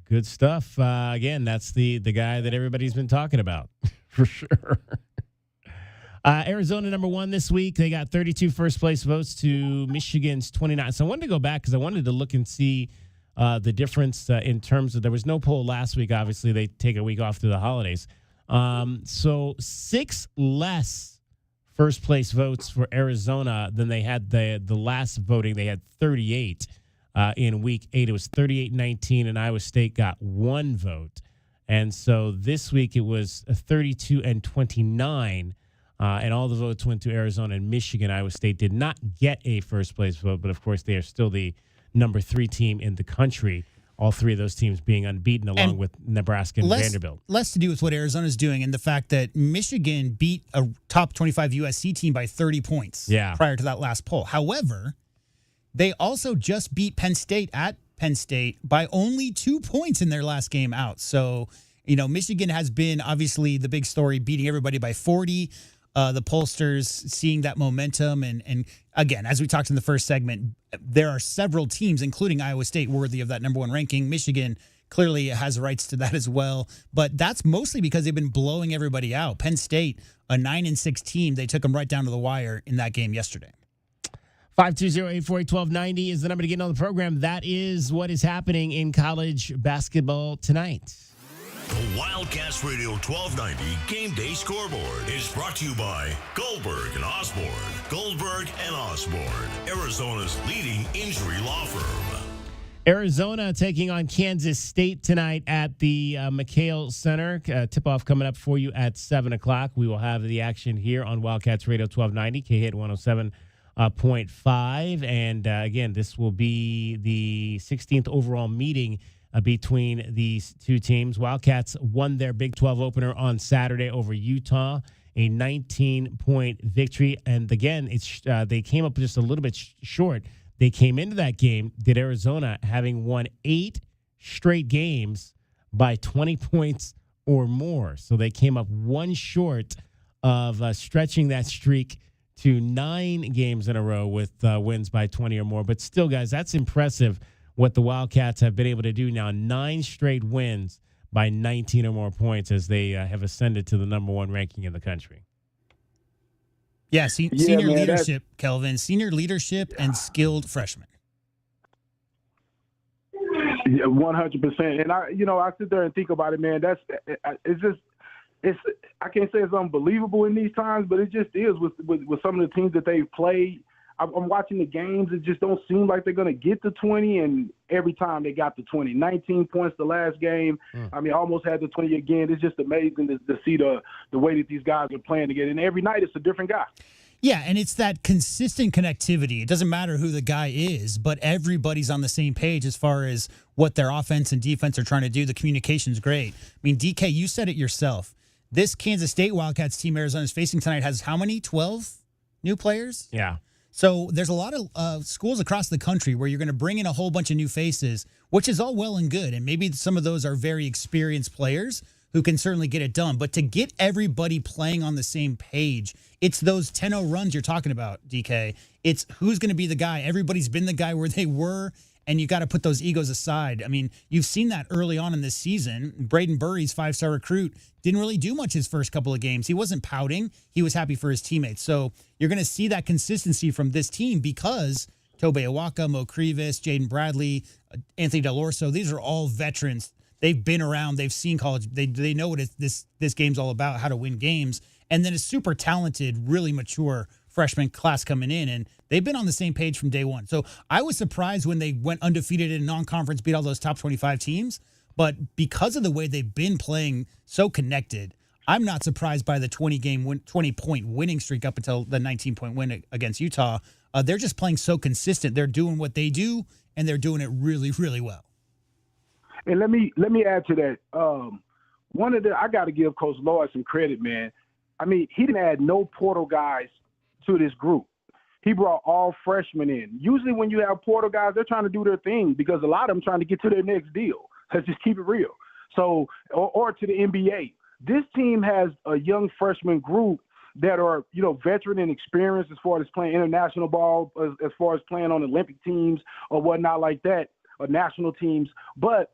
Good stuff. Again, that's the guy that everybody's been talking about for sure. Arizona number 1 this week. They got 32 first-place votes to Michigan's 29. So I wanted to go back because I wanted to look and see the difference in terms of – there was no poll last week. Obviously, they take a week off through the holidays. So 6 less first-place votes for Arizona than they had the last voting. They had 38 in week 8. It was 38-19, and Iowa State got 1 vote. And so this week it was 32-29. And all the votes went to Arizona and Michigan. Iowa State did not get a first-place vote, but, of course, they are still the number 3 team in the country, all 3 of those teams being unbeaten along with Nebraska and Vanderbilt. Less to do with what Arizona's doing and the fact that Michigan beat a top 25 USC team by 30 points prior to that last poll. However, they also just beat Penn State at Penn State by only 2 points in their last game out. So, Michigan has been obviously the big story, beating everybody by 40. The pollsters seeing that momentum. And again, as we talked in the first segment, there are several teams, including Iowa State, worthy of that number 1 ranking. Michigan clearly has rights to that as well. But that's mostly because they've been blowing everybody out. Penn State, a 9-6 team, they took them right down to the wire in that game yesterday. 520-848-1290 is the number to get on the program. That is what is happening in college basketball tonight. The Wildcats Radio 1290 Game Day Scoreboard is brought to you by Goldberg and Osborne. Goldberg and Osborne, Arizona's leading injury law firm. Arizona taking on Kansas State tonight at the McHale Center. Tip-off coming up for you at 7 o'clock. We will have the action here on Wildcats Radio 1290, K-Hit 107.5. And again, this will be the 16th overall meeting between these two teams. Wildcats won their Big 12 opener on Saturday over Utah, a 19-point victory. And again, they came up just a little bit short. They came into that game, did Arizona, having won 8 straight games by 20 points or more. So they came up one short of stretching that streak to 9 games in a row with wins by 20 or more. But still, guys, that's impressive what the Wildcats have been able to do now. 9 straight wins by 19 or more points as they have ascended to the number 1 ranking in the country. Yeah, senior leadership, Kelvin. Senior leadership and skilled freshmen. Yeah, 100%. And I sit there and think about it, man. I can't say it's unbelievable in these times, but it just is with some of the teams that they've played. I'm watching the games. It just don't seem like they're going to get to 20, and every time they got to 20. 19 points the last game. I mean, almost had the 20 again. It's just amazing to see the way that these guys are playing together. And every night it's a different guy. Yeah, and it's that consistent connectivity. It doesn't matter who the guy is, but everybody's on the same page as far as what their offense and defense are trying to do. The communication's great. I mean, DK, you said it yourself. This Kansas State Wildcats team Arizona's facing tonight has how many? 12 new players? Yeah. So there's a lot of schools across the country where you're going to bring in a whole bunch of new faces, which is all well and good. And maybe some of those are very experienced players who can certainly get it done. But to get everybody playing on the same page, it's those 10-0 runs you're talking about, DK. It's who's going to be the guy. Everybody's been the guy where they were, and you got to put those egos aside. I mean, you've seen that early on in this season. Braden Burry's 5-star recruit didn't really do much his first couple of games. He wasn't pouting. He was happy for his teammates. So you're going to see that consistency from this team because Tobe Awaka, Mo Krivas, Jaden Bradley, Anthony Del Orso, these are all veterans. They've been around. They've seen college. They know what this game's all about, how to win games. And then a super talented, really mature freshman class coming in, and they've been on the same page from day one. So I was surprised when they went undefeated in non-conference, beat all those top 25 teams. But because of the way they've been playing so connected, I'm not surprised by the 20-point winning streak up until the 19-point win against Utah. They're just playing so consistent. They're doing what they do, and they're doing it really, really well. And let me add to that. I got to give Coach Lloyd some credit, man. I mean, he didn't add no portal guys to this group. He brought all freshmen in. Usually when you have portal guys, they're trying to do their thing because a lot of them trying to get to their next deal. Let's just keep it real. So, or to the NBA. This team has a young freshman group that are, veteran and experienced as far as playing international ball, as far as playing on Olympic teams or whatnot like that, or national teams. But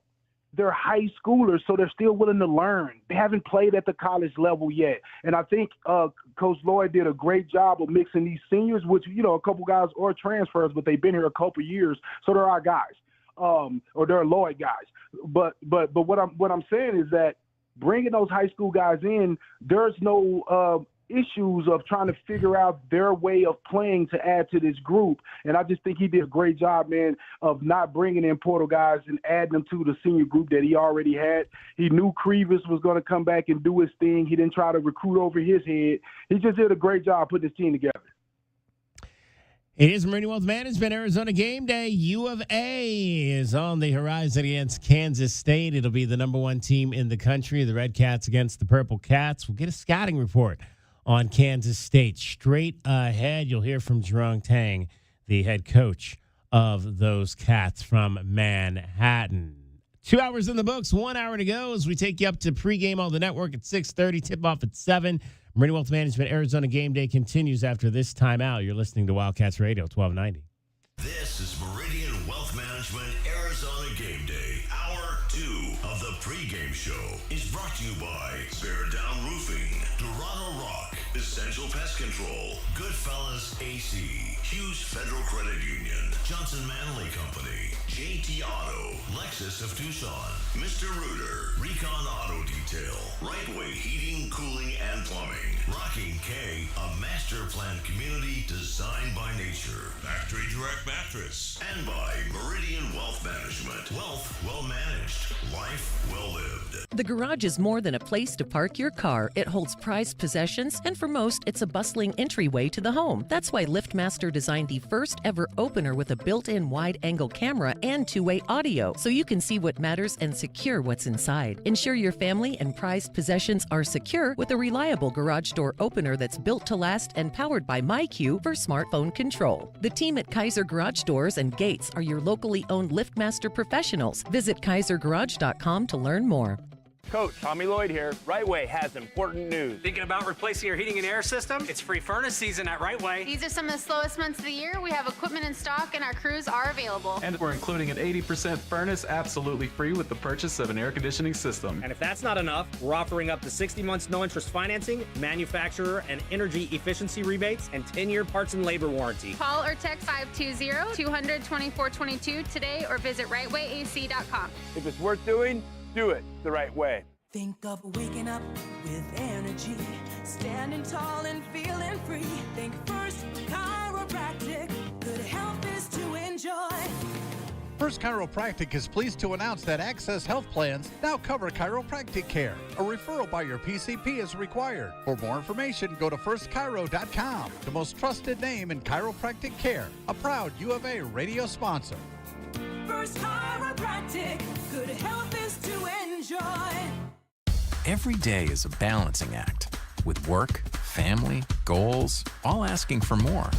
they're high schoolers, so they're still willing to learn. They haven't played at the college level yet. And I think Coach Lloyd did a great job of mixing these seniors, which, a couple guys are transfers, but they've been here a couple years, so they're our guys, or they're Lloyd guys. But what I'm saying is that bringing those high school guys in, there's no issues of trying to figure out their way of playing to add to this group. And I just think he did a great job, man, of not bringing in portal guys and adding them to the senior group that he already had. He knew Krivas was going to come back and do his thing. He didn't try to recruit over his head. He just did a great job putting his team together. It is Meridian Wealth Management, Arizona Game Day. U of A is on the horizon against Kansas State. It'll be the number 1 team in the country, the Red Cats against the Purple Cats. We'll get a scouting report on Kansas State. Straight ahead, you'll hear from Jerome Tang, the head coach of those Cats from Manhattan. 2 hours in the books, 1 hour to go as we take you up to pregame on the network at 6:30, tip-off at 7. Meridian Wealth Management, Arizona Game Day continues after this timeout. You're listening to Wildcats Radio 1290. This is Meridian Wealth Management, Arizona Game Day, Hour 2. pregame show is brought to you by Bear Down Roofing, Dorado Rock, Essential Pest Control, Goodfellas AC, Hughes Federal Credit Union, Johnson Manley Company, JT Auto, Lexus of Tucson, Mr. Rooter, Recon Auto Detail, Rightway Heating, Cooling, and Plumbing, Rocking K, a master plan community designed by nature, Factory Direct Mattress, and by Meridian Wealth Management. Wealth well managed, life well lived. The garage is more than a place to park your car. It holds prized possessions, and for most, it's a bustling entryway to the home. That's why LiftMaster designed the first ever opener with a built-in wide-angle camera and two-way audio, so you can see what matters and secure what's inside. Ensure your family and prized possessions are secure with a reliable garage door opener that's built to last and powered by MyQ for smartphone control. The team at Kaiser Garage Doors and Gates are your locally owned LiftMaster professionals. Visit KaiserGarage.com to learn more. Coach, Tommy Lloyd here. Rightway has important news. Thinking about replacing your heating and air system? It's free furnace season at Rightway. These are some of the slowest months of the year. We have equipment in stock and our crews are available. And we're including an 80% furnace absolutely free with the purchase of an air conditioning system. And if that's not enough, we're offering up to 60 months no interest financing, manufacturer and energy efficiency rebates, and 10-year parts and labor warranty. Call or text 520-200-2422 today or visit rightwayac.com. If it's worth doing, do it the right way. Think of waking up with energy, standing tall and feeling free. Think First Chiropractic, good health is to enjoy. First Chiropractic is pleased to announce that Access Health Plans now cover chiropractic care. A referral by your PCP is required. For more information, go to firstchiro.com, the most trusted name in chiropractic care. A proud U of A radio sponsor. First Chiropractic, good health is to enjoy. Every day is a balancing act, with work, family, goals, all asking for more.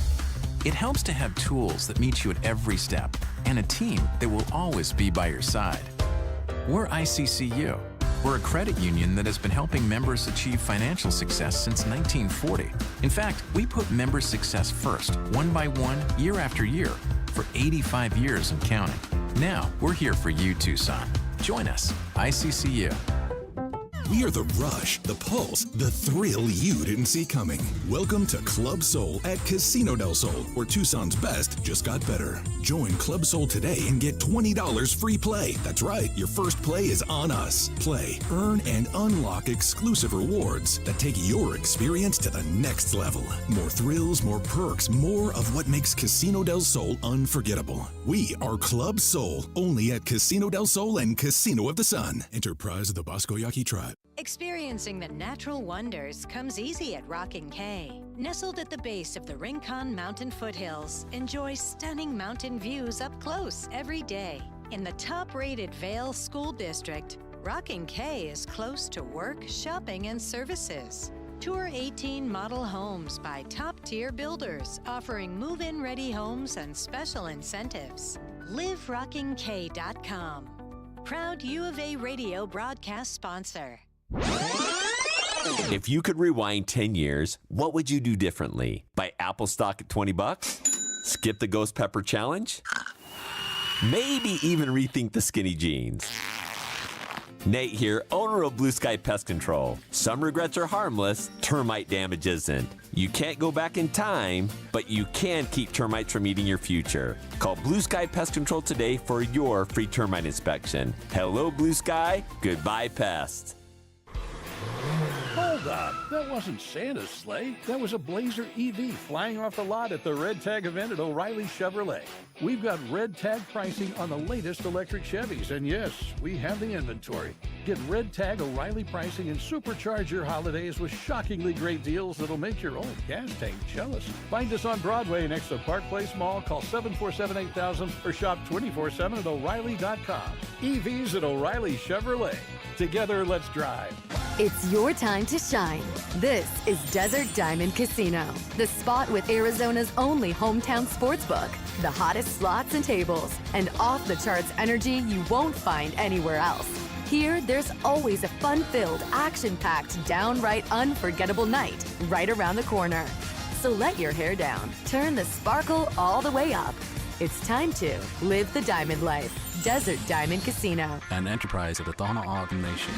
It helps to have tools that meet you at every step and a team that will always be by your side. We're ICCU. We're a credit union that has been helping members achieve financial success since 1940. In fact, we put member success first, one by one, year after year, for 85 years and counting. Now, we're here for you, Tucson. Join us, ICCU. We are the rush, the pulse, the thrill you didn't see coming. Welcome to Club Soul at Casino del Sol, where Tucson's best just got better. Join Club Soul today and get $20 free play. That's right, your first play is on us. Play, earn, and unlock exclusive rewards that take your experience to the next level. More thrills, more perks, more of what makes Casino del Sol unforgettable. We are Club Soul, only at Casino del Sol and Casino of the Sun. Enterprise of the Bosco Yaqui Tribe. Experiencing the natural wonders comes easy at Rocking K. Nestled at the base of the Rincon Mountain foothills, enjoy stunning mountain views up close every day. In the top-rated Vail School District, Rocking K is close to work, shopping, and services. Tour 18 model homes by top-tier builders, offering move-in ready homes and special incentives. LiveRockingK.com. Proud U of A radio broadcast sponsor. If you could rewind 10 years, what would you do differently? Buy Apple stock at $20? Skip the Ghost Pepper Challenge? Maybe even rethink the skinny jeans. Nate here, owner of Blue Sky Pest Control. Some regrets are harmless, termite damage isn't. You can't go back in time, but you can keep termites from eating your future. Call Blue Sky Pest Control today for your free termite inspection. Hello, Blue Sky. Goodbye, pests. Hold up. That wasn't Santa's sleigh. That was a Blazer EV flying off the lot at the Red Tag event at O'Reilly Chevrolet. We've got Red Tag pricing on the latest electric Chevys, and yes, we have the inventory. Get Red Tag O'Reilly pricing and supercharge your holidays with shockingly great deals that'll make your old gas tank jealous. Find us on Broadway next to Park Place Mall. Call 747-8000 or shop 24/7 at O'Reilly.com. EVs at O'Reilly Chevrolet. Together, let's drive. It's your time to shine. This is Desert Diamond Casino, the spot with Arizona's only hometown sportsbook, the hottest slots and tables, and off-the-charts energy you won't find anywhere else. Here, there's always a fun-filled, action-packed, downright unforgettable night right around the corner. So let your hair down, turn the sparkle all the way up, It's time to live the diamond life. Desert Diamond Casino. An enterprise of the Tohono O'odham Nation.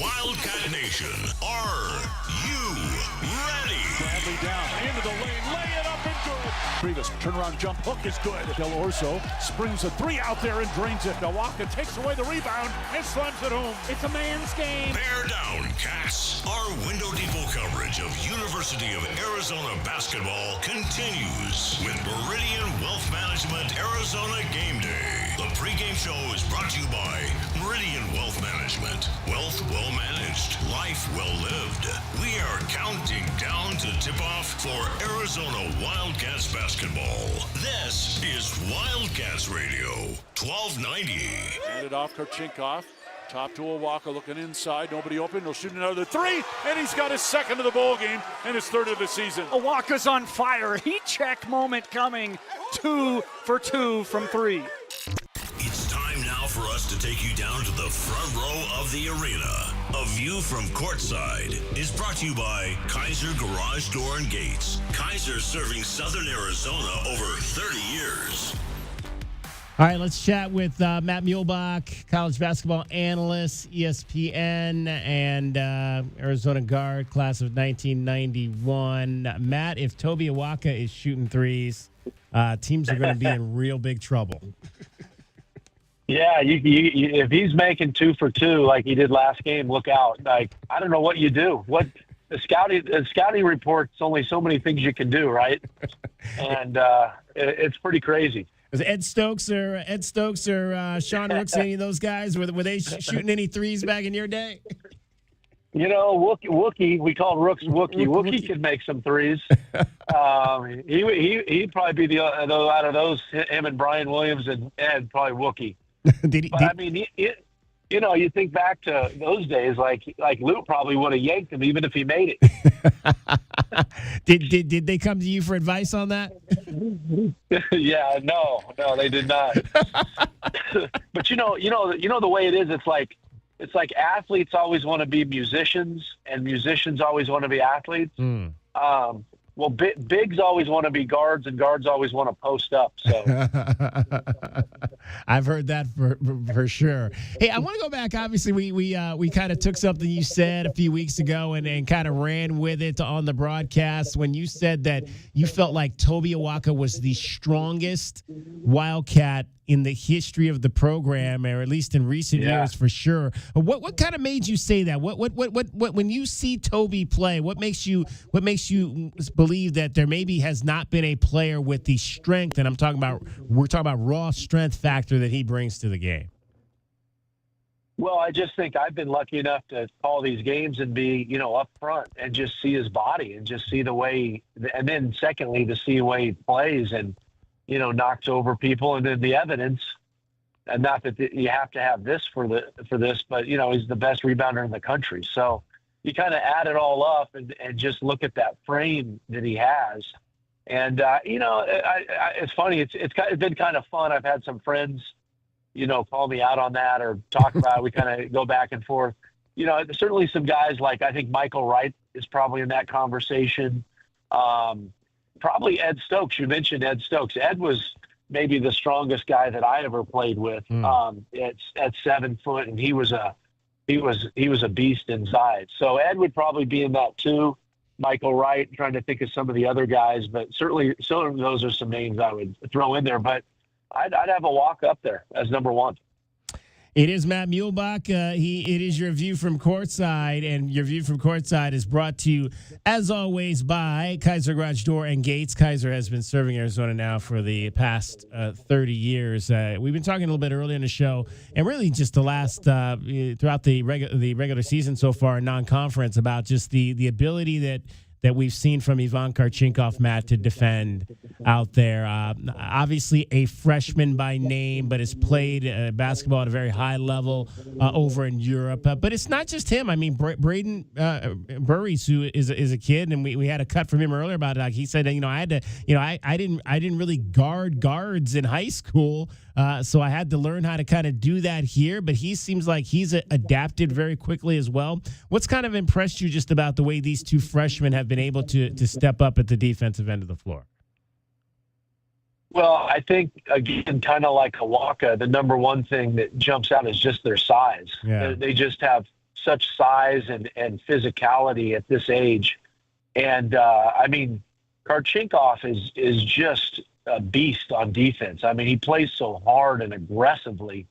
Wildcat Nation, are you ready? Bradley down into the lane, lay it up and good. Previous turnaround jump hook is good. Del Orso springs a three out there and drains it. Nawaka takes away the rebound and slams it home. It's a man's game. Bear down, Cats. Our Window Depot coverage of University of Arizona basketball continues with Meridian Wealth Management Arizona Game Day. The pregame show is brought to you by Meridian Wealth Management. Wealth well managed, life well lived. We are counting down to tip-off for Arizona Wildcats basketball. This is Wildcats Radio, 1290. Handed off Korchinkov. Top to Owaka, looking inside. Nobody open. He'll shoot another three, and he's got his second of the ball game and his third of the season. Owaka's on fire. Heat check moment coming. 2 for 2 from 3. It's time now for us to take you down to the front row of the arena. A view from courtside is brought to you by Kaiser Garage Door and Gates. Kaiser serving Southern Arizona over 30 years. All right, let's chat with Matt Muehlbach, college basketball analyst, ESPN, and Arizona guard, class of 1991. Matt, if Toby Owaka is shooting threes, teams are going to be in real big trouble. Yeah, you, if he's making 2 for 2 like he did last game, look out. Like, I don't know what you do. What the scouting report's only so many things you can do, right? And it's pretty crazy. Was Ed Stokes or Sean Rooks, any of those guys, were they shooting any threes back in your day? You know, Wookie, we called Rooks Wookie. Wookie could make some threes. He'd probably be out of those, him and Brian Williams and Ed, probably Wookie. I mean, you know, you think back to those days, like Lute probably would have yanked him even if he made it. Did they come to you for advice on that? Yeah, no, they did not. But you know the way it is. It's like athletes always want to be musicians, and musicians always want to be athletes. Well, bigs always want to be guards, and guards always want to post up. So I've heard that for sure. Hey, I want to go back. Obviously, we kind of took something you said a few weeks ago and kind of ran with it on the broadcast when you said that you felt like Toby Owaka was the strongest Wildcat in the history of the program, or at least in recent years, for sure. What kind of made you say that? What when you see Toby play, what makes you believe that there maybe has not been a player with the strength, and we're talking about raw strength factor that he brings to the game? Well, I just think I've been lucky enough to call these games and be, up front and just see his body and just see the way, and then secondly, to see the way he plays and, knocks over people, and then the evidence, and not that you have to have this for this, but he's the best rebounder in the country. So you kind of add it all up and just look at that frame that he has. And, it's funny. It's been kind of fun. I've had some friends, call me out on that or talk about it. We kind of go back and forth. Certainly some guys like, I think Michael Wright is probably in that conversation. Probably Ed Stokes. You mentioned Ed Stokes. Ed was maybe the strongest guy that I ever played with. At 7 foot, and he was a beast inside. So Ed would probably be in that too. Michael Wright. I'm trying to think of some of the other guys, but certainly those are some names I would throw in there. But I'd have a walk up there as number one. It is Matt Muehlbach. It is your view from courtside, and your view from courtside is brought to you, as always, by Kaiser Garage Door and Gates. Kaiser has been serving Arizona now for the past 30 years. We've been talking a little bit earlier in the show, and really just the last throughout the regular season so far in non-conference, about just the ability that we've seen from Ivan Korchinkov, Matt, to defend out there. Obviously a freshman by name, but has played basketball at a very high level over in Europe. But it's not just him. I mean, Braden Burries, who is a kid, and we had a cut from him earlier about it. Like he said, I had to, I didn't really guard guards in high school, so I had to learn how to kind of do that here. But he seems like he's adapted very quickly as well. What's kind of impressed you just about the way these two freshmen have been able to step up at the defensive end of the floor? Well, I think, again, kind of like Kawaka, the number one thing that jumps out is just their size. Yeah. They just have such size and physicality at this age. And, I mean, Karchinkov is just a beast on defense. I mean, he plays so hard and aggressively,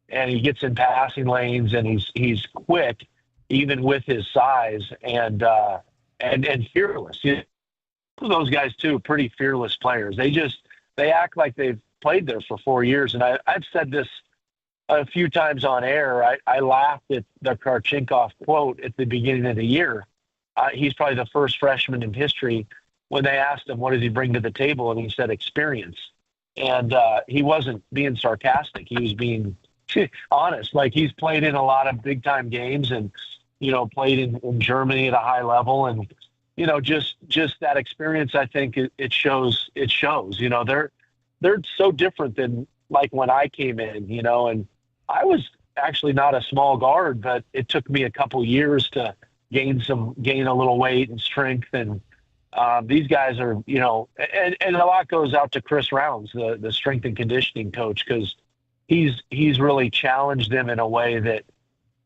and he gets in passing lanes, and he's quick, even with his size, and fearless. You know, those guys, too, pretty fearless players. They act like they've played there for 4 years. And I've said this a few times on air. I laughed at the Karchinkov quote at the beginning of the year. He's probably the first freshman in history when they asked him, what does he bring to the table? And he said, experience. And he wasn't being sarcastic. He was being honest. Like, he's played in a lot of big-time games and, you know, played in Germany at a high level. And, you know, just that experience, I think it shows. You know, they're so different than like when I came in, you know, and I was actually not a small guard, but it took me a couple years to gain a little weight and strength. And these guys are, you know, and a lot goes out to Chris Rounds, the strength and conditioning coach, because he's really challenged them in a way that,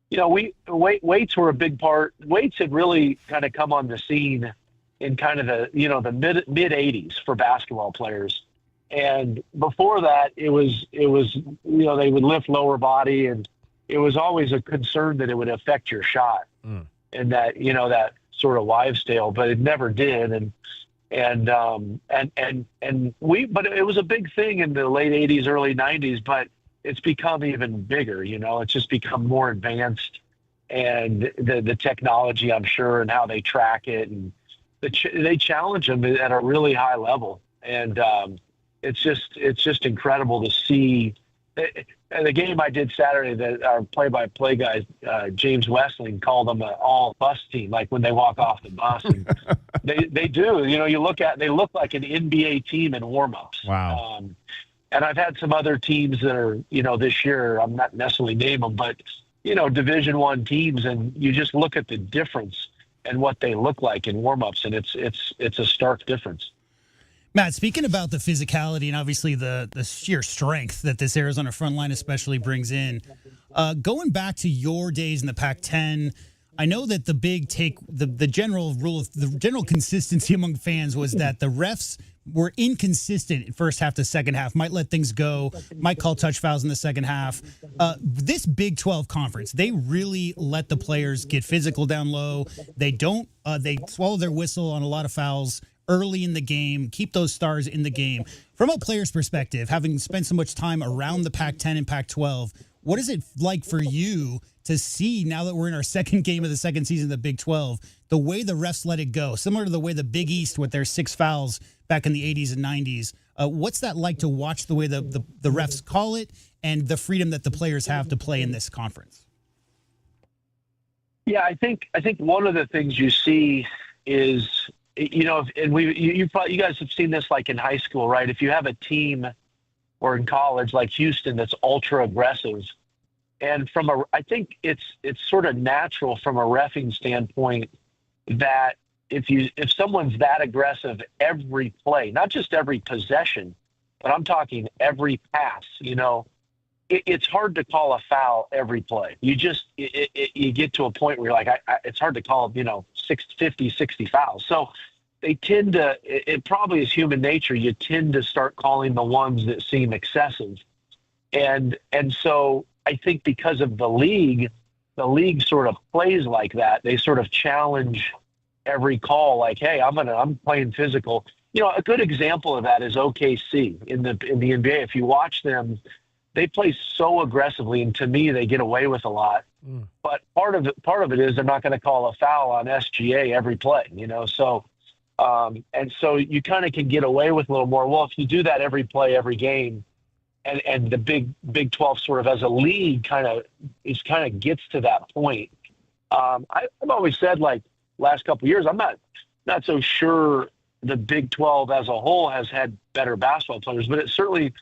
you know, weights were a big part. Weights had really kind of come on the scene in kind of the mid 80s for basketball players. And before that, it was, you know, they would lift lower body, and it was always a concern that it would affect your shot and that, you know, that sort of wives' tale, but it never did. But it was a big thing in the late 80s, early 90s, but it's become even bigger. You know, it's just become more advanced, and the technology, I'm sure, and how they track it, and they challenge them at a really high level. And it's just incredible to see. And the game I did Saturday, that our play-by-play guy, James Westling, called them an all-bus team, like when they walk off the bus. And they do. You know, they look like an NBA team in warm-ups. Wow. And I've had some other teams that are, you know, this year, I'm not necessarily name them, but, you know, Division I teams, and you just look at the difference and what they look like in warm-ups, and it's a stark difference. Matt, speaking about the physicality and obviously the sheer strength that this Arizona front line especially brings in, going back to your days in the Pac-10, I know that the general rule of the general consistency among fans was that the refs were inconsistent in first half to second half, might let things go, might call touch fouls in the second half. This Big 12 conference, they really let the players get physical down low. They swallow their whistle on a lot of fouls early in the game, keep those stars in the game. From a player's perspective, having spent so much time around the Pac-10 and Pac-12, what is it like for you to see, now that we're in our second game of the second season of the Big 12, the way the refs let it go, similar to the way the Big East with their 6 fouls back in the 80s and 90s? What's that like to watch the way the refs call it and the freedom that the players have to play in this conference? Yeah, I think one of the things you see is, you know, and you guys have seen this like in high school, right? If you have a team or in college like Houston that's ultra aggressive, and I think it's sort of natural from a reffing standpoint that if someone's that aggressive every play, not just every possession, but I'm talking every pass, you know, it's hard to call a foul every play. You get to a point where you're like, it's hard to call, you know, 50, 60 fouls. So they tend to, it probably is human nature. You tend to start calling the ones that seem excessive. And so I think because of the league sort of plays like that. They sort of challenge every call, like, hey, I'm playing physical. You know, a good example of that is OKC in the NBA. If you watch them, they play so aggressively, and to me, they get away with a lot. But part of it is they're not going to call a foul on SGA every play, you know. So, and so you kind of can get away with a little more. Well, if you do that every play, every game, and the Big 12 sort of as a league kind of gets to that point. I've always said, like, last couple of years, I'm not so sure the Big 12 as a whole has had better basketball players, but it certainly,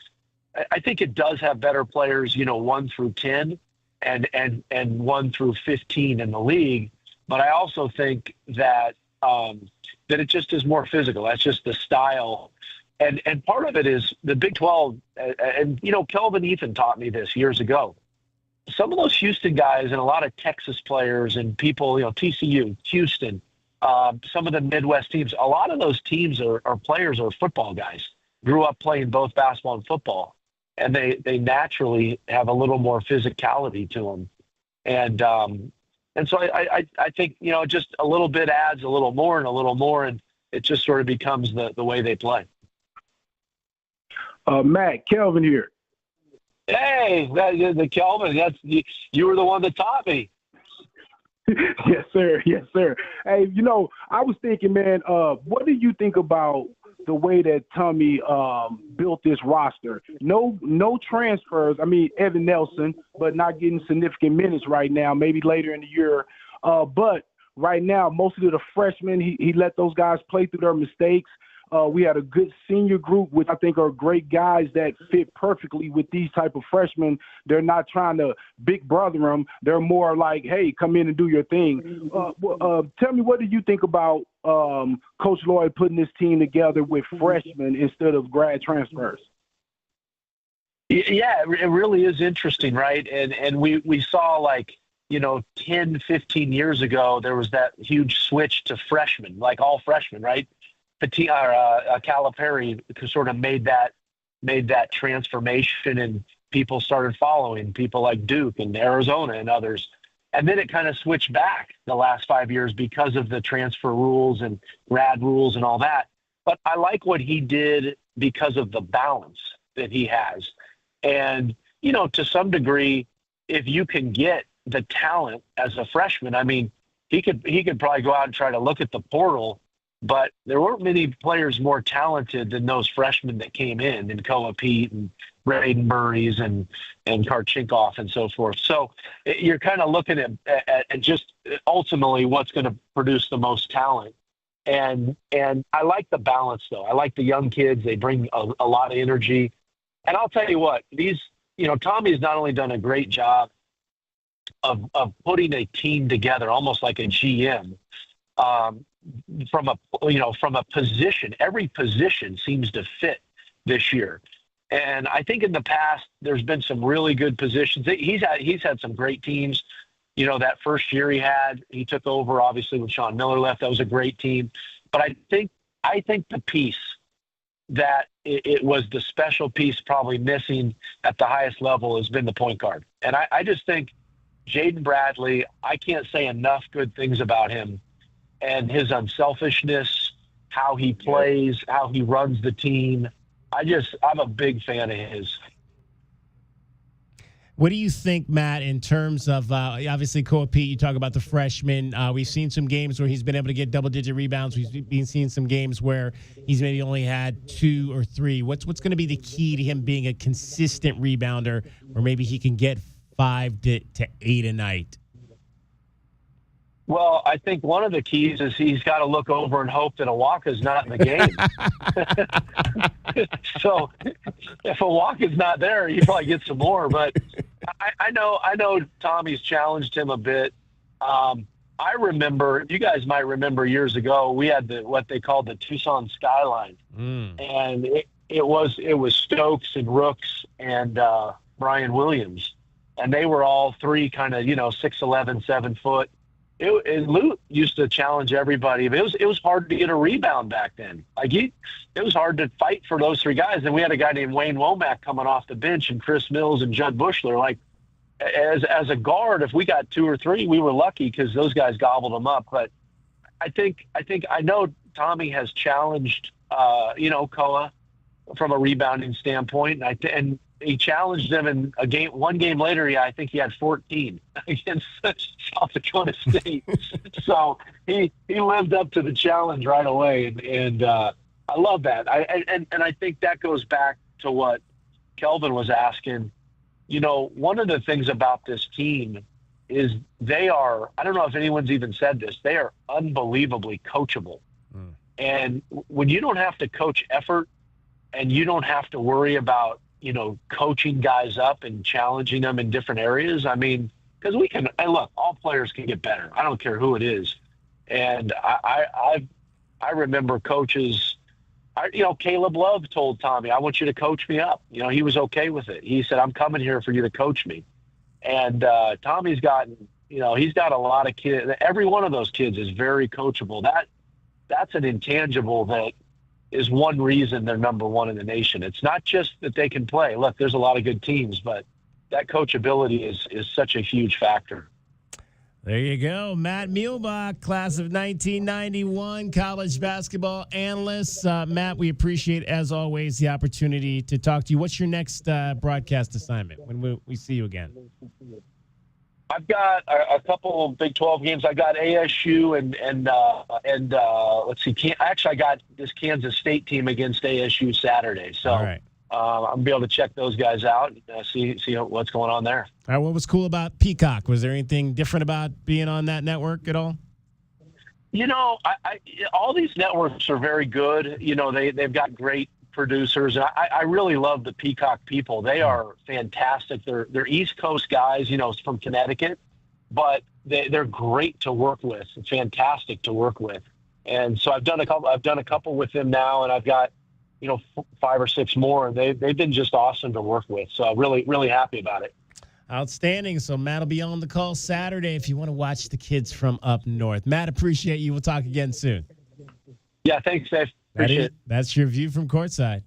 I think it does have better players, you know, 1 through 10 and 1 through 15 in the league. But I also think that that it just is more physical. That's just the style And part of it is the Big 12, and Kelvin Ethan taught me this years ago. Some of those Houston guys and a lot of Texas players and people, TCU, Houston, some of the Midwest teams, a lot of those teams are players or football guys, grew up playing both basketball and football, and they naturally have a little more physicality to them. And so I think, just a little bit adds a little more, and it just sort of becomes the way they play. Matt, Kelvin here. Hey, the Kelvin, you were the one that taught me. Yes, sir. Yes, sir. Hey, I was thinking, man, what do you think about the way that Tommy built this roster? No transfers. I mean, Evan Nelson, but not getting significant minutes right now, maybe later in the year. But right now, most of the freshmen, he let those guys play through their mistakes. We had a good senior group, which I think are great guys that fit perfectly with these type of freshmen. They're not trying to big brother them. They're more like, hey, come in and do your thing. Tell me, what do you think about Coach Lloyd putting this team together with freshmen instead of grad transfers? Yeah, it really is interesting, right? And we saw 10, 15 years ago, there was that huge switch to freshmen, like all freshmen, right? Calipari sort of made that transformation, and people started following people like Duke and Arizona and others. And then it kind of switched back the last 5 years because of the transfer rules and grad rules and all that. But I like what he did because of the balance that he has. And, to some degree, if you can get the talent as a freshman, I mean, he could probably go out and try to look at the portal, but there weren't many players more talented than those freshmen that came in, and Koa Pete and Braden Burries and Karchinkov and so forth. So you're kind of looking at just ultimately what's going to produce the most talent. And I like the balance, though. I like the young kids. They bring a lot of energy. And I'll tell you what, Tommy's not only done a great job of putting a team together, almost like a GM, from a position. Every position seems to fit this year. And I think in the past, there's been some really good positions. He's had some great teams. That first year he took over, obviously, when Sean Miller left. That was a great team. But I think the piece that it was the special piece probably missing at the highest level has been the point guard. And I just think Jaden Bradley, I can't say enough good things about him and his unselfishness, how he plays, how he runs the team. I'm a big fan of his. What do you think, Matt, in terms of obviously Koa Pete, you talk about the freshman. We've seen some games where he's been able to get double-digit rebounds. We've been seeing some games where he's maybe only had 2 or 3. What's going to be the key to him being a consistent rebounder, where maybe he can get 5 to 8 a night? Well, I think one of the keys is he's got to look over and hope that Awaka's not in the game. So if Awaka's not there, he probably gets some more. But I know Tommy's challenged him a bit. I remember, you guys might remember years ago, we had what they called the Tucson Skyline. And it was Stokes and Rooks and Brian Williams. And they were all three kind of, 6'11", 7 foot. And Lute used to challenge everybody. But it was hard to get a rebound back then. It was hard to fight for those three guys. And we had a guy named Wayne Womack coming off the bench, and Chris Mills and Judd Bushler. As a guard, if we got 2 or 3, we were lucky because those guys gobbled them up. But I know Tommy has challenged Koa from a rebounding standpoint, and he challenged them in a game. One game later, I think he had 14 against South Dakota State. So he lived up to the challenge right away, and I love that. And I think that goes back to what Kelvin was asking. One of the things about this team is they are, I don't know if anyone's even said this, they are unbelievably coachable. And when you don't have to coach effort and you don't have to worry about, coaching guys up and challenging them in different areas. I mean, because we can, and look, all players can get better. I don't care who it is. And I remember coaches, Caleb Love told Tommy, I want you to coach me up. He was okay with it. He said, I'm coming here for you to coach me. And Tommy's gotten, he's got a lot of kids. Every one of those kids is very coachable. That's an intangible that is one reason they're number one in the nation. It's not just that they can play. Look, there's a lot of good teams, but that coachability is such a huge factor. There you go. Matt Muehlbach, class of 1991, college basketball analyst. Matt, we appreciate, as always, the opportunity to talk to you. What's your next broadcast assignment when we see you again? I've got a couple of Big 12 games. I got ASU and let's see. I got this Kansas State team against ASU Saturday. So all right. I'm going to be able to check those guys out and see what's going on there. All right, what was cool about Peacock? Was there anything different about being on that network at all? All these networks are very good. They've got great producers. And I really love the Peacock people. They are fantastic. They're East Coast guys, from Connecticut, but they're great to work with, fantastic to work with. And so I've done a couple with them now, and I've got 5 or 6 more, and they've been just awesome to work with. So I'm really, really happy about it. Outstanding. So Matt will be on the call Saturday if you want to watch the kids from up north. Matt, appreciate you. We'll talk again soon. Yeah, thanks, Dave. Appreciate it. That's your view from courtside.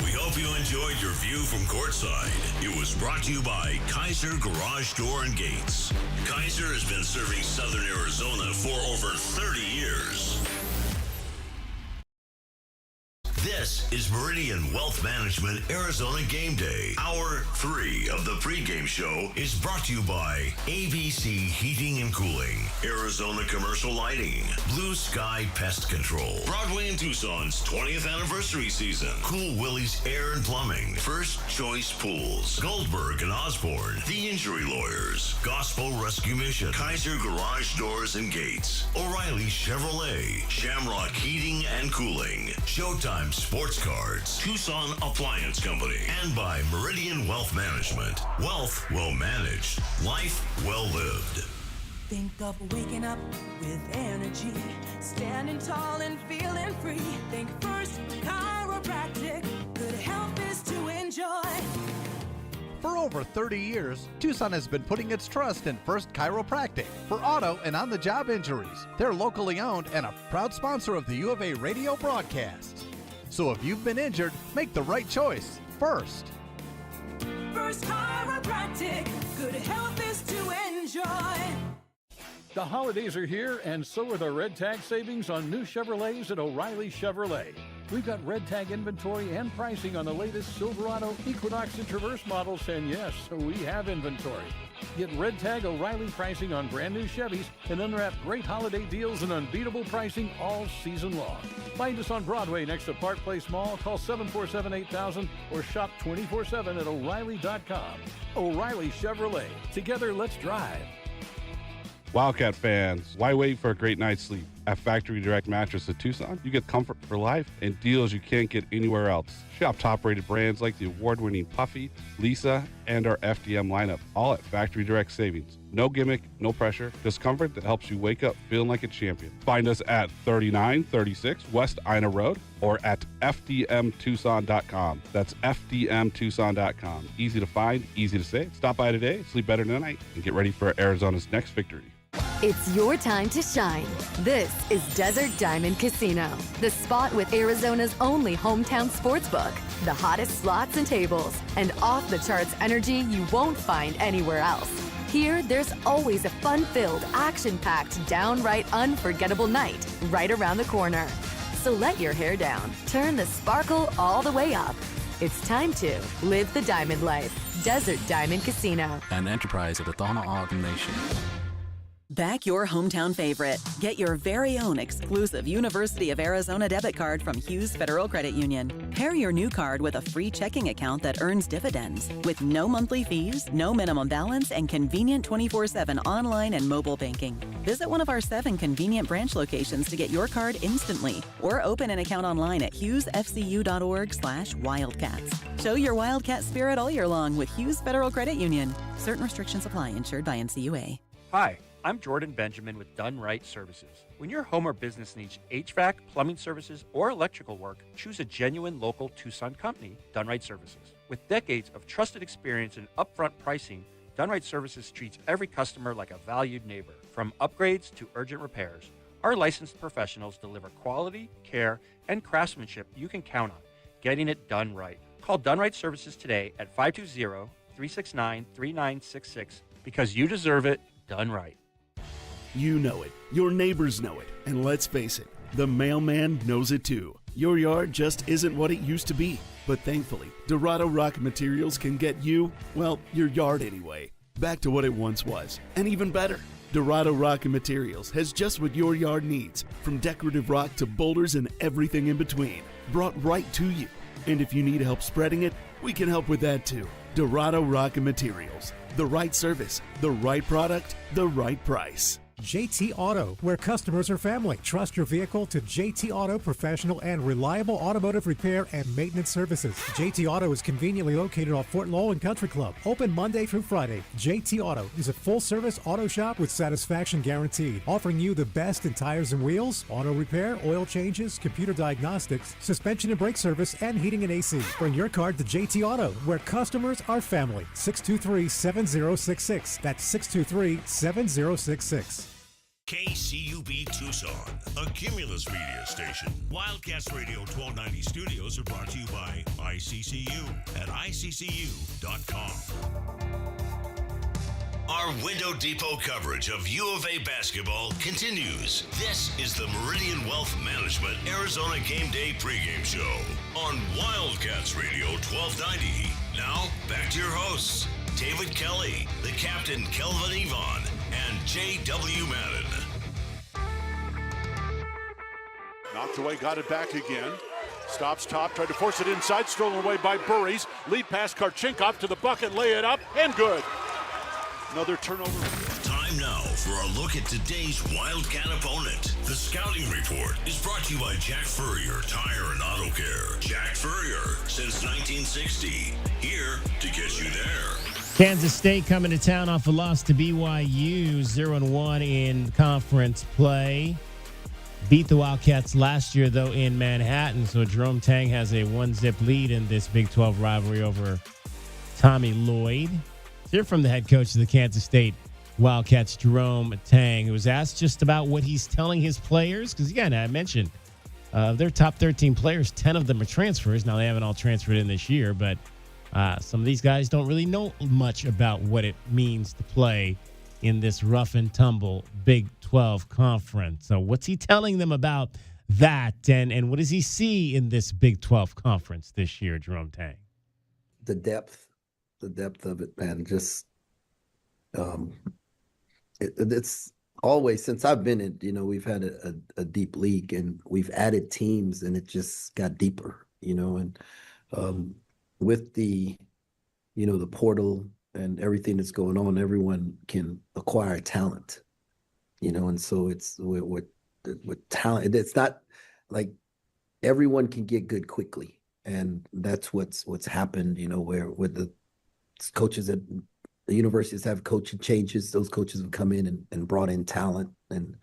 We hope you enjoyed your view from courtside. It was brought to you by Kaiser Garage Door and Gates. Kaiser has been serving Southern Arizona for over 30 years. This is Meridian Wealth Management Arizona Game Day. Hour 3 of the pregame show is brought to you by ABC Heating and Cooling, Arizona Commercial Lighting, Blue Sky Pest Control, Broadway and Tucson's 20th anniversary season, Cool Willie's Air and Plumbing, First Choice Pools, Goldberg and Osborne, The Injury Lawyers, Gospel Rescue Mission, Kaiser Garage Doors and Gates, O'Reilly Chevrolet, Shamrock Heating and Cooling, Showtime Sports Cards, Tucson Appliance Company, and by Meridian Wealth Management. Wealth well managed, life well lived. Think of waking up with energy, standing tall and feeling free. Think First Chiropractic, good health is to enjoy. For over 30 years, Tucson has been putting its trust in First Chiropractic for auto and on-the-job injuries. They're locally owned and a proud sponsor of the U of A radio broadcast. So if you've been injured, make the right choice first. First Chiropractic, good health is to enjoy. The holidays are here, and so are the Red Tag savings on new Chevrolets at O'Reilly Chevrolet. We've got Red Tag inventory and pricing on the latest Silverado, Equinox, and Traverse models, and yes, we have inventory. Get Red Tag O'Reilly pricing on brand new Chevys and unwrap great holiday deals and unbeatable pricing all season long. Find us on Broadway next to Park Place Mall. Call 747-8000 or shop 24/7 at O'Reilly.com. O'Reilly Chevrolet. Together, let's drive. Wildcat fans, why wait for a great night's sleep? At Factory Direct Mattress of Tucson, you get comfort for life and deals you can't get anywhere else. Shop top-rated brands like the award-winning Puffy, Lisa, and our FDM lineup, all at Factory Direct Savings. No gimmick, no pressure, just comfort that helps you wake up feeling like a champion. Find us at 3936 West Ina Road or at fdmtucson.com. That's fdmtucson.com. Easy to find, easy to save. Stop by today, sleep better tonight, and get ready for Arizona's next victory. It's your time to shine. This is Desert Diamond Casino, the spot with Arizona's only hometown sportsbook, the hottest slots and tables, and off-the-charts energy you won't find anywhere else. Here, there's always a fun-filled, action-packed, downright unforgettable night right around the corner. So let your hair down, turn the sparkle all the way up. It's time to live the diamond life. Desert Diamond Casino. An enterprise of the Thana Ogden Nation. Back your hometown favorite. Get your very own exclusive University of Arizona debit card from Hughes Federal Credit Union. Pair your new card with a free checking account that earns dividends with no monthly fees, no minimum balance, and convenient 24/7 online and mobile banking. Visit one of our 7 convenient branch locations to get your card instantly or open an account online at hughesfcu.org/wildcats. Show your Wildcat spirit all year long with Hughes Federal Credit Union. Certain restrictions apply. Insured by NCUA. Hi. I'm Jordan Benjamin with Done Right Services. When your home or business needs HVAC, plumbing services, or electrical work, choose a genuine local Tucson company, Done Right Services. With decades of trusted experience and upfront pricing, Done Right Services treats every customer like a valued neighbor. From upgrades to urgent repairs, our licensed professionals deliver quality, care, and craftsmanship you can count on, getting it done right. Call Done Right Services today at 520-369-3966 because you deserve it done right. You know it. Your neighbors know it. And let's face it, the mailman knows it too. Your yard just isn't what it used to be. But thankfully, Dorado Rock Materials can get you, well, your yard anyway, back to what it once was. And even better, Dorado Rock Materials has just what your yard needs, from decorative rock to boulders and everything in between, brought right to you. And if you need help spreading it, we can help with that too. Dorado Rock Materials. The right service, the right product, the right price. JT Auto, where customers are family. Trust your vehicle to JT Auto professional and reliable automotive repair and maintenance services. JT Auto is conveniently located off Fort Lowell and Country Club. Open Monday through Friday. JT Auto is a full-service auto shop with satisfaction guaranteed, offering you the best in tires and wheels, auto repair, oil changes, computer diagnostics, suspension and brake service, and heating and AC. Bring your car to JT Auto, where customers are family. 623-7066. That's 623-7066. KCUB Tucson, a Cumulus media station. Wildcats Radio 1290 studios are brought to you by ICCU at ICCU.com. Our Window Depot coverage of U of A basketball continues. This is the Meridian Wealth Management Arizona Game Day pregame show on Wildcats Radio 1290. Now, back to your hosts, David Kelly, the captain Kelvin Yvonne, and J.W. Madden. Knocked away, got it back again. Stops top, tried to force it inside, stolen away by Burries. Lead pass Karchinkov to the bucket, lay it up, and good. Another turnover. Time now for a look at today's Wildcat opponent. The Scouting Report is brought to you by Jack Furrier Tire and Auto Care. Jack Furrier, since 1960. Here to get you there. Kansas State coming to town off a loss to BYU, 0-1 in conference play. Beat the Wildcats last year, though, in Manhattan. So Jerome Tang has a 1-zip lead in this Big 12 rivalry over Tommy Lloyd. Let's hear from the head coach of the Kansas State Wildcats, Jerome Tang, who was asked just about what he's telling his players. Because, again, I mentioned their top 13 players, 10 of them are transfers. Now, they haven't all transferred in this year, but some of these guys don't really know much about what it means to play in this rough and tumble Big 12 conference. So what's he telling them about that? And what does he see in this Big 12 conference this year, Jerome Tang? The depth of it, man. Just it's always, since I've been in, we've had a deep league and we've added teams and it just got deeper, and with the portal and everything that's going on, everyone can acquire talent, and so it's with talent. It's not like everyone can get good quickly, and that's what's happened. Where with the coaches at the universities have coaching changes, those coaches have come in and brought in talent, and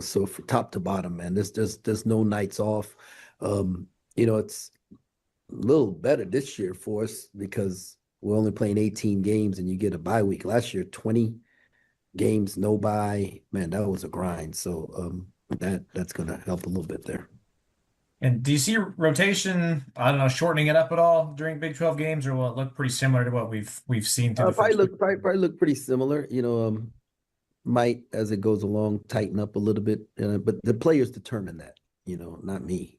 so from top to bottom, man, there's no nights off. It's a little better this year for us because we're only playing 18 games and you get a bye week. Last year, 20 games, no bye. Man, that was a grind. So that's going to help a little bit there. And do you see rotation, I don't know, shortening it up at all during Big 12 games, or will it look pretty similar to what we've seen through the probably look pretty similar. Might, as it goes along, tighten up a little bit. But the players determine that, not me.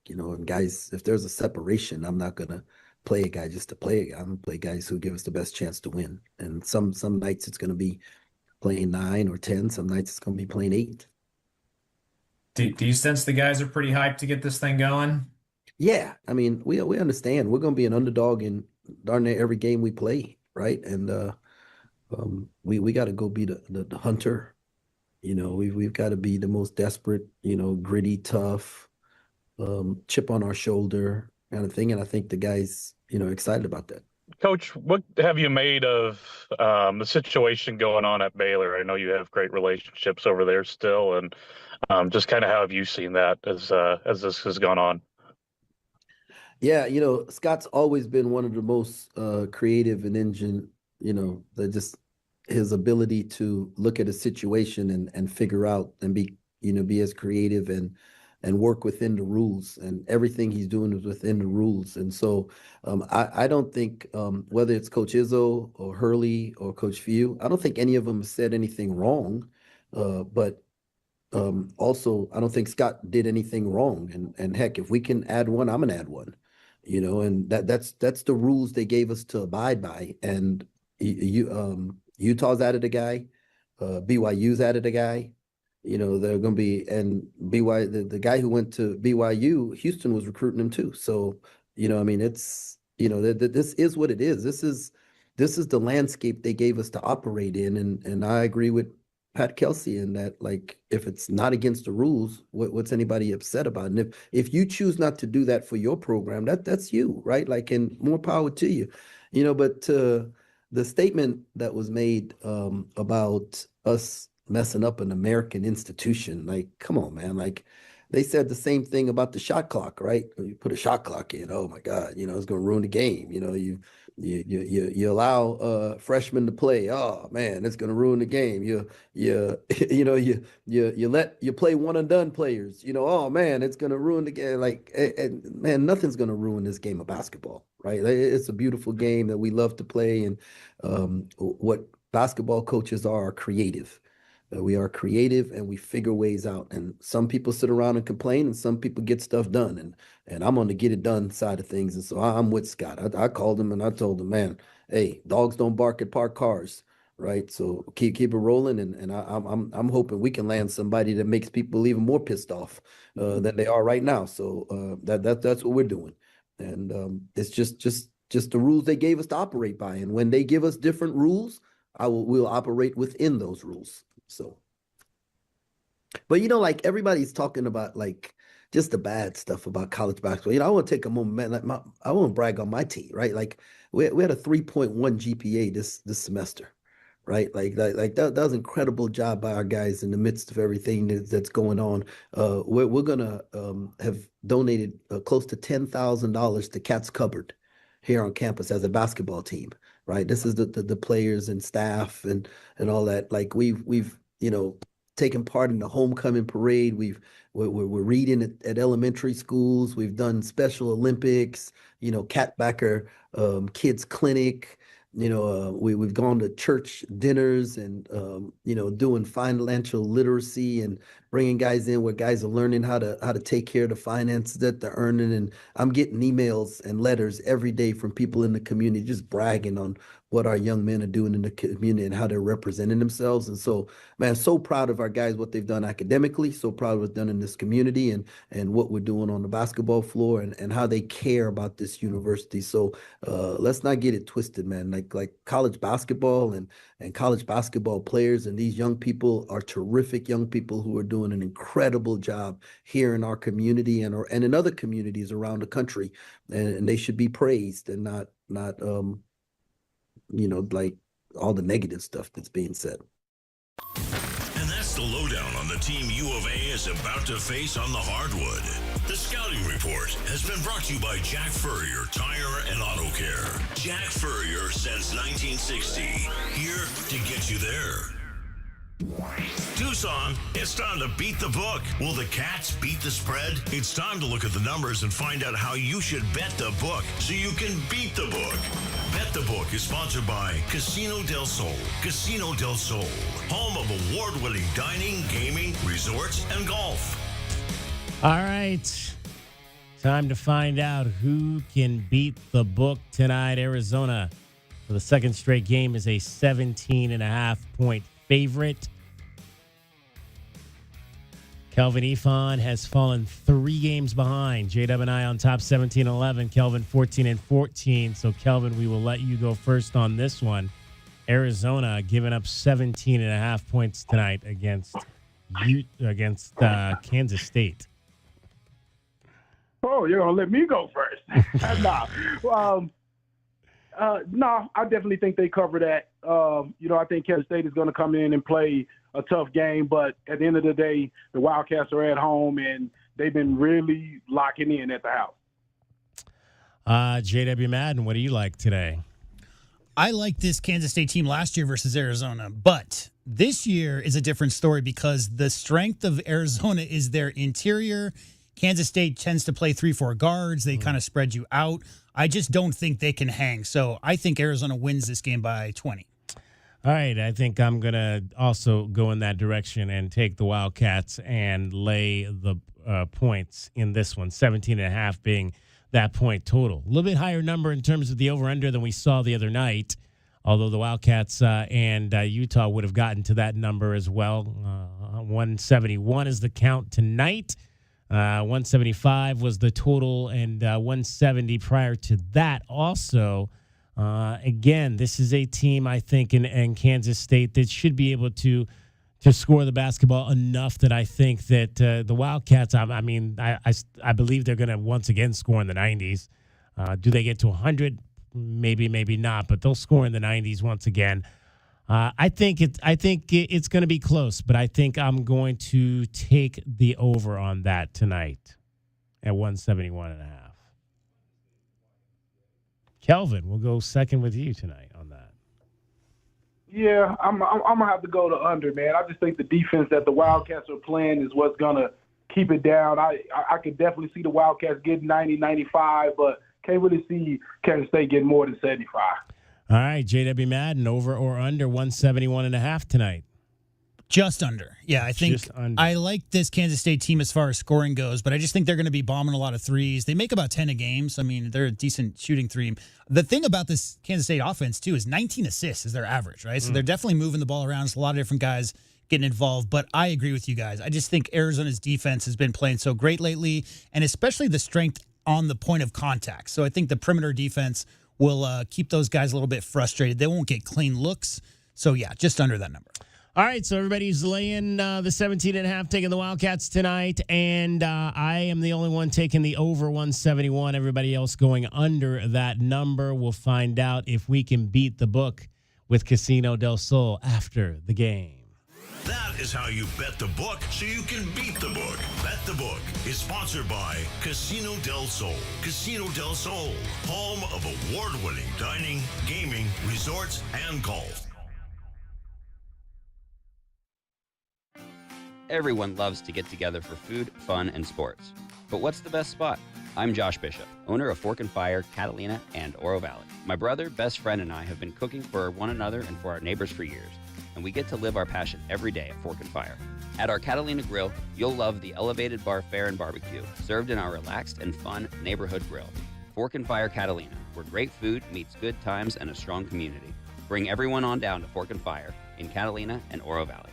And guys, if there's a separation, I'm not going to play a guy just to play a guy. I'm going to play guys who give us the best chance to win. And some nights it's going to be playing 9 or 10. Some nights it's going to be playing 8. Do you sense the guys are pretty hyped to get this thing going? Yeah. I mean, we understand we're going to be an underdog in darn near every game we play, right? And we got to go be the hunter. We've got to be the most desperate, gritty, tough, chip on our shoulder kind of thing. And I think the guys, excited about that. Coach, what have you made of the situation going on at Baylor? I know you have great relationships over there still, and just kind of how have you seen that as this has gone on? Yeah, Scott's always been one of the most creative and that just his ability to look at a situation and figure out and be as creative and work within the rules, and everything he's doing is within the rules. And so I don't think whether it's Coach Izzo or Hurley or Coach Few, I don't think any of them said anything wrong. But also, I don't think Scott did anything wrong. And heck, if we can add one, I'm gonna add one. And that's the rules they gave us to abide by. And Utah's added a guy, BYU's added a guy. They're going to be, and the guy who went to BYU, Houston was recruiting him too. So, I mean, it's, this is what it is. This is the landscape they gave us to operate in. And I agree with Pat Kelsey in that, like, if it's not against the rules, what's anybody upset about? And if you choose not to do that for your program, that's you, right? Like, and more power to you, but the statement that was made about us messing up an American institution. Like, come on, man. Like, they said the same thing about the shot clock, right? You put a shot clock in. Oh my God, it's going to ruin the game. You allow freshmen to play. Oh man, it's going to ruin the game. You play one and done players. Oh man, it's going to ruin the game. Like, man, nothing's going to ruin this game of basketball, right? It's a beautiful game that we love to play, and what basketball coaches are creative. We are creative and we figure ways out. And some people sit around and complain, and some people get stuff done. And I'm on the get it done side of things. And so I'm with Scott. I called him and I told him, man, hey, dogs don't bark at parked cars, right? So keep it rolling. And I'm hoping we can land somebody that makes people even more pissed off than they are right now. So that's what we're doing. And it's just the rules they gave us to operate by. And when they give us different rules, we'll operate within those rules. So, but like, everybody's talking about, like, just the bad stuff about college basketball. I want to take a moment, like, I want to brag on my team, right? Like, we had a 3.1 GPA this semester, right? Like that was an incredible job by our guys in the midst of everything that's going on. We're gonna have donated close to $10,000 to Cat's Cupboard here on campus as a basketball team, right? This is the players and staff and all that. Like, we've taken part in the homecoming parade. We're reading at elementary schools. We've done Special Olympics, Catbacker Kids Clinic. We've gone to church dinners and doing financial literacy and bringing guys in where guys are learning how to take care of the finances that they're earning. And I'm getting emails and letters every day from people in the community just bragging on what our young men are doing in the community and how they're representing themselves. And so, man, so proud of our guys, what they've done academically, so proud of what's done in this community and what we're doing on the basketball floor and how they care about this university. So let's not get it twisted, man. Like college basketball and college basketball players and these young people are terrific young people who are doing an incredible job here in our community and in other communities around the country. And they should be praised and not like all the negative stuff that's being said. And that's the lowdown on the team U of A is about to face on the hardwood. The Scouting Report has been brought to you by Jack Furrier Tire and Auto Care. Jack Furrier since 1960. Here to get you there. Tucson, it's time to beat the book. Will the Cats beat the spread? It's time to look at the numbers and find out how you should bet the book so you can beat the book. Bet the Book is sponsored by Casino del Sol. Casino del Sol, home of award-winning dining, gaming, resorts, and golf. All right. Time to find out who can beat the book tonight. Arizona, for the second straight game, is a 17.5-point favorite. Kelvin Ifan has fallen 3 games behind. JW and I on top 17-11. Kelvin 14-14. So, Kelvin, we will let you go first on this one. Arizona giving up 17.5 points tonight against Kansas State. Oh, you're going to let me go first. Nah. No, I definitely think they cover that. I think Kansas State is going to come in and play a tough game, but at the end of the day, the Wildcats are at home, and they've been really locking in at the house. J.W. Madden, what do you like today? I like this Kansas State team last year versus Arizona, but this year is a different story because the strength of Arizona is their interior. Kansas State tends to play 3-4 guards. They kind of spread you out. I just don't think they can hang. So I think Arizona wins this game by 20. All right, I think I'm going to also go in that direction and take the Wildcats and lay the points in this one, 17.5 being that point total. A little bit higher number in terms of the over-under than we saw the other night, although the Wildcats and Utah would have gotten to that number as well. 171 is the count tonight. 175 was the total, and 170 prior to that also. Again, this is a team, I think, in Kansas State that should be able to score the basketball enough that I think that the Wildcats, I believe they're going to once again score in the 90s. Do they get to 100? Maybe, maybe not, but they'll score in the 90s once again. I think it's going to be close, but I think I'm going to take the over on that tonight at 171.5. Kelvin, we'll go second with you tonight on that. Yeah, I'm gonna have to go to under, man. I just think the defense that the Wildcats are playing is what's gonna keep it down. I could definitely see the Wildcats getting 90, 95, but can't really see Kansas State getting more than 75. All right, JW Madden, over or under 171.5 tonight? Just under. Yeah, I think I like this Kansas State team as far as scoring goes, but I just think they're going to be bombing a lot of threes. They make about 10 a game, so, I mean, they're a decent shooting team. The thing about this Kansas State offense, too, is 19 assists is their average, right? So they're definitely moving the ball around. There's a lot of different guys getting involved, but I agree with you guys. I just think Arizona's defense has been playing so great lately, and especially the strength on the point of contact. So I think the perimeter defense will keep those guys a little bit frustrated. They won't get clean looks. So, yeah, just under that number. All right, so everybody's laying the 17.5, taking the Wildcats tonight, and I am the only one taking the over 171. Everybody else going under that number. We'll find out if we can beat the book with Casino del Sol after the game. That is how you bet the book so you can beat the book. Bet the Book is sponsored by Casino del Sol. Casino del Sol, home of award-winning dining, gaming, resorts, and golf. Everyone loves to get together for food, fun, and sports. But what's the best spot? I'm Josh Bishop, owner of Fork and Fire, Catalina, and Oro Valley. My brother, best friend, and I have been cooking for one another and for our neighbors for years, and we get to live our passion every day at Fork and Fire. At our Catalina Grill, you'll love the elevated bar fare and barbecue, served in our relaxed and fun neighborhood grill. Fork and Fire Catalina, where great food meets good times and a strong community. Bring everyone on down to Fork and Fire in Catalina and Oro Valley.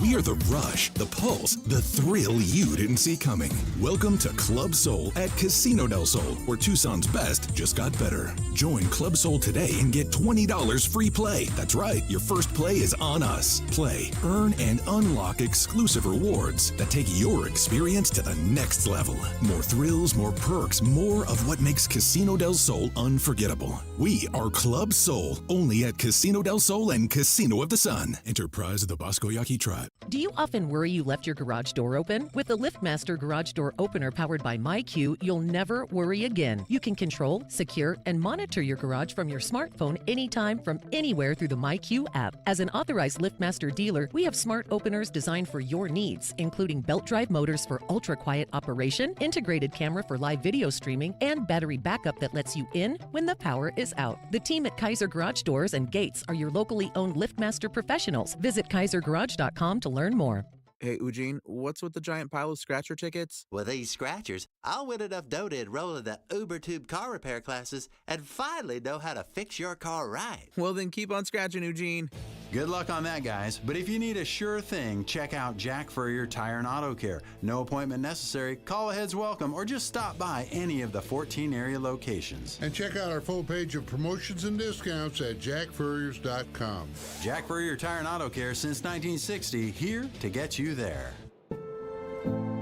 We are the rush, the pulse, the thrill you didn't see coming. Welcome to Club Soul at Casino del Sol, where Tucson's best just got better. Join Club Soul today and get $20 free play. That's right, your first play is on us. Play, earn, and unlock exclusive rewards that take your experience to the next level. More thrills, more perks, more of what makes Casino del Sol unforgettable. We are Club Soul, only at Casino del Sol and Casino of the Sun. Enterprise of the Bosco Yaqui Tribe. Do you often worry you left your garage door open? With the LiftMaster Garage Door Opener powered by MyQ, you'll never worry again. You can control, secure, and monitor your garage from your smartphone anytime from anywhere through the MyQ app. As an authorized LiftMaster dealer, we have smart openers designed for your needs, including belt drive motors for ultra-quiet operation, integrated camera for live video streaming, and battery backup that lets you in when the power is out. The team at Kaiser Garage Doors and Gates are your locally owned LiftMaster professionals. Visit KaiserGarage.com to learn more. Hey, Eugene, what's with the giant pile of scratcher tickets? With these scratchers, I'll win enough dough to enroll in the UberTube car repair classes and finally know how to fix your car right. Well, then keep on scratching, Eugene. Good luck on that, guys. But if you need a sure thing, check out Jack Furrier Tire and Auto Care. No appointment necessary, call ahead's welcome, or just stop by any of the 14 area locations. And check out our full page of promotions and discounts at jackfurriers.com. Jack Furrier Tire and Auto Care since 1960, here to get you there.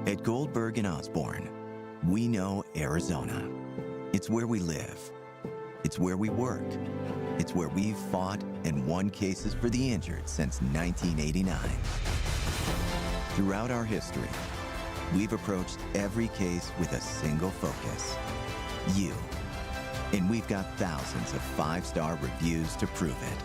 At Goldberg and Osborne, we know Arizona. It's where we live, It's where we work. It's where we've fought and won cases for the injured since 1989. Throughout our history, we've approached every case with a single focus: you. And we've got thousands of 5-star reviews to prove it.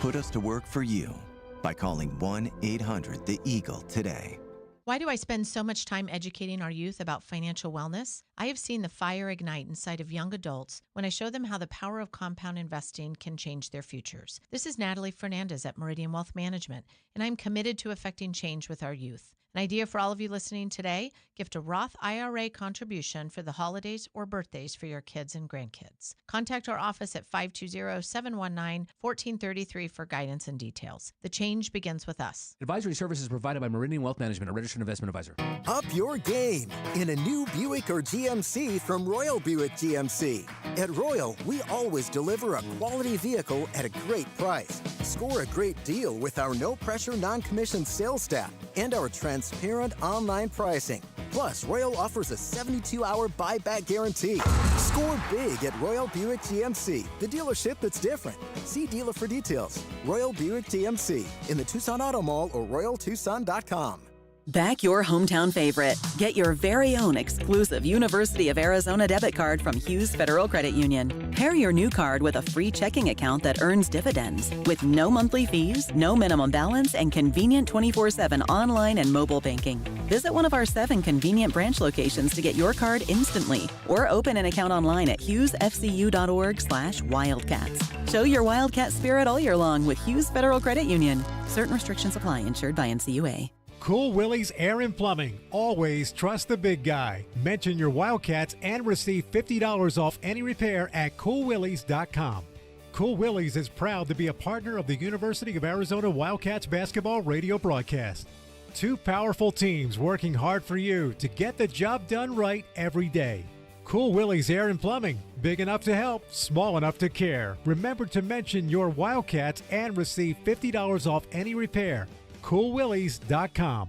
Put us to work for you by calling 1-800-THE-EAGLE today. Why do I spend so much time educating our youth about financial wellness? I have seen the fire ignite inside of young adults when I show them how the power of compound investing can change their futures. This is Natalie Fernandez at Meridian Wealth Management, and I'm committed to affecting change with our youth. An idea for all of you listening today: gift a Roth IRA contribution for the holidays or birthdays for your kids and grandkids. Contact our office at 520-719-1433 for guidance and details. The change begins with us. Advisory services provided by Meridian Wealth Management, a registered investment advisor. Up your game in a new Buick or GMC from Royal Buick GMC. At Royal, we always deliver a quality vehicle at a great price. Score a great deal with our no-pressure, non-commissioned sales staff and our transparent online pricing. Plus, Royal offers a 72-hour buyback guarantee. Score big at Royal Buick GMC, the dealership that's different. See dealer for details. Royal Buick GMC in the Tucson Auto Mall or royaltucson.com. Back your hometown favorite. Get your very own exclusive University of Arizona debit card from Hughes Federal Credit Union. Pair your new card with a free checking account that earns dividends with no monthly fees, no minimum balance, and convenient 24/7 online and mobile banking. Visit one of our 7 convenient branch locations to get your card instantly, or open an account online at hughesfcu.org/wildcats. Show your Wildcat spirit all year long with Hughes Federal Credit Union. Certain restrictions apply. Insured by NCUA. Cool Willie's Air and Plumbing. Always trust the big guy. Mention your Wildcats and receive $50 off any repair at coolwillies.com. Cool Willie's is proud to be a partner of the University of Arizona Wildcats basketball radio broadcast. 2 powerful teams working hard for you to get the job done right every day. Cool Willie's Air and Plumbing. Big enough to help, small enough to care. Remember to mention your Wildcats and receive $50 off any repair. coolwillies.com.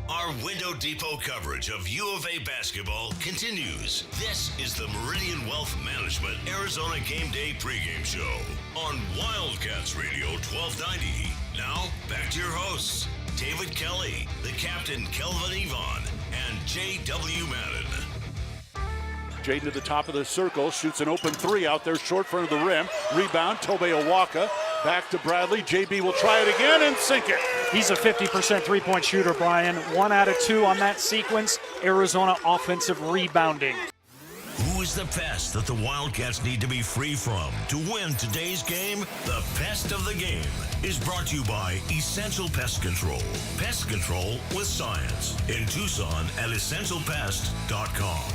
Our Window Depot coverage of U of A basketball continues. This is the Meridian Wealth Management Arizona Game Day pregame show on Wildcats Radio 1290. Now, back to your hosts, David Kelly, the captain Kelvin Yvonne, and J.W. Madden. Jay to the top of the circle, shoots an open 3 out there short front of the rim. Rebound, Tobe Owaka. Back to Bradley. JB will try it again and sink it. He's a 50% three-point shooter, Brian. 1 out of 2 on that sequence. Arizona offensive rebounding. Who is the pest that the Wildcats need to be free from to win today's game? The Pest of the Game is brought to you by Essential Pest Control. Pest control with science. In Tucson at essentialpest.com.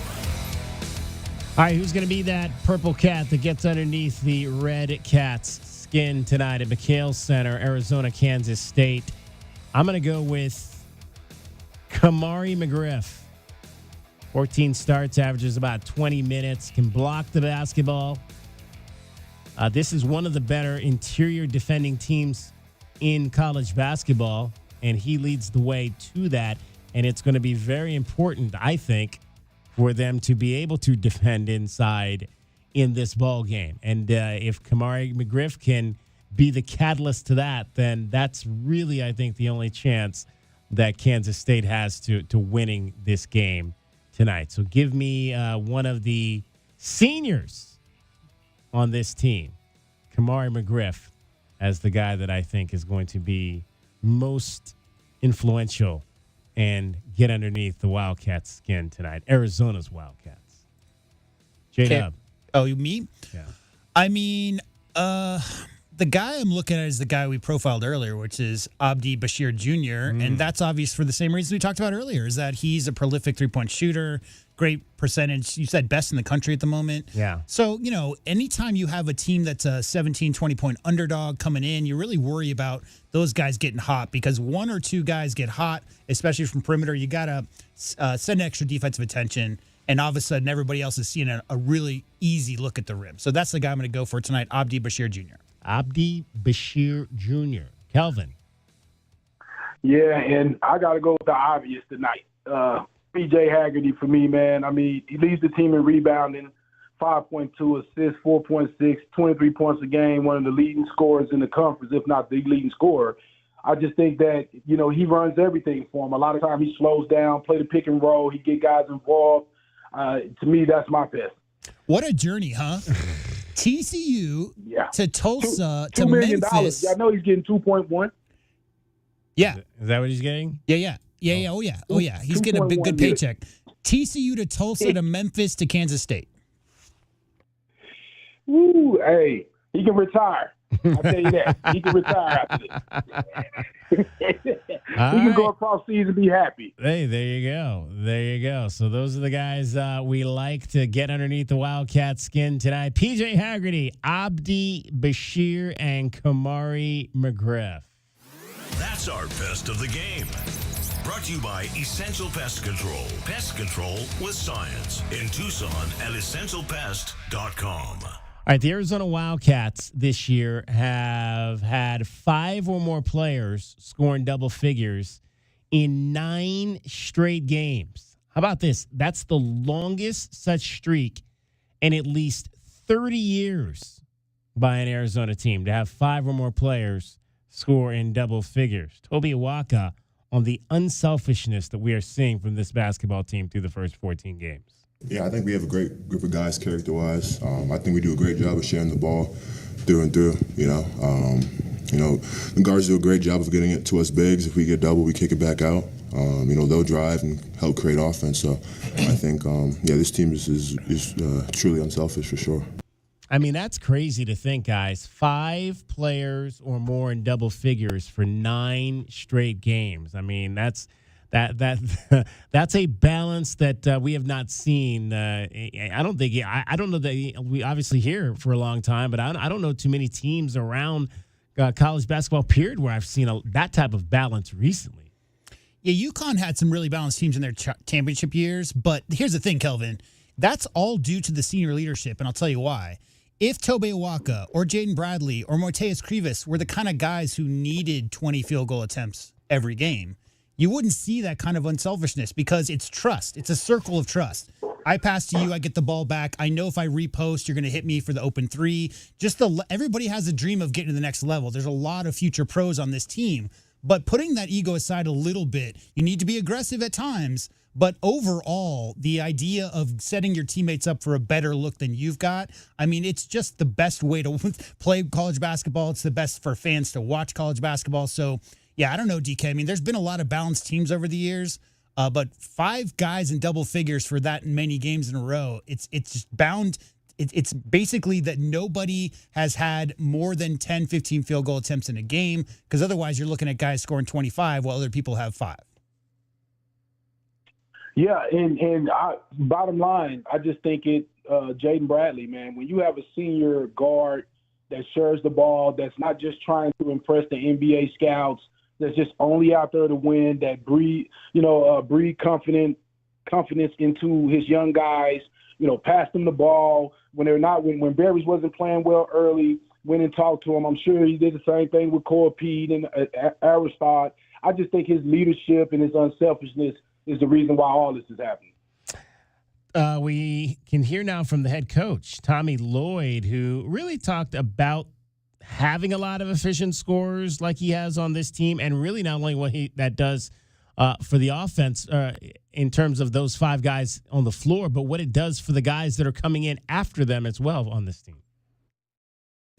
All right, who's going to be that purple cat that gets underneath the red cat's skin tonight at McHale Center, Arizona, Kansas State? I'm going to go with Kamari McGriff. 14 starts, averages about 20 minutes, can block the basketball. This is one of the better interior defending teams in college basketball, and he leads the way to that. And it's going to be very important, I think, for them to be able to defend inside in this ball game. And if Kamari McGriff can be the catalyst to that, then that's really, I think, the only chance that Kansas State has to winning this game tonight. So give me one of the seniors on this team, Kamari McGriff, as the guy that I think is going to be most influential and get underneath the Wildcats' skin tonight. Arizona's Wildcats. J-Dub. Oh, me? Yeah. I mean, the guy I'm looking at is the guy we profiled earlier, which is Abdi Bashir Jr., and that's obvious for the same reason we talked about earlier, is that he's a prolific three-point shooter, great percentage. You said best in the country at the moment. Yeah. So, you know, anytime you have a team that's a 17, 20-point underdog coming in, you really worry about those guys getting hot, because 1 or 2 guys get hot, especially from perimeter. You got to send extra defensive attention, and all of a sudden everybody else is seeing a really easy look at the rim. So that's the guy I'm going to go for tonight, Abdi Bashir Jr. Abdi Bashir Jr. Kelvin. Yeah, and I got to go with the obvious tonight. PJ Haggerty for me, man. I mean, he leads the team in rebounding, 5.2 assists, 4.6, 23 points a game, one of the leading scorers in the conference, if not the leading scorer. I just think that, he runs everything for him. A lot of times he slows down, play the pick and roll, he get guys involved. To me, that's my best. What a journey, huh? TCU to Tulsa $2 to million. Memphis. I know he's getting 2.1. Yeah. Is that what he's getting? Yeah. Oh, yeah. He's getting a big, good paycheck. TCU to Tulsa to Memphis to Kansas State. Woo, hey, he can retire. I'll tell you that. He can retire after this. He can go across seas and be happy. Hey, there you go. So those are the guys we like to get underneath the Wildcat skin tonight. PJ Haggerty, Abdi Bashir, and Kamari McGriff. That's our best of the game. Brought to you by Essential Pest Control. Pest control with science. In Tucson at essentialpest.com. All right, the Arizona Wildcats this year have had 5 or more players scoring double figures in 9 straight games. How about this? That's the longest such streak in at least 30 years by an Arizona team, to have 5 or more players score in double figures. Toby Awaka on the unselfishness that we are seeing from this basketball team through the first 14 games. Yeah, I think we have a great group of guys character-wise. I think we do a great job of sharing the ball through and through, the guards do a great job of getting it to us bigs. If we get double, we kick it back out. They'll drive and help create offense. So I think, this team is truly unselfish for sure. I mean, that's crazy to think, guys. 5 players or more in double figures for 9 straight games. I mean, that's a balance that we have not seen. I don't know that we obviously hear for a long time, but I don't know too many teams around college basketball period where I've seen that type of balance recently. Yeah, UConn had some really balanced teams in their championship years, but here's the thing, Kelvin. That's all due to the senior leadership, and I'll tell you why. If Tobe Awaka or Jaden Bradley or Moiseus Krivas were the kind of guys who needed 20 field goal attempts every game, you wouldn't see that kind of unselfishness because it's trust. It's a circle of trust. I pass to you, I get the ball back. I know if I repost, you're going to hit me for the open 3. Everybody has a dream of getting to the next level. There's a lot of future pros on this team, but putting that ego aside a little bit, you need to be aggressive at times. But overall, the idea of setting your teammates up for a better look than you've got, I mean, it's just the best way to play college basketball. It's the best for fans to watch college basketball. So, yeah, I don't know, DK. I mean, there's been a lot of balanced teams over the years, but 5 guys in double figures for that many games in a row, it's just bound. It's basically that nobody has had more than 10, 15 field goal attempts in a game, because otherwise you're looking at guys scoring 25 while other people have 5. Yeah, and bottom line, I just think Jaden Bradley, man, when you have a senior guard that shares the ball, that's not just trying to impress the NBA scouts, that's just only out there to win, that breed confidence into his young guys, pass them the ball when when Barry's wasn't playing well early, went and talked to him. I'm sure he did the same thing with Cole Pete and Aristod. I just think his leadership and his unselfishness is the reason why all this is happening. We can hear now from the head coach, Tommy Lloyd, who really talked about having a lot of efficient scorers like he has on this team, and really not only what that does for the offense in terms of those 5 guys on the floor, but what it does for the guys that are coming in after them as well on this team.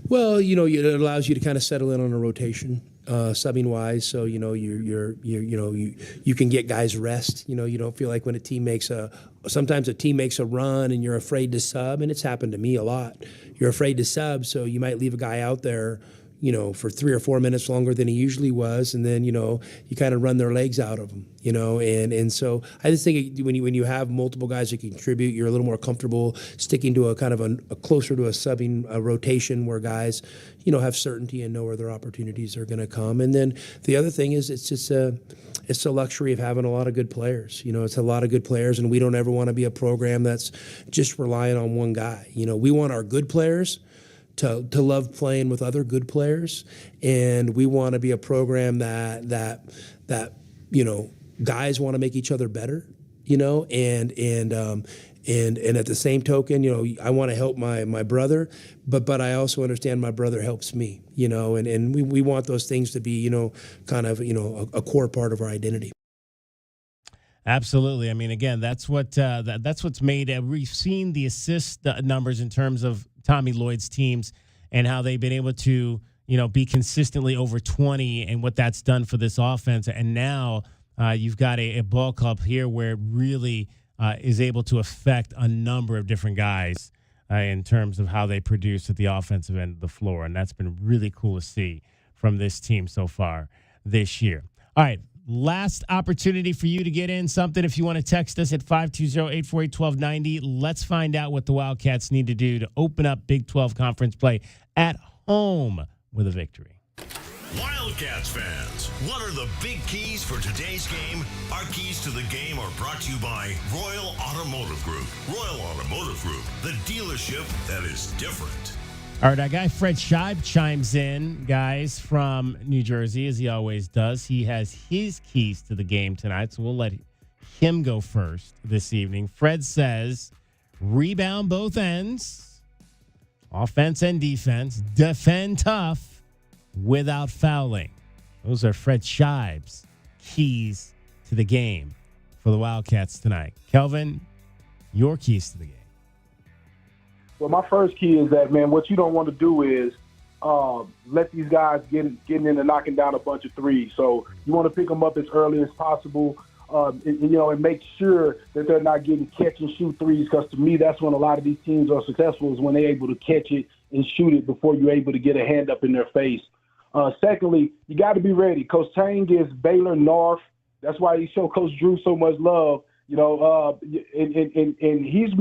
Well, it allows you to kind of settle in on a rotation, subbing wise. So you can get guys rest. You don't feel like when sometimes a team makes a run and you're afraid to sub, and it's happened to me a lot. You're afraid to sub, so you might leave a guy out there, for 3 or 4 minutes longer than he usually was, and then you kind of run their legs out of them, and so I just think when you have multiple guys that contribute, you're a little more comfortable sticking to a kind of a closer to a subbing rotation where guys, have certainty and know where their opportunities are going to come. And then the other thing is it's the luxury of having a lot of good players. It's a lot of good players, and we don't ever want to be a program that's just relying on one guy. We want our good players to love playing with other good players, and we want to be a program that guys want to make each other better, and at the same token, I want to help my brother, but I also understand my brother helps me, and we want those things to be, kind of, a core part of our identity. Absolutely. I mean, again, that's what's made. We've seen the assist numbers in terms of Tommy Lloyd's teams and how they've been able to, be consistently over 20 and what that's done for this offense. And now you've got a ball club here where it really is able to affect a number of different guys in terms of how they produce at the offensive end of the floor. And that's been really cool to see from this team so far this year. All right, last opportunity for you to get in something. If you want to text us at 520-848-1290, let's find out what the Wildcats need to do to open up Big 12 conference play at home with a victory. Wildcats fans, what are the big keys for today's game? Our keys to the game are brought to you by Royal Automotive Group. Royal Automotive Group, the dealership that is different. All right, our guy Fred Scheib chimes in, guys, from New Jersey, as he always does. He has his keys to the game tonight, so we'll let him go first this evening. Fred says, rebound both ends, offense and defense, defend tough, without fouling. Those are Fred Scheib's keys to the game for the Wildcats tonight. Kelvin, your keys to the game. Well, my first key is that, man, what you don't want to do is let these guys getting into knocking down a bunch of threes. So you want to pick them up as early as possible, and make sure that they're not getting catch and shoot threes, because to me, that's when a lot of these teams are successful, is when they're able to catch it and shoot it before you're able to get a hand up in their face. Secondly, you got to be ready. Coach Tang is Baylor North. That's why he showed Coach Drew so much love, and he's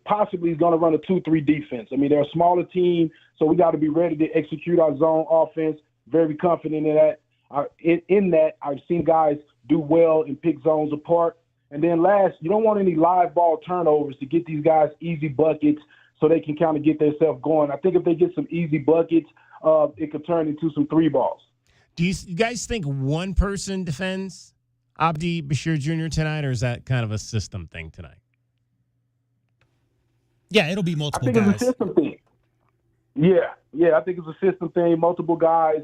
possibly going to run a 2-3 defense. I mean, they're a smaller team, so we got to be ready to execute our zone offense. Very confident in that. In that, I've seen guys do well and pick zones apart. And then last, you don't want any live ball turnovers to get these guys easy buckets so they can kind of get themselves going. I think if they get some easy buckets, it could turn into some 3 balls. Do you guys think one person defends Abdi Bashir Jr. tonight, or is that kind of a system thing tonight? Yeah, it'll be multiple guys. I think it's a system thing. Yeah, I think it's a system thing, multiple guys.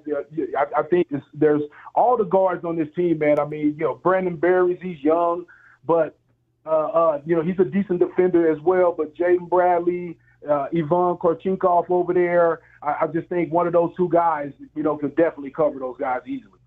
I think there's all the guards on this team, man. I mean, Brandon Berries, he's young, but, he's a decent defender as well. But Jaden Bradley, Ivan Korchenkov over there, I just think one of those 2 guys, could definitely cover those guys easily.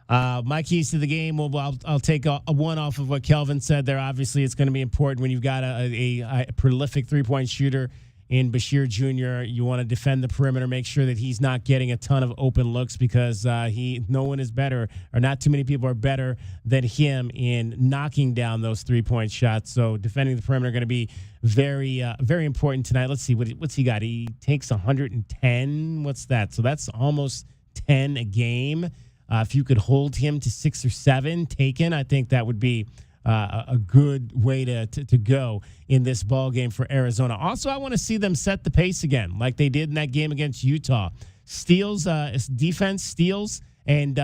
My keys to the game, well, I'll take a one off of what Kelvin said there. Obviously, it's going to be important when you've got a prolific three-point shooter in Bashir Jr. You want to defend the perimeter, make sure that he's not getting a ton of open looks, because no one is better, or not too many people are better than him in knocking down those three-point shots. So defending the perimeter going to be very, very important tonight. Let's see, what's he got? He takes 110. What's that? So that's almost 10 a game. If you could hold him to 6 or 7 taken, I think that would be a good way to go in this ball game for Arizona. Also, I want to see them set the pace again, like they did in that game against Utah. Steals, defense steals, and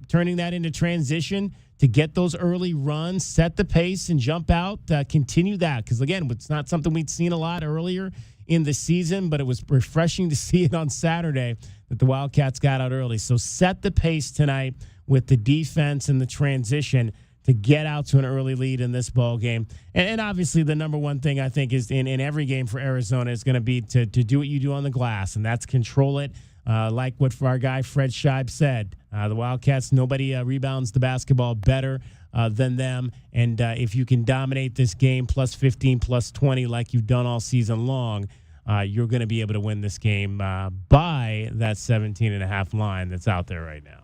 turning that into transition to get those early runs, set the pace, and jump out. Continue that, because again, it's not something we'd seen a lot earlier in the season, but it was refreshing to see it on Saturday that the Wildcats got out early. So set the pace tonight with the defense and the transition to get out to an early lead in this ball game. And obviously the number one thing I think is in every game for Arizona is going to be to do what you do on the glass, and that's control it. Like what our guy Fred Scheib said, the Wildcats, nobody rebounds the basketball better than them. And if you can dominate this game plus 15, plus 20 like you've done all season long, you're going to be able to win this game by that 17.5 line that's out there right now.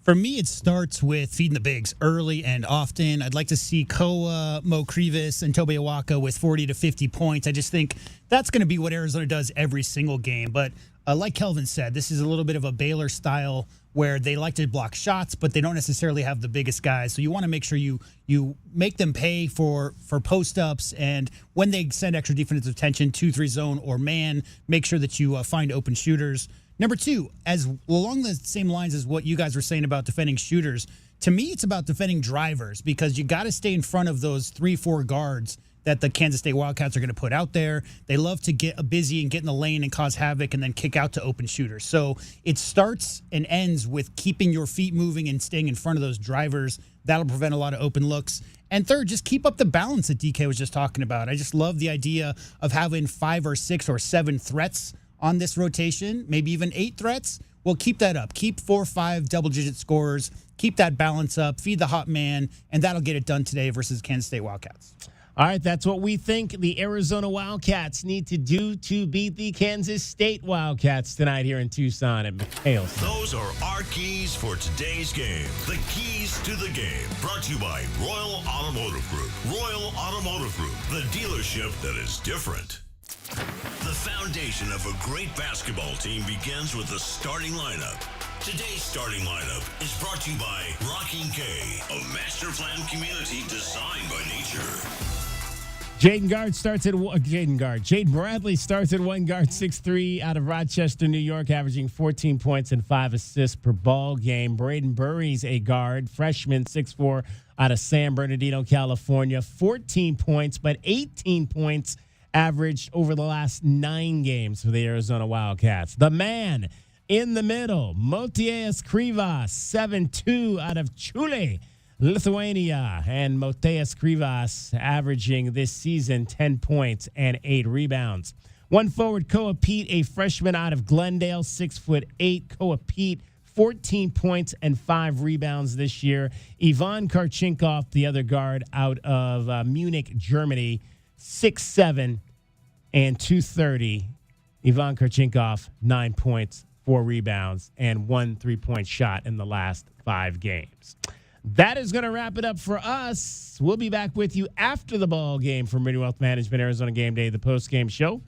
For me, it starts with feeding the bigs early and often. I'd like to see Koa, Mo Krivis, and Tobe Awaka with 40 to 50 points. I just think that's going to be what Arizona does every single game. But like Kelvin said, this is a little bit of a Baylor style where they like to block shots, but they don't necessarily have the biggest guys. So you want to make sure you make them pay for post-ups, and when they send extra defensive attention, 2-3 zone or man, make sure that you find open shooters. Number 2, as along the same lines as what you guys were saying about defending shooters, To me, it's about defending drivers because you got to stay in front of those 3-4 guards that the Kansas State Wildcats are going to put out there. They love to get busy and get in the lane and cause havoc and then kick out to open shooters. So it starts and ends with keeping your feet moving and staying in front of those drivers. That'll prevent a lot of open looks. And third, just keep up the balance that DK was just talking about. I just love the idea of having 5 or 6 or 7 threats on this rotation, maybe even 8 threats. Well, keep that up. Keep 4 or 5 double-digit scorers. Keep that balance up. Feed the hot man, and that'll get it done today versus Kansas State Wildcats. All right, that's what we think the Arizona Wildcats need to do to beat the Kansas State Wildcats tonight here in Tucson at McHale. Those are our keys for today's game. The keys to the game. Brought to you by Royal Automotive Group. Royal Automotive Group, the dealership that is different. The foundation of a great basketball team begins with the starting lineup. Today's starting lineup is brought to you by Rocking K, a master plan community designed by nature. Jaden Bradley starts at one guard, 6'3", out of Rochester, New York, averaging 14 points and 5 assists per ball game. Braden Burry's a guard, freshman, 6'4", out of San Bernardino, California, 14 points, but 18 points averaged over the last 9 games for the Arizona Wildcats. The man in the middle, Motiejus Krivas, 7'2", out of Chule, Lithuania, and Motiejus Krivas averaging this season 10 points and 8 rebounds. One forward, Koa Pete, a freshman out of Glendale, 6'8". Koa Pete, 14 points and 5 rebounds this year. Ivan Karchinkov, the other guard out of Munich, Germany, 6'7" and 230. Ivan Karchinkov, 9 points, 4 rebounds, and 1 3-point shot in the last 5 games. That is going to wrap it up for us. We'll be back with you after the ball game from Meridian Wealth Management, Arizona Game Day, the post-game show.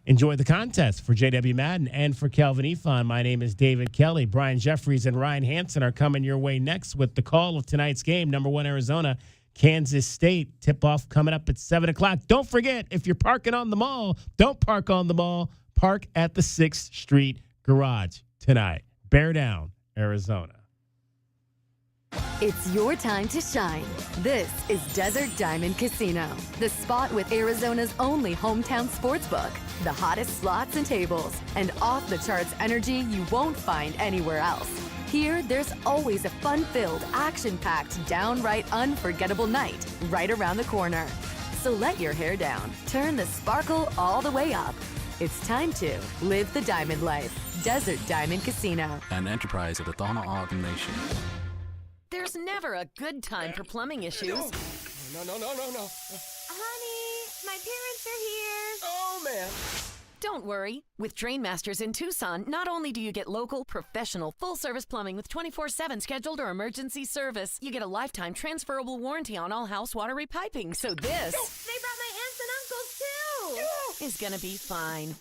Enjoy the contest for J.W. Madden and for Kelvin Efon. My name is David Kelly. Brian Jeffries and Ryan Hansen are coming your way next with the call of tonight's game. Number 1 Arizona, Kansas State. Tip-off coming up at 7 o'clock. Don't forget, if you're parking on the mall, don't park on the mall. Park at the 6th Street Garage tonight. Bear down, Arizona. It's your time to shine. This is Desert Diamond Casino, the spot with Arizona's only hometown sportsbook, the hottest slots and tables, and off-the-charts energy you won't find anywhere else. Here, there's always a fun-filled, action-packed, downright unforgettable night right around the corner. So let your hair down, turn the sparkle all the way up. It's time to live the diamond life. Desert Diamond Casino. An enterprise of the Thoma Nation. There's never a good time for plumbing issues. No. Honey, my parents are here. Oh, man. Don't worry. With Drain Masters in Tucson, not only do you get local, professional, full-service plumbing with 24/7 scheduled or emergency service, you get a lifetime transferable warranty on all house water repiping. So this... They brought my aunts and uncles, too. ...is gonna be fine.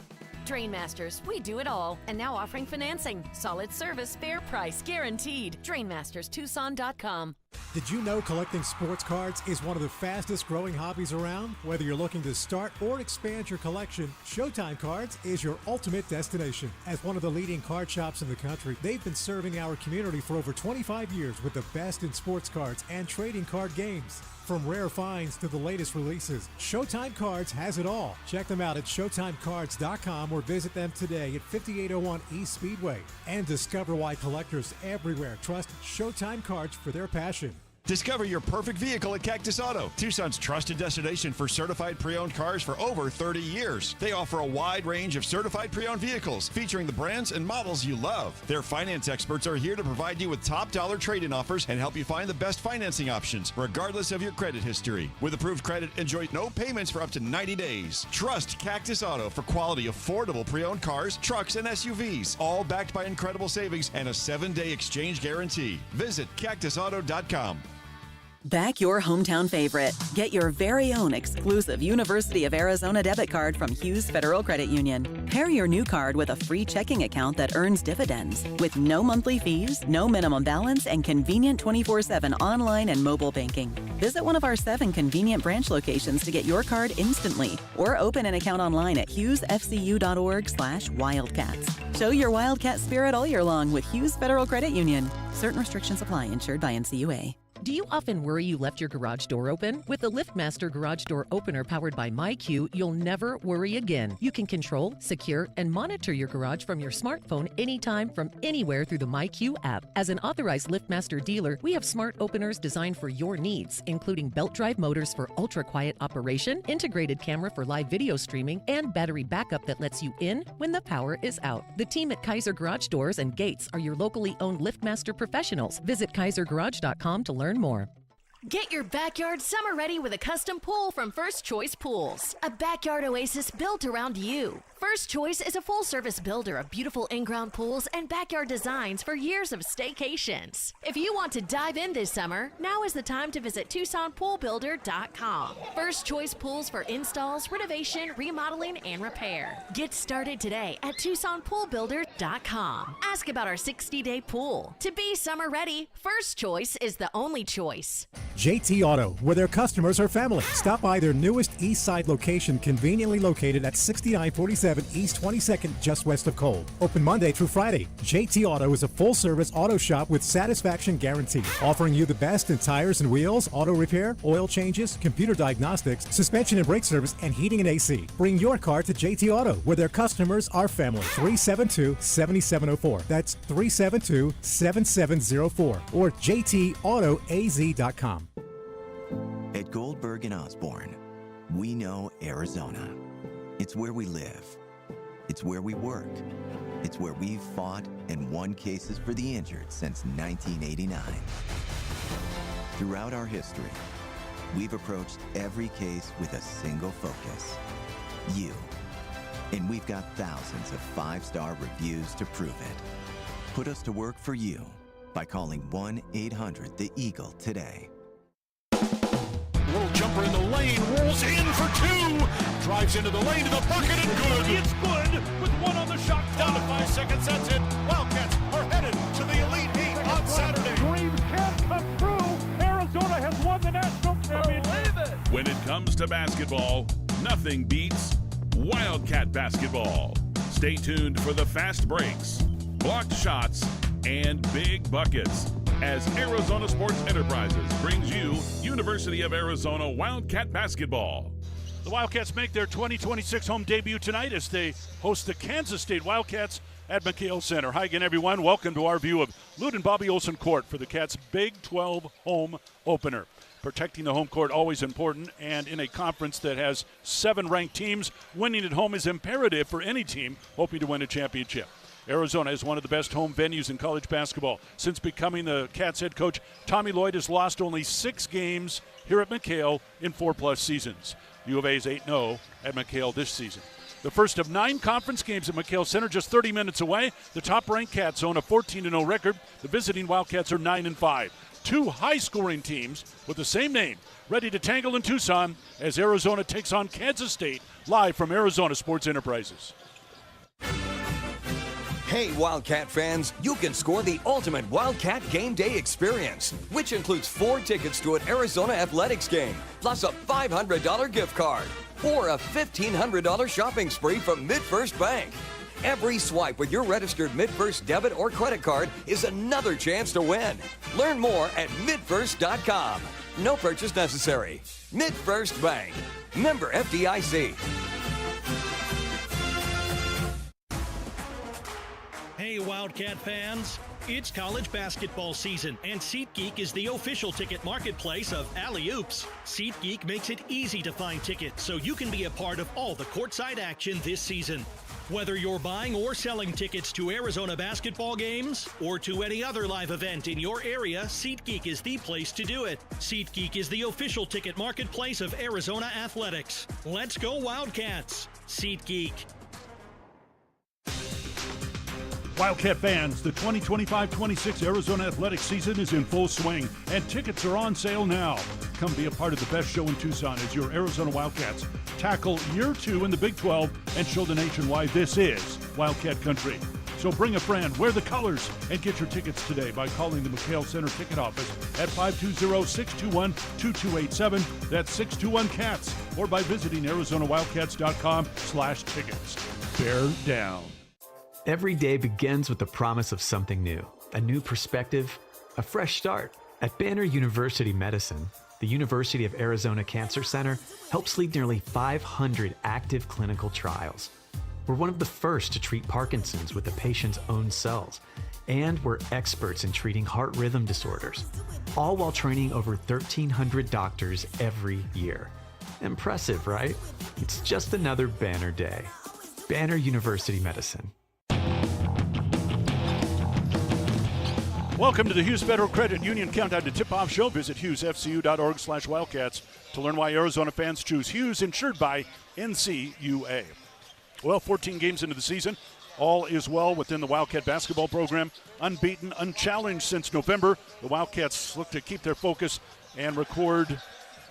Drain Masters, we do it all. And now offering financing. Solid service, fair price, guaranteed. DrainMastersTucson.com. Did you know collecting sports cards is one of the fastest growing hobbies around? Whether you're looking to start or expand your collection, Showtime Cards is your ultimate destination. As one of the leading card shops in the country, they've been serving our community for over 25 years with the best in sports cards and trading card games. From rare finds to the latest releases, Showtime Cards has it all. Check them out at ShowtimeCards.com or visit them today at 5801 East Speedway. And discover why collectors everywhere trust Showtime Cards for their passion. Discover your perfect vehicle at Cactus Auto, Tucson's trusted destination for certified pre-owned cars for over 30 years. They offer a wide range of certified pre-owned vehicles featuring the brands and models you love. Their finance experts are here to provide you with top dollar trade-in offers and help you find the best financing options, regardless of your credit history. With approved credit, enjoy no payments for up to 90 days. Trust Cactus Auto for quality, affordable pre-owned cars, trucks, and SUVs, all backed by incredible savings and a 7-day exchange guarantee. Visit CactusAuto.com. Back your hometown favorite. Get your very own exclusive University of Arizona debit card from Hughes Federal Credit Union. Pair your new card with a free checking account that earns dividends with no monthly fees, no minimum balance, and convenient 24/7 online and mobile banking. Visit one of our 7 convenient branch locations to get your card instantly or open an account online at hughesfcu.org/wildcats. Show your Wildcat spirit all year long with Hughes Federal Credit Union. Certain restrictions apply. Insured by NCUA. Do you often worry you left your garage door open? With the LiftMaster Garage Door Opener powered by MyQ, you'll never worry again. You can control, secure, and monitor your garage from your smartphone anytime from anywhere through the MyQ app. As an authorized LiftMaster dealer, we have smart openers designed for your needs, including belt drive motors for ultra-quiet operation, integrated camera for live video streaming, and battery backup that lets you in when the power is out. The team at Kaiser Garage Doors and Gates are your locally owned LiftMaster professionals. Visit kaisergarage.com to learn more. Get your backyard summer ready with a custom pool from First Choice Pools. A backyard oasis built around you. First Choice is a full-service builder of beautiful in-ground pools and backyard designs for years of staycations. If you want to dive in this summer, now is the time to visit TucsonPoolBuilder.com. First Choice Pools for installs, renovation, remodeling, and repair. Get started today at TucsonPoolBuilder.com. Ask about our 60-day pool. To be summer ready, First Choice is the only choice. JT Auto, where their customers are family. Stop by their newest East Side location, conveniently located at 6947 East 22nd, just west of Cole. Open Monday through Friday. JT Auto is a full-service auto shop with satisfaction guarantee, offering you the best in tires and wheels, auto repair, oil changes, computer diagnostics, suspension and brake service, and heating and AC. Bring your car to JT Auto, where their customers are family. 372-7704. That's 372-7704 or jtautoaz.com. At Goldberg and Osborne, we know Arizona. It's where we live. It's where we work. It's where we've fought and won cases for the injured since 1989. Throughout our history, we've approached every case with a single focus: you. And we've got thousands of 5-star reviews to prove it. Put us to work for you by calling 1-800-THE-EAGLE today. Little jumper in the lane, rolls in for 2. Drives into the lane to the bucket and good. It's good with 1 on the shot. Down to 5 seconds, that's it. Wildcats are headed to the Elite 8 on Saturday. Dreams can come true. Arizona has won the national championship. When it comes to basketball, nothing beats Wildcat basketball. Stay tuned for the fast breaks, blocked shots, and big buckets as Arizona Sports Enterprises brings you University of Arizona Wildcat basketball. The Wildcats make their 2026 home debut tonight as they host the Kansas State Wildcats at McKale Center. Hi again, everyone. Welcome to our view of Lute and Bobby Olson Court for the Cats' Big 12 home opener. Protecting the home court always important, and in a conference that has 7 ranked teams, winning at home is imperative for any team hoping to win a championship. Arizona is one of the best home venues in college basketball. Since becoming the Cats head coach, Tommy Lloyd has lost only 6 games here at McKale in 4+ seasons. U of A is 8-0 at McKale this season. The first of 9 conference games at McKale Center, just 30 minutes away. The top-ranked Cats own a 14-0 record. The visiting Wildcats are 9-5. 2 high-scoring teams with the same name ready to tangle in Tucson as Arizona takes on Kansas State, live from Arizona Sports Enterprises. Hey, Wildcat fans, you can score the ultimate Wildcat Game Day experience, which includes 4 tickets to an Arizona athletics game, plus a $500 gift card, or a $1,500 shopping spree from MidFirst Bank. Every swipe with your registered MidFirst debit or credit card is another chance to win. Learn more at midfirst.com. No purchase necessary. MidFirst Bank. Member FDIC. Hey, Wildcat fans. It's college basketball season, and SeatGeek is the official ticket marketplace of Alley Oops. SeatGeek makes it easy to find tickets so you can be a part of all the courtside action this season. Whether you're buying or selling tickets to Arizona basketball games or to any other live event in your area, SeatGeek is the place to do it. SeatGeek is the official ticket marketplace of Arizona athletics. Let's go Wildcats! SeatGeek. Wildcat fans, the 2025-26 Arizona athletics season is in full swing, and tickets are on sale now. Come be a part of the best show in Tucson as your Arizona Wildcats tackle year 2 in the Big 12 and show the nation why this is Wildcat country. So bring a friend, wear the colors, and get your tickets today by calling the McHale Center ticket office at 520-621-2287. That's 621-CATS, or by visiting ArizonaWildcats.com/tickets. Bear down. Every day begins with the promise of something new, a new perspective, a fresh start. At Banner University Medicine, the University of Arizona Cancer Center helps lead nearly 500 active clinical trials. We're one of the first to treat Parkinson's with the patient's own cells, and we're experts in treating heart rhythm disorders, all while training over 1,300 doctors every year. Impressive, right? It's just another Banner day. Banner University Medicine. Welcome to the Hughes Federal Credit Union Countdown to Tip-Off Show. Visit hughesfcu.org/Wildcats to learn why Arizona fans choose Hughes, insured by NCUA. Well, 14 games into the season. All is well within the Wildcat basketball program. Unbeaten, unchallenged since November. The Wildcats look to keep their focus and record,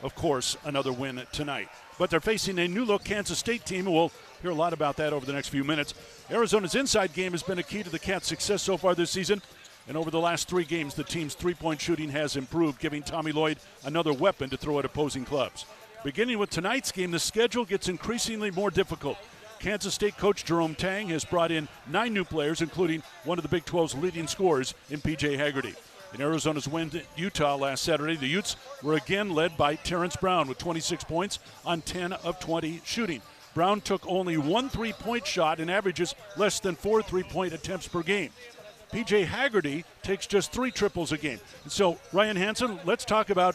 of course, another win tonight. But they're facing a new-look Kansas State team, and we'll hear a lot about that over the next few minutes. Arizona's inside game has been a key to the Cats' success so far this season. And over the last 3 games, the team's three-point shooting has improved, giving Tommy Lloyd another weapon to throw at opposing clubs. Beginning with tonight's game, the schedule gets increasingly more difficult. Kansas State coach Jerome Tang has brought in 9 new players, including one of the Big 12's leading scorers in P.J. Haggerty. In Arizona's win at Utah last Saturday, the Utes were again led by Terrence Brown with 26 points on 10 of 20 shooting. Brown took only 1 3-point shot and averages less than 4 3-point attempts per game. P.J. Haggerty takes just 3 triples a game. And so, Ryan Hansen, let's talk about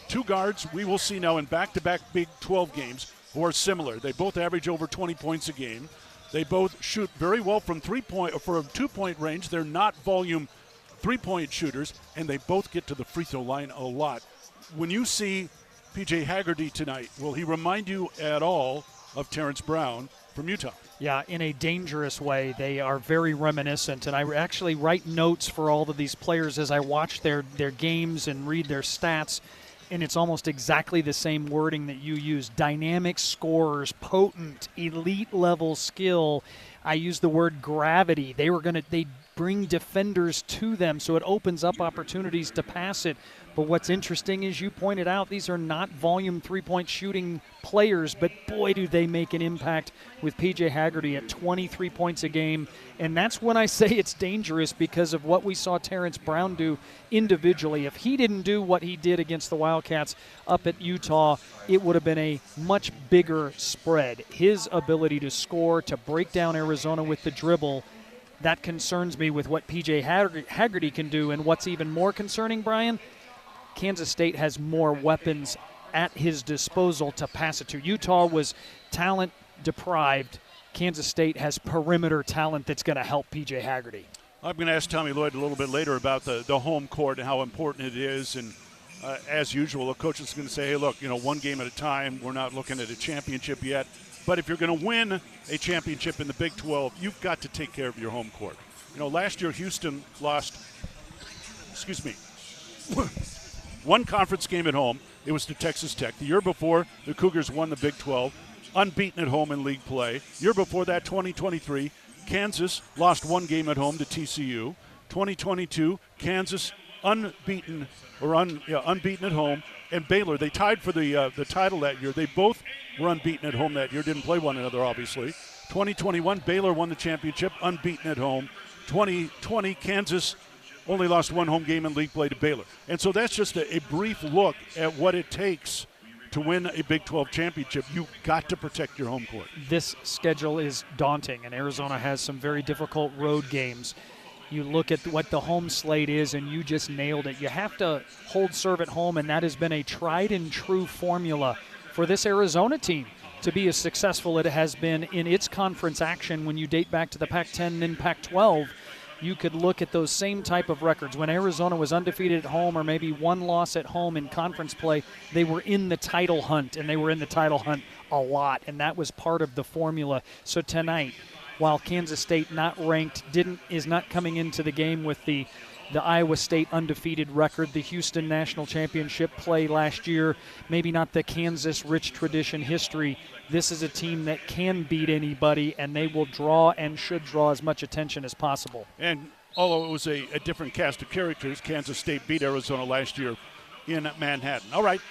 2 guards we will see now in back-to-back Big 12 games who are similar. They both average over 20 points a game. They both shoot very well from 2-point range. They're not volume 3-point shooters, and they both get to the free throw line a lot. When you see P.J. Haggerty tonight, will he remind you at all of Terrence Brown from Utah? Yeah, in a dangerous way. They are very reminiscent, and I actually write notes for all of these players as I watch their games and read their stats, and it's almost exactly the same wording that you use. Dynamic scorers, potent, elite-level skill. I use the word gravity. They bring defenders to them, so it opens up opportunities to pass it. But what's interesting is you pointed out these are not volume 3-point shooting players, but boy, do they make an impact with P.J. Haggerty at 23 points a game. And that's when I say it's dangerous because of what we saw Terrence Brown do individually. If he didn't do what he did against the Wildcats up at Utah, it would have been a much bigger spread. His ability to score, to break down Arizona with the dribble, that concerns me with what P.J. Haggerty can do. And what's even more concerning, Brian, Kansas State has more weapons at his disposal to pass it to. Utah was talent deprived. Kansas State has perimeter talent that's going to help P.J. Haggerty. I'm going to ask Tommy Lloyd a little bit later about the home court and how important it is. And as usual, the coach is going to say, hey, look, one game at a time. We're not looking at a championship yet. But if you're going to win a championship in the Big 12, you've got to take care of your home court. Last year Houston lost, one conference game at home. It was to Texas Tech. The year before, the Cougars won the Big 12, unbeaten at home in league play. Year before that, 2023, Kansas lost 1 game at home to TCU. 2022, Kansas unbeaten at home, and Baylor. They tied for the title that year. They both were unbeaten at home that year. Didn't play one another, obviously. 2021, Baylor won the championship, unbeaten at home. 2020, Kansas only lost 1 home game in league play to Baylor. And so that's just a brief look at what it takes to win a Big 12 championship. You've got to protect your home court. This schedule is daunting, and Arizona has some very difficult road games. You look at what the home slate is, and you just nailed it. You have to hold serve at home, and that has been a tried-and-true formula for this Arizona team to be as successful as it has been in its conference action when you date back to the Pac-10 and then Pac-12. You could look at those same type of records. When Arizona was undefeated at home or maybe 1 loss at home in conference play, they were in the title hunt, and they were in the title hunt a lot, and that was part of the formula. So tonight, while Kansas State, not ranked, is not coming into the game with the Iowa State undefeated record, the Houston National Championship play last year, maybe not the Kansas rich tradition history. This is a team that can beat anybody, and they will draw and should draw as much attention as possible. And although it was a different cast of characters, Kansas State beat Arizona last year in Manhattan. All right,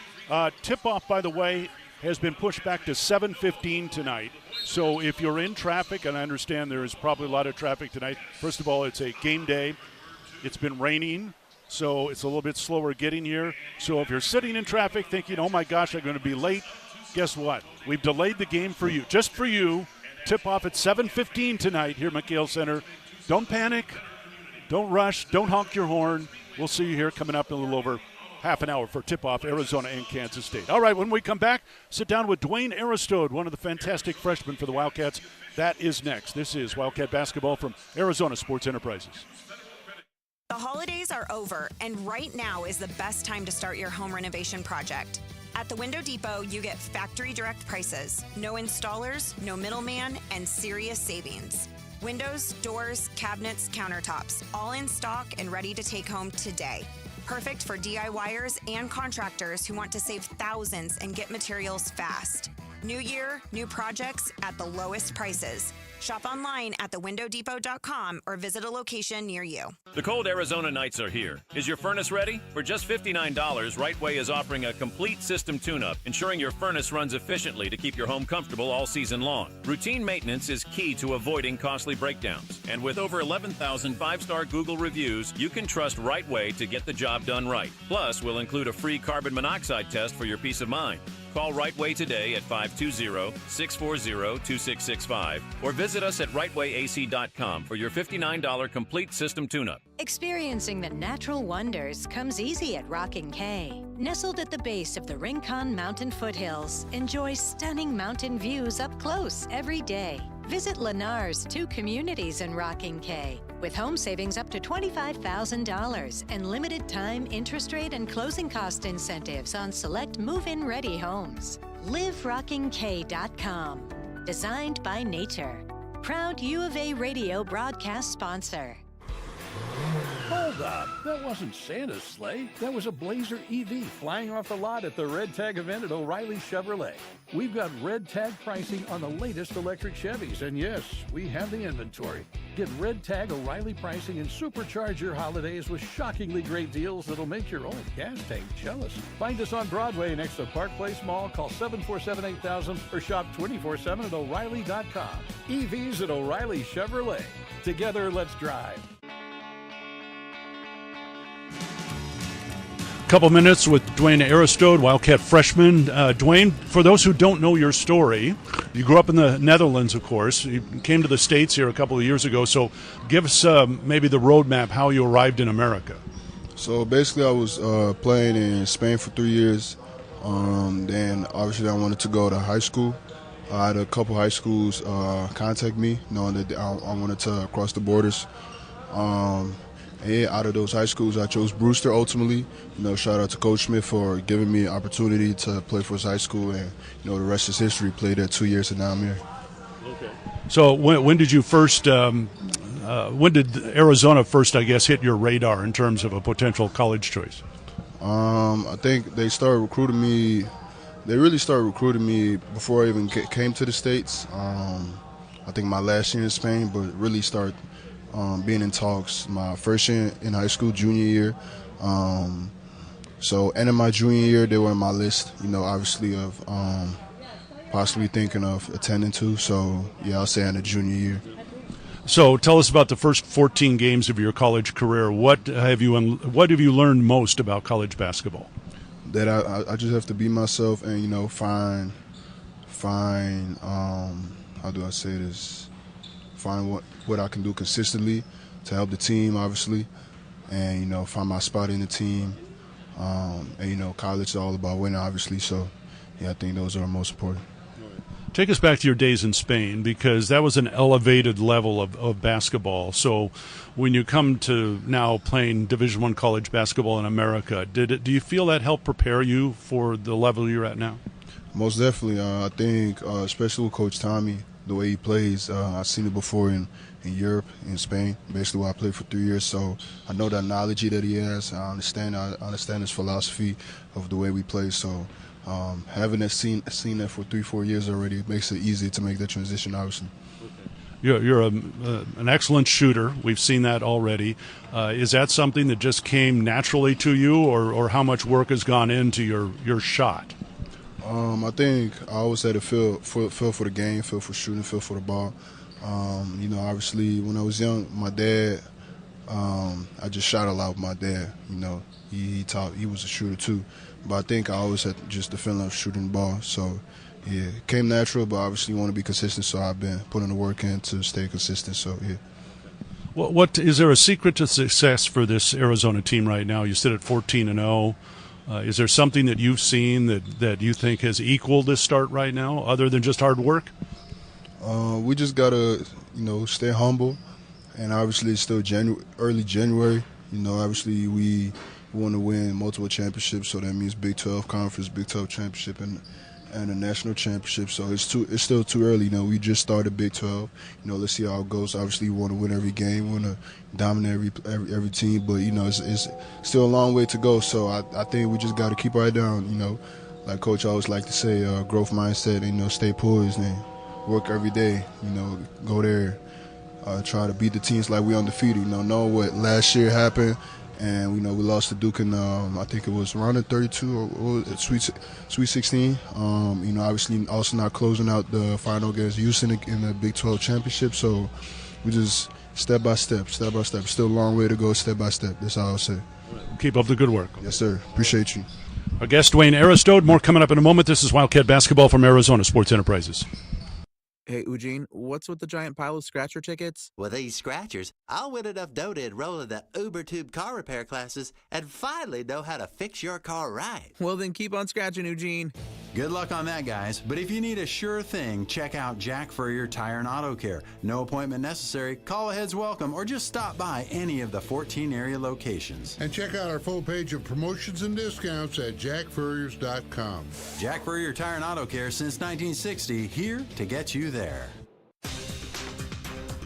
tip-off, by the way, has been pushed back to 7:15 tonight. So if you're in traffic, and I understand there is probably a lot of traffic tonight, first of all, it's a game day. It's been raining, so it's a little bit slower getting here. So if you're sitting in traffic thinking, oh my gosh, I'm going to be late, guess what? We've delayed the game for you, just for you. Tip-off at 7:15 tonight here at McKale Center. Don't panic. Don't rush. Don't honk your horn. We'll see you here coming up in a little over half an hour for tip-off, Arizona and Kansas State. All right, when we come back, sit down with Dwayne Aristode, one of the fantastic freshmen for the Wildcats. That is next. This is Wildcat Basketball from Arizona Sports Enterprises. The holidays are over, and right now is the best time to start your home renovation project. At the Window Depot, you get factory direct prices, no installers, no middleman, and serious savings. Windows, doors, cabinets, countertops, all in stock and ready to take home today. Perfect for DIYers and contractors who want to save thousands and get materials fast. New year, new projects at the lowest prices. Shop online at thewindowdepot.com or visit a location near you. The cold Arizona nights are here. Is your furnace ready? For just $59, Rightway is offering a complete system tune-up, ensuring your furnace runs efficiently to keep your home comfortable all season long. Routine maintenance is key to avoiding costly breakdowns. And with over 11,000 five-star Google reviews, you can trust Rightway to get the job done right. Plus, we'll include a free carbon monoxide test for your peace of mind. Call Rightway today at 520-640-2665 or visit us at rightwayac.com for your $59 complete system tune-up. Experiencing the natural wonders comes easy at Rockin' Cay. Nestled at the base of the Rincon Mountain foothills, enjoy stunning mountain views up close every day. Visit Lennar's 2 communities in Rockin' Cay with home savings up to $25,000 and limited time interest rate and closing cost incentives on select move-in ready homes. LiveRockingK.com. Designed by nature. Proud U of A radio broadcast sponsor. Hold up. That wasn't Santa's sleigh. That was a Blazer EV flying off the lot at the Red Tag event at O'Reilly Chevrolet. We've got Red Tag pricing on the latest electric Chevys, and yes, we have the inventory. Get Red Tag O'Reilly pricing and supercharge your holidays with shockingly great deals that'll make your old gas tank jealous. Find us on Broadway next to Park Place Mall. Call 747-8000 or shop 24/7 at O'Reilly.com. EVs at O'Reilly Chevrolet. Together, let's drive. Couple minutes with Dwayne Aristode, Wildcat freshman. Dwayne, for those who don't know your story, you grew up in the Netherlands, of course. You came to the States here a couple of years ago. So give us maybe the roadmap how you arrived in America. So basically I was playing in Spain for 3 years. Then obviously I wanted to go to high school. I had a couple high schools contact me knowing that I wanted to cross the borders. And out of those high schools, I chose Brewster ultimately. Shout out to Coach Smith for giving me an opportunity to play for his high school. And, the rest is history. Played there 2 years, and now I'm here. Okay. So when did you first, when did Arizona first, I guess, hit your radar in terms of a potential college choice? I think they started recruiting me. They really started recruiting me before I even came to the States. I think my last year in Spain, but really started being in talks my first year in high school, junior year. So end of my junior year, they were on my list, obviously of possibly thinking of attending to. So, yeah, I'll say in the junior year. So tell us about the first 14 games of your college career. What have you learned most about college basketball? That I just have to be myself and, find how do I say this? Find what I can do consistently to help the team, obviously, and, find my spot in the team. And, college is all about winning, obviously, so, yeah, I think those are most important. Take us back to your days in Spain, because that was an elevated level of basketball. So when you come to now playing Division I college basketball in America, do you feel that helped prepare you for the level you're at now? Most definitely. I think, especially with Coach Tommy, the way he plays, I've seen it before in Europe, in Spain, basically where I played for 3 years. So I know the analogy that he has. I understand his philosophy of the way we play. So having seen that for 3-4 years already, it makes it easy to make that transition, obviously. You're an excellent shooter. We've seen that already. Is that something that just came naturally to you, or how much work has gone into your shot? I think I always had a feel for the game, feel for shooting, feel for the ball. Obviously, when I was young, my dad, I just shot a lot with my dad. He was a shooter too. But I think I always had just the feeling of shooting the ball. So, yeah, it came natural, but obviously you want to be consistent, so I've been putting the work in to stay consistent. So, yeah. What is there a secret to success for this Arizona team right now? You sit at 14-0. Is there something that you've seen that you think has equaled this start right now, other than just hard work? We just gotta, stay humble, and obviously it's still early January. Obviously we want to win multiple championships, so that means Big 12 Conference, Big 12 Championship, and a national championship. So it's still too early. We just started Big 12. Let's see how it goes. Obviously, we want to win every game, we want to dominate every team, but it's still a long way to go. So I think we just got to keep our head down. Like Coach always like to say, growth mindset, and stay poised and work every day. Go there, try to beat the teams like we undefeated. Know what last year happened. And we lost to Duke in I think it was round of 32 or Sweet 16. Obviously also not closing out the final against Houston in the Big 12 championship. So we just step by step. Still a long way to go, step by step. That's all I'll say. Keep up the good work. Yes, sir. Appreciate you. Our guest, Dwayne Aristode. More coming up in a moment. This is Wildcat Basketball from Arizona Sports Enterprises. Hey, Eugene, what's with the giant pile of scratcher tickets? With these scratchers, I'll win enough dough to enroll in the UberTube car repair classes and finally know how to fix your car right. Well, then keep on scratching, Eugene. Good luck on that, guys. But if you need a sure thing, check out Jack Furrier Tire and Auto Care. No appointment necessary, call ahead's welcome, or just stop by any of the 14 area locations. And check out our full page of promotions and discounts at jackfurriers.com. Jack Furrier Tire and Auto Care since 1960, here to get you there.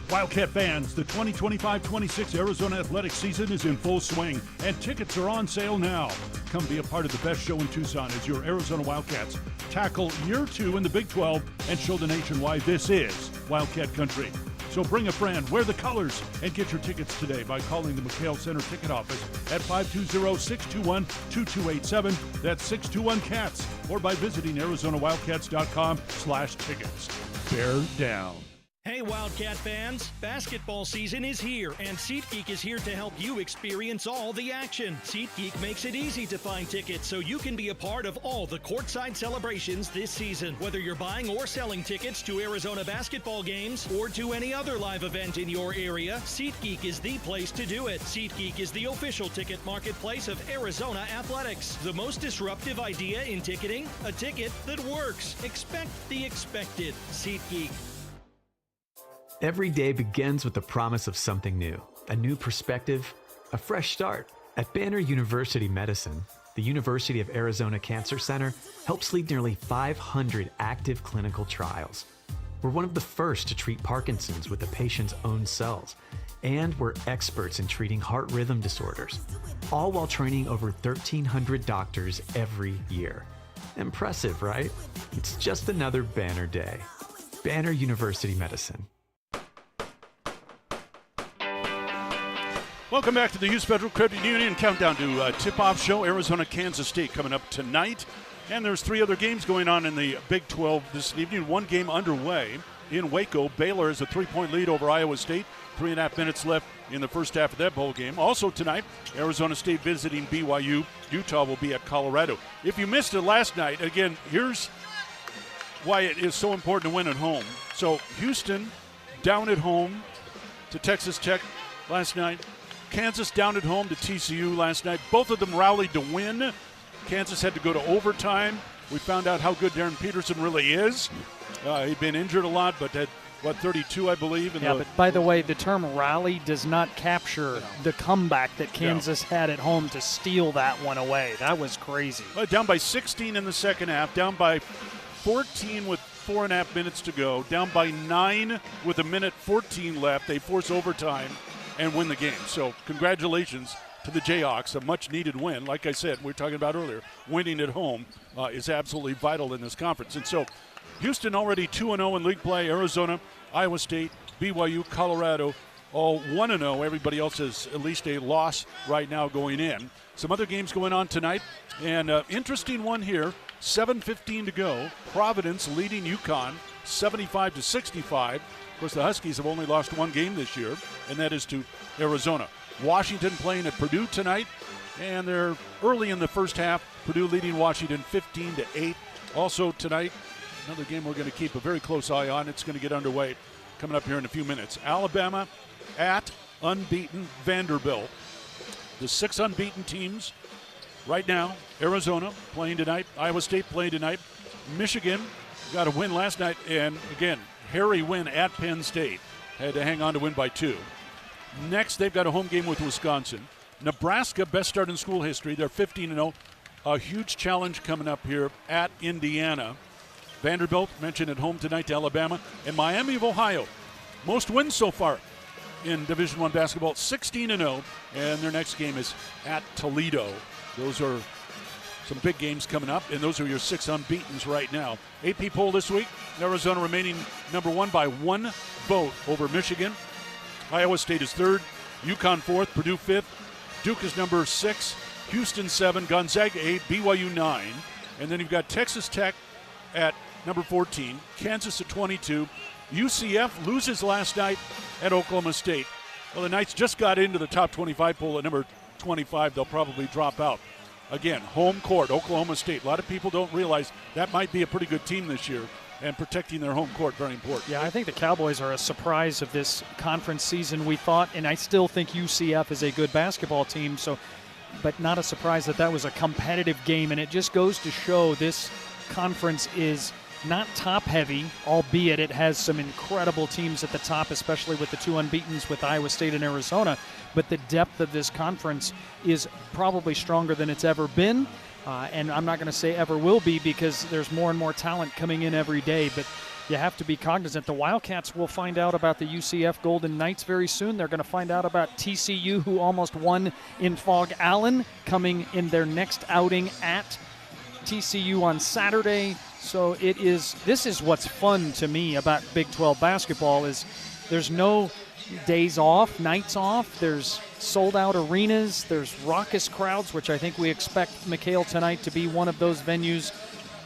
Wildcat fans, the 2025-26 Arizona athletics season is in full swing, and tickets are on sale now. Come be a part of the best show in Tucson as your Arizona Wildcats tackle year 2 in the Big 12 and show the nation why this is Wildcat country. So bring a friend, wear the colors, and get your tickets today by calling the McHale Center ticket office at 520-621-2287. That's 621-CATS, or by visiting ArizonaWildcats.com/tickets. Bear down. Hey Wildcat fans, basketball season is here, and SeatGeek is here to help you experience all the action. SeatGeek makes it easy to find tickets so you can be a part of all the courtside celebrations this season. Whether you're buying or selling tickets to Arizona basketball games or to any other live event in your area, SeatGeek is the place to do it. SeatGeek is the official ticket marketplace of Arizona Athletics. The most disruptive idea in ticketing? A ticket that works. Expect the expected. SeatGeek. Every day begins with the promise of something new, a new perspective, a fresh start. At Banner University Medicine, the University of Arizona Cancer Center helps lead nearly 500 active clinical trials. We're one of the first to treat Parkinson's with the patient's own cells, and we're experts in treating heart rhythm disorders, all while training over 1,300 doctors every year. Impressive, right? It's just another Banner day. Banner University Medicine. Welcome back to the Hughes Federal Credit Union countdown to tip-off show. Arizona, Kansas State coming up tonight. And there's 3 other games going on in the Big 12 this evening. 1 game underway in Waco. Baylor has a 3-point lead over Iowa State. 3.5 minutes left in the first half of that bowl game. Also tonight, Arizona State visiting BYU. Utah will be at Colorado. If you missed it last night, again, here's why it is so important to win at home. So Houston down at home to Texas Tech last night. Kansas down at home to TCU last night. Both of them rallied to win. Kansas had to go to overtime. We found out how good Darren Peterson really is. He'd been injured a lot, but had, 32, I believe? But by the way, the term rally does not capture the comeback that Kansas had at home to steal that one away. That was crazy. Down by 16 in the second half, down by 14 with 4.5 minutes to go, down by 9 with 1:14 left. They force overtime and win the game. So congratulations to the Jayhawks, a much-needed win. Like I said, we were talking about earlier, winning at home is absolutely vital in this conference. And so Houston already 2-0 in league play. Arizona, Iowa State, BYU, Colorado, all 1-0. Everybody else has at least a loss right now going in. Some other games going on tonight, and interesting one here. 7:15 to go. Providence leading UConn 75-65. Of course, the Huskies have only lost one game this year, and that is to Arizona. Washington playing at Purdue tonight, and they're early in the first half. Purdue leading Washington 15-8. Also tonight, another game we're going to keep a very close eye on. It's going to get underway coming up here in a few minutes. Alabama at unbeaten Vanderbilt. The 6 unbeaten teams right now. Arizona playing tonight. Iowa State playing tonight. Michigan got a win last night, and again, hairy win at Penn State. Had to hang on to win by 2. Next, they've got a home game with Wisconsin. Nebraska, best start in school history. They're 15-0. A huge challenge coming up here at Indiana. Vanderbilt, mentioned at home tonight to Alabama. And Miami of Ohio, most wins so far in Division I basketball, 16-0. And their next game is at Toledo. Those are some big games coming up, and those are your 6 unbeatens right now. AP poll this week, Arizona remaining number 1 by 1 vote over Michigan. Iowa State is 3rd, UConn 4th, Purdue 5th, Duke is number 6, Houston 7, Gonzaga 8, BYU 9, and then you've got Texas Tech at number 14, Kansas at 22. UCF loses last night at Oklahoma State. Well, the Knights just got into the top 25 poll at number 25. They'll probably drop out. Again, home court, Oklahoma State. A lot of people don't realize that might be a pretty good team this year, and protecting their home court, very important. Yeah, I think the Cowboys are a surprise of this conference season. We thought, and I still think UCF is a good basketball team, so, but not a surprise that was a competitive game, and it just goes to show this conference is not top-heavy, albeit it has some incredible teams at the top, especially with the 2 unbeatens with Iowa State and Arizona. But the depth of this conference is probably stronger than it's ever been. And I'm not going to say ever will be, because there's more and more talent coming in every day. But you have to be cognizant. The Wildcats will find out about the UCF Golden Knights very soon. They're going to find out about TCU, who almost won in Fog Allen, coming in their next outing at TCU on Saturday. So this is what's fun to me about Big 12 basketball, is there's no days off, nights off. There's sold-out arenas. There's raucous crowds, which I think we expect McHale tonight to be one of those venues.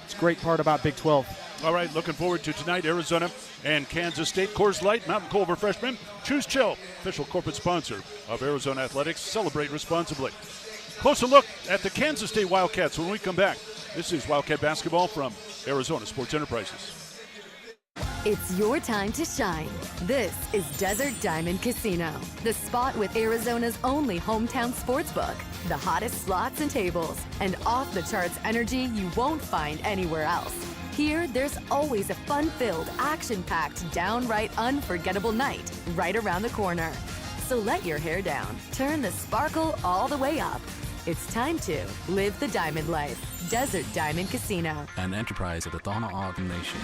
It's a great part about Big 12. All right, looking forward to tonight, Arizona and Kansas State. Coors Light, Mountain Cold Refreshment, Choose Chill, official corporate sponsor of Arizona Athletics. Celebrate responsibly. Closer look at the Kansas State Wildcats when we come back. This is Wildcat Basketball from Arizona Sports Enterprises. It's your time to shine. This is Desert Diamond Casino, the spot with Arizona's only hometown sportsbook, the hottest slots and tables, and off-the-charts energy you won't find anywhere else. Here, there's always a fun-filled, action-packed, downright unforgettable night right around the corner. So let your hair down, turn the sparkle all the way up. It's time to live the diamond life. Desert Diamond Casino. An enterprise of the Thana Ogden Nation.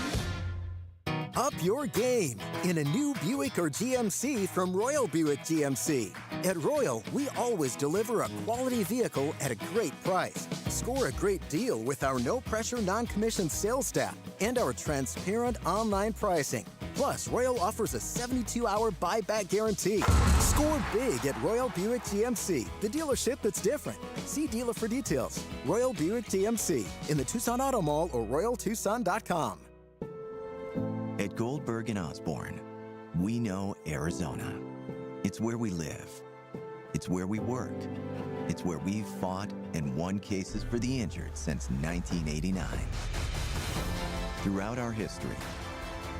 Up your game in a new Buick or GMC from Royal Buick GMC. At Royal, we always deliver a quality vehicle at a great price. Score a great deal with our no-pressure, non-commissioned sales staff and our transparent online pricing. Plus, Royal offers a 72-hour buyback guarantee. Score big at Royal Buick GMC, the dealership that's different. See dealer for details. Royal Buick GMC in the Tucson Auto Mall or RoyalTucson.com. At Goldberg and Osborne, we know Arizona. It's where we live. It's where we work. It's where we've fought and won cases for the injured since 1989. Throughout our history,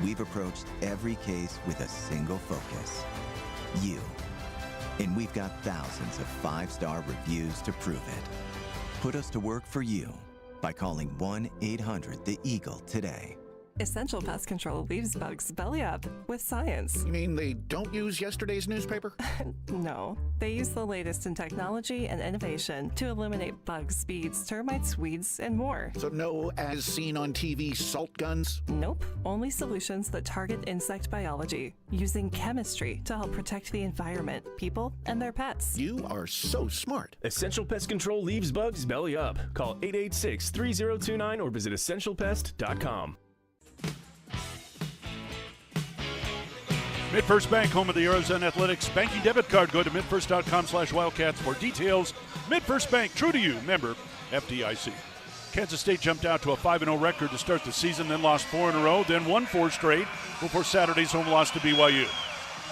we've approached every case with a single focus: you. And we've got thousands of 5-star reviews to prove it. Put us to work for you by calling 1-800-THE-EAGLE today. Essential Pest Control leaves bugs belly up with science. You mean they don't use yesterday's newspaper? No, they use the latest in technology and innovation to eliminate bugs, bees, termites, weeds, and more. So no as seen on TV salt guns? Nope, only solutions that target insect biology, using chemistry to help protect the environment, people, and their pets. You are so smart. Essential Pest Control leaves bugs belly up. Call 886-3029 or visit essentialpest.com. MidFirst Bank, home of the Arizona Athletics banking debit card. Go to midfirst.com/Wildcats for details. MidFirst Bank, true to you, member FDIC. Kansas State jumped out to a 5-0 record to start the season, then lost 4 in a row, then won 4 straight before Saturday's home loss to BYU.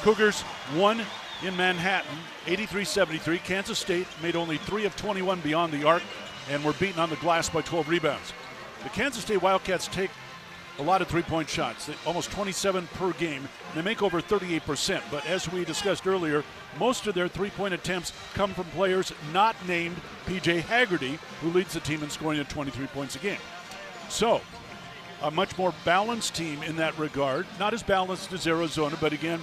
Cougars won in Manhattan, 83-73. Kansas State made only 3 of 21 beyond the arc and were beaten on the glass by 12 rebounds. The Kansas State Wildcats take a lot of three-point shots, almost 27 per game. They make over 38%, but as we discussed earlier, most of their three-point attempts come from players not named P.J. Haggerty, who leads the team in scoring at 23 points a game. So, a much more balanced team in that regard. Not as balanced as Arizona, but again,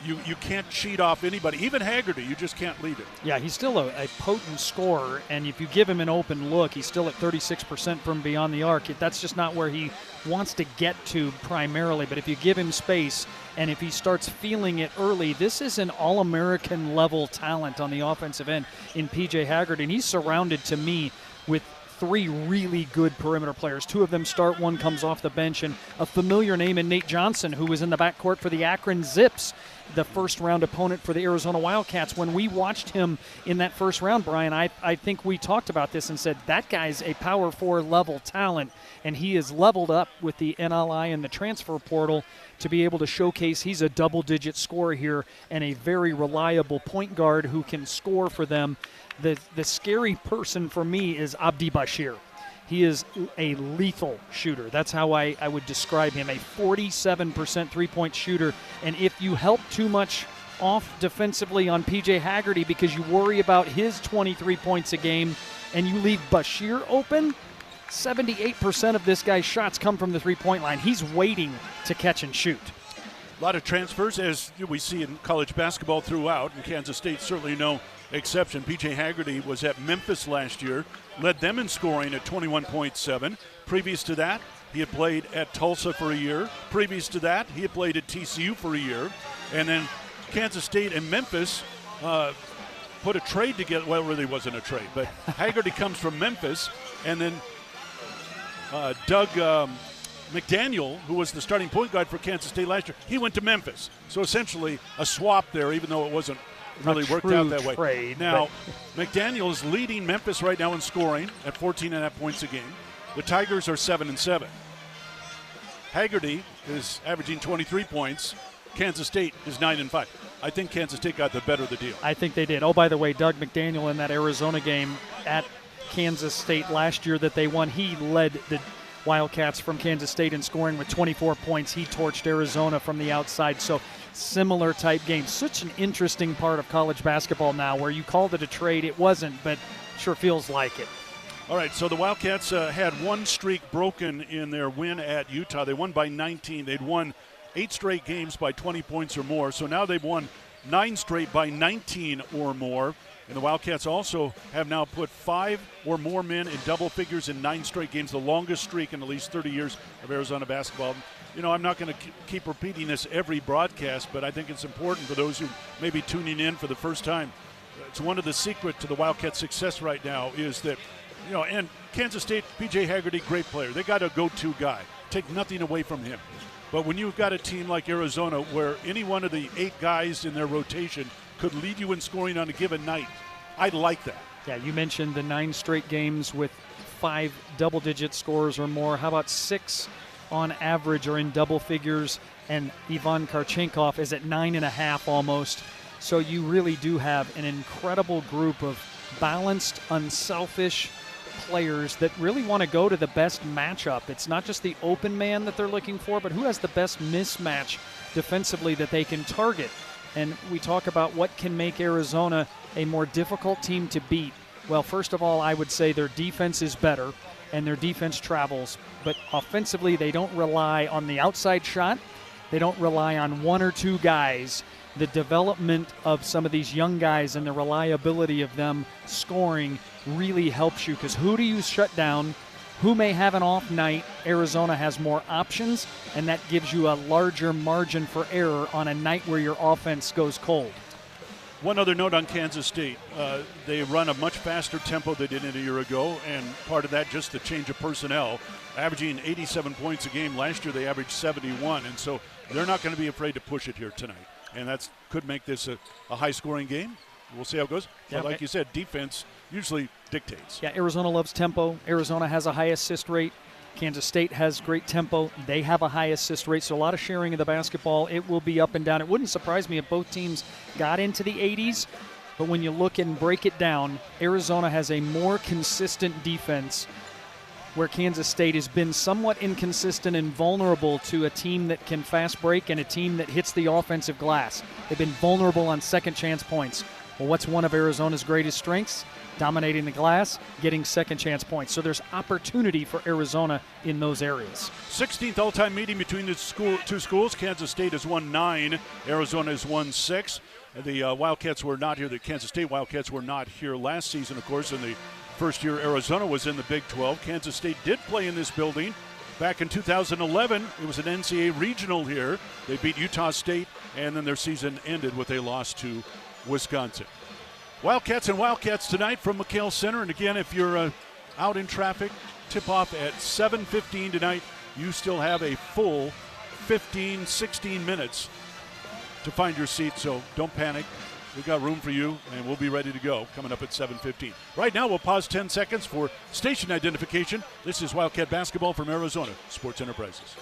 you can't cheat off anybody. Even Haggerty, you just can't leave it. Yeah, he's still a potent scorer, and if you give him an open look, he's still at 36% from beyond the arc. That's just not where he wants to get to primarily, but if you give him space and if he starts feeling it early, this is an All-American level talent on the offensive end in P.J. Haggerty, and he's surrounded to me with 3 really good perimeter players. 2 of them start, 1 comes off the bench, and a familiar name in Nate Johnson, who was in the backcourt for the Akron Zips, the first-round opponent for the Arizona Wildcats. When we watched him in that first round, Brian, I think we talked about this and said that guy's a Power 4 level talent, and he is leveled up with the NLI and the transfer portal to be able to showcase he's a double-digit scorer here and a very reliable point guard who can score for them. The scary person for me is Abdi Bashir. He is a lethal shooter. That's how I would describe him, a 47% three-point shooter. And if you help too much off defensively on P.J. Haggerty because you worry about his 23 points a game and you leave Bashir open, 78% of this guy's shots come from the three-point line. He's waiting to catch and shoot. A lot of transfers, as we see in college basketball throughout, and Kansas State certainly no exception. P.J. Haggerty was at Memphis last year, led them in scoring at 21.7. Previous to that, he had played at Tulsa for a year. Previous to that, he had played at TCU for a year. And then Kansas State and Memphis put a trade together. Well, it really wasn't a trade, but Haggerty comes from Memphis. And then Doug McDaniel, who was the starting point guard for Kansas State last year, he went to Memphis. So essentially a swap there, even though it wasn't really worked out that way. Trade, now, McDaniel is leading Memphis right now in scoring at 14.5 points a game. The Tigers are 7-7. Haggerty is averaging 23 points. Kansas State is 9-5. I think Kansas State got the better of the deal. I think they did. Oh, by the way, Doug McDaniel in that Arizona game at Kansas State last year that they won, he led the Wildcats from Kansas State in scoring with 24 points. He torched Arizona from the outside. So similar type game. Such an interesting part of college basketball now where you called it a trade. It wasn't, but sure feels like it. All right, so the Wildcats had one streak broken in their win at Utah. They won by 19. They'd won 8 straight games by 20 points or more. So now they've won 9 straight by 19 or more. And the Wildcats also have now put 5 or more men in double figures in 9 straight games, the longest streak in at least 30 years of Arizona basketball. You know, I'm not going to keep repeating this every broadcast, but I think it's important for those who may be tuning in for the first time. It's one of the secrets to the Wildcats' success right now is that, you know, and Kansas State, P.J. Haggerty, great player. They got a go-to guy. Take nothing away from him. But when you've got a team like Arizona where any one of the 8 guys in their rotation could lead you in scoring on a given night, I like that. Yeah, you mentioned the 9 straight games with 5 double-digit scores or more. How about 6 on average are in double figures, and Ivan Karchenkov is at 9.5 almost. So you really do have an incredible group of balanced, unselfish players that really want to go to the best matchup. It's not just the open man that they're looking for, but who has the best mismatch defensively that they can target. And we talk about what can make Arizona a more difficult team to beat. Well, first of all, I would say their defense is better. and their defense travels. But offensively, they don't rely on the outside shot. They don't rely on one or two guys. The development of some of these young guys and the reliability of them scoring really helps you, because who do you shut down? Who may have an off night? Arizona has more options, and that gives you a larger margin for error on a night where your offense goes cold. One other note on Kansas State. They run a much faster tempo they did a year ago, and part of that just the change of personnel. Averaging 87 points a game. Last year they averaged 71, and so they're not going to be afraid to push it here tonight. And that could make this a high-scoring game. We'll see how it goes. But like you said, defense usually dictates. Yeah, Arizona loves tempo. Arizona has a high assist rate. Kansas State has great tempo. They have a high assist rate, so a lot of sharing of the basketball. It will be up and down. It wouldn't surprise me if both teams got into the 80s, but when you look and break it down, Arizona has a more consistent defense, where Kansas State has been somewhat inconsistent and vulnerable to a team that can fast break and a team that hits the offensive glass. They've been vulnerable on second chance points. Well, what's one of Arizona's greatest strengths? Dominating the glass, getting second chance points. So there's opportunity for Arizona in those areas. 16th all-time meeting between the two schools. Kansas State has won 9. Arizona has won 6. The Wildcats were not here. The Kansas State Wildcats were not here last season, of course, in the first year Arizona was in the Big 12. Kansas State did play in this building back in 2011. It was an NCAA regional here. They beat Utah State, and then their season ended with a loss to Wisconsin. Wildcats and Wildcats tonight from McHale Center. And again, if you're out in traffic, tip-off at 7:15 tonight. You still have a full 15, 16 minutes to find your seat, so don't panic. We've got room for you, and we'll be ready to go coming up at 7:15. Right now, we'll pause 10 seconds for station identification. This is Wildcat Basketball from Arizona Sports Enterprises.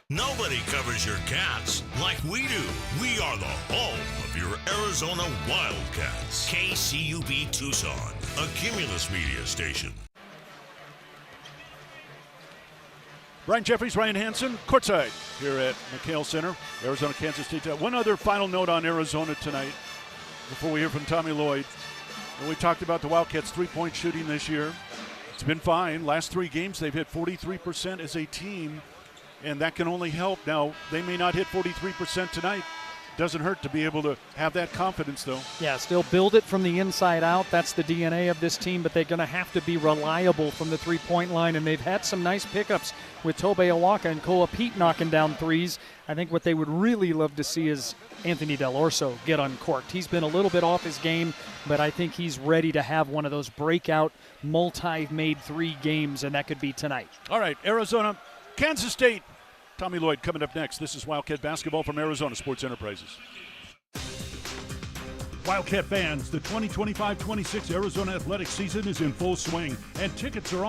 Nobody covers your Cats like we do. We are the home of your Arizona Wildcats. KCUB Tucson, a Cumulus media station. Brian Jeffries, Ryan Hansen, courtside here at McHale Center, Arizona, Kansas State. One other final note on Arizona tonight before we hear from Tommy Lloyd. And we talked about the Wildcats' three-point shooting this year. It's been fine. Last 3 games, they've hit 43% as a team, and that can only help. Now, they may not hit 43% tonight. Doesn't hurt to be able to have that confidence, though. Yeah, still build it from the inside out. That's the DNA of this team, but they're going to have to be reliable from the three-point line, and they've had some nice pickups with Tobe Awaka and Koa Pete knocking down threes. I think what they would really love to see is Anthony Del Orso get uncorked. He's been a little bit off his game, but I think he's ready to have one of those breakout multi-made 3 games, and that could be tonight. All right, Arizona, Kansas State. Tommy Lloyd coming up next. This is Wildcat Basketball from Arizona Sports Enterprises. Wildcat fans, the 2025-26 Arizona athletics season is in full swing, and tickets are on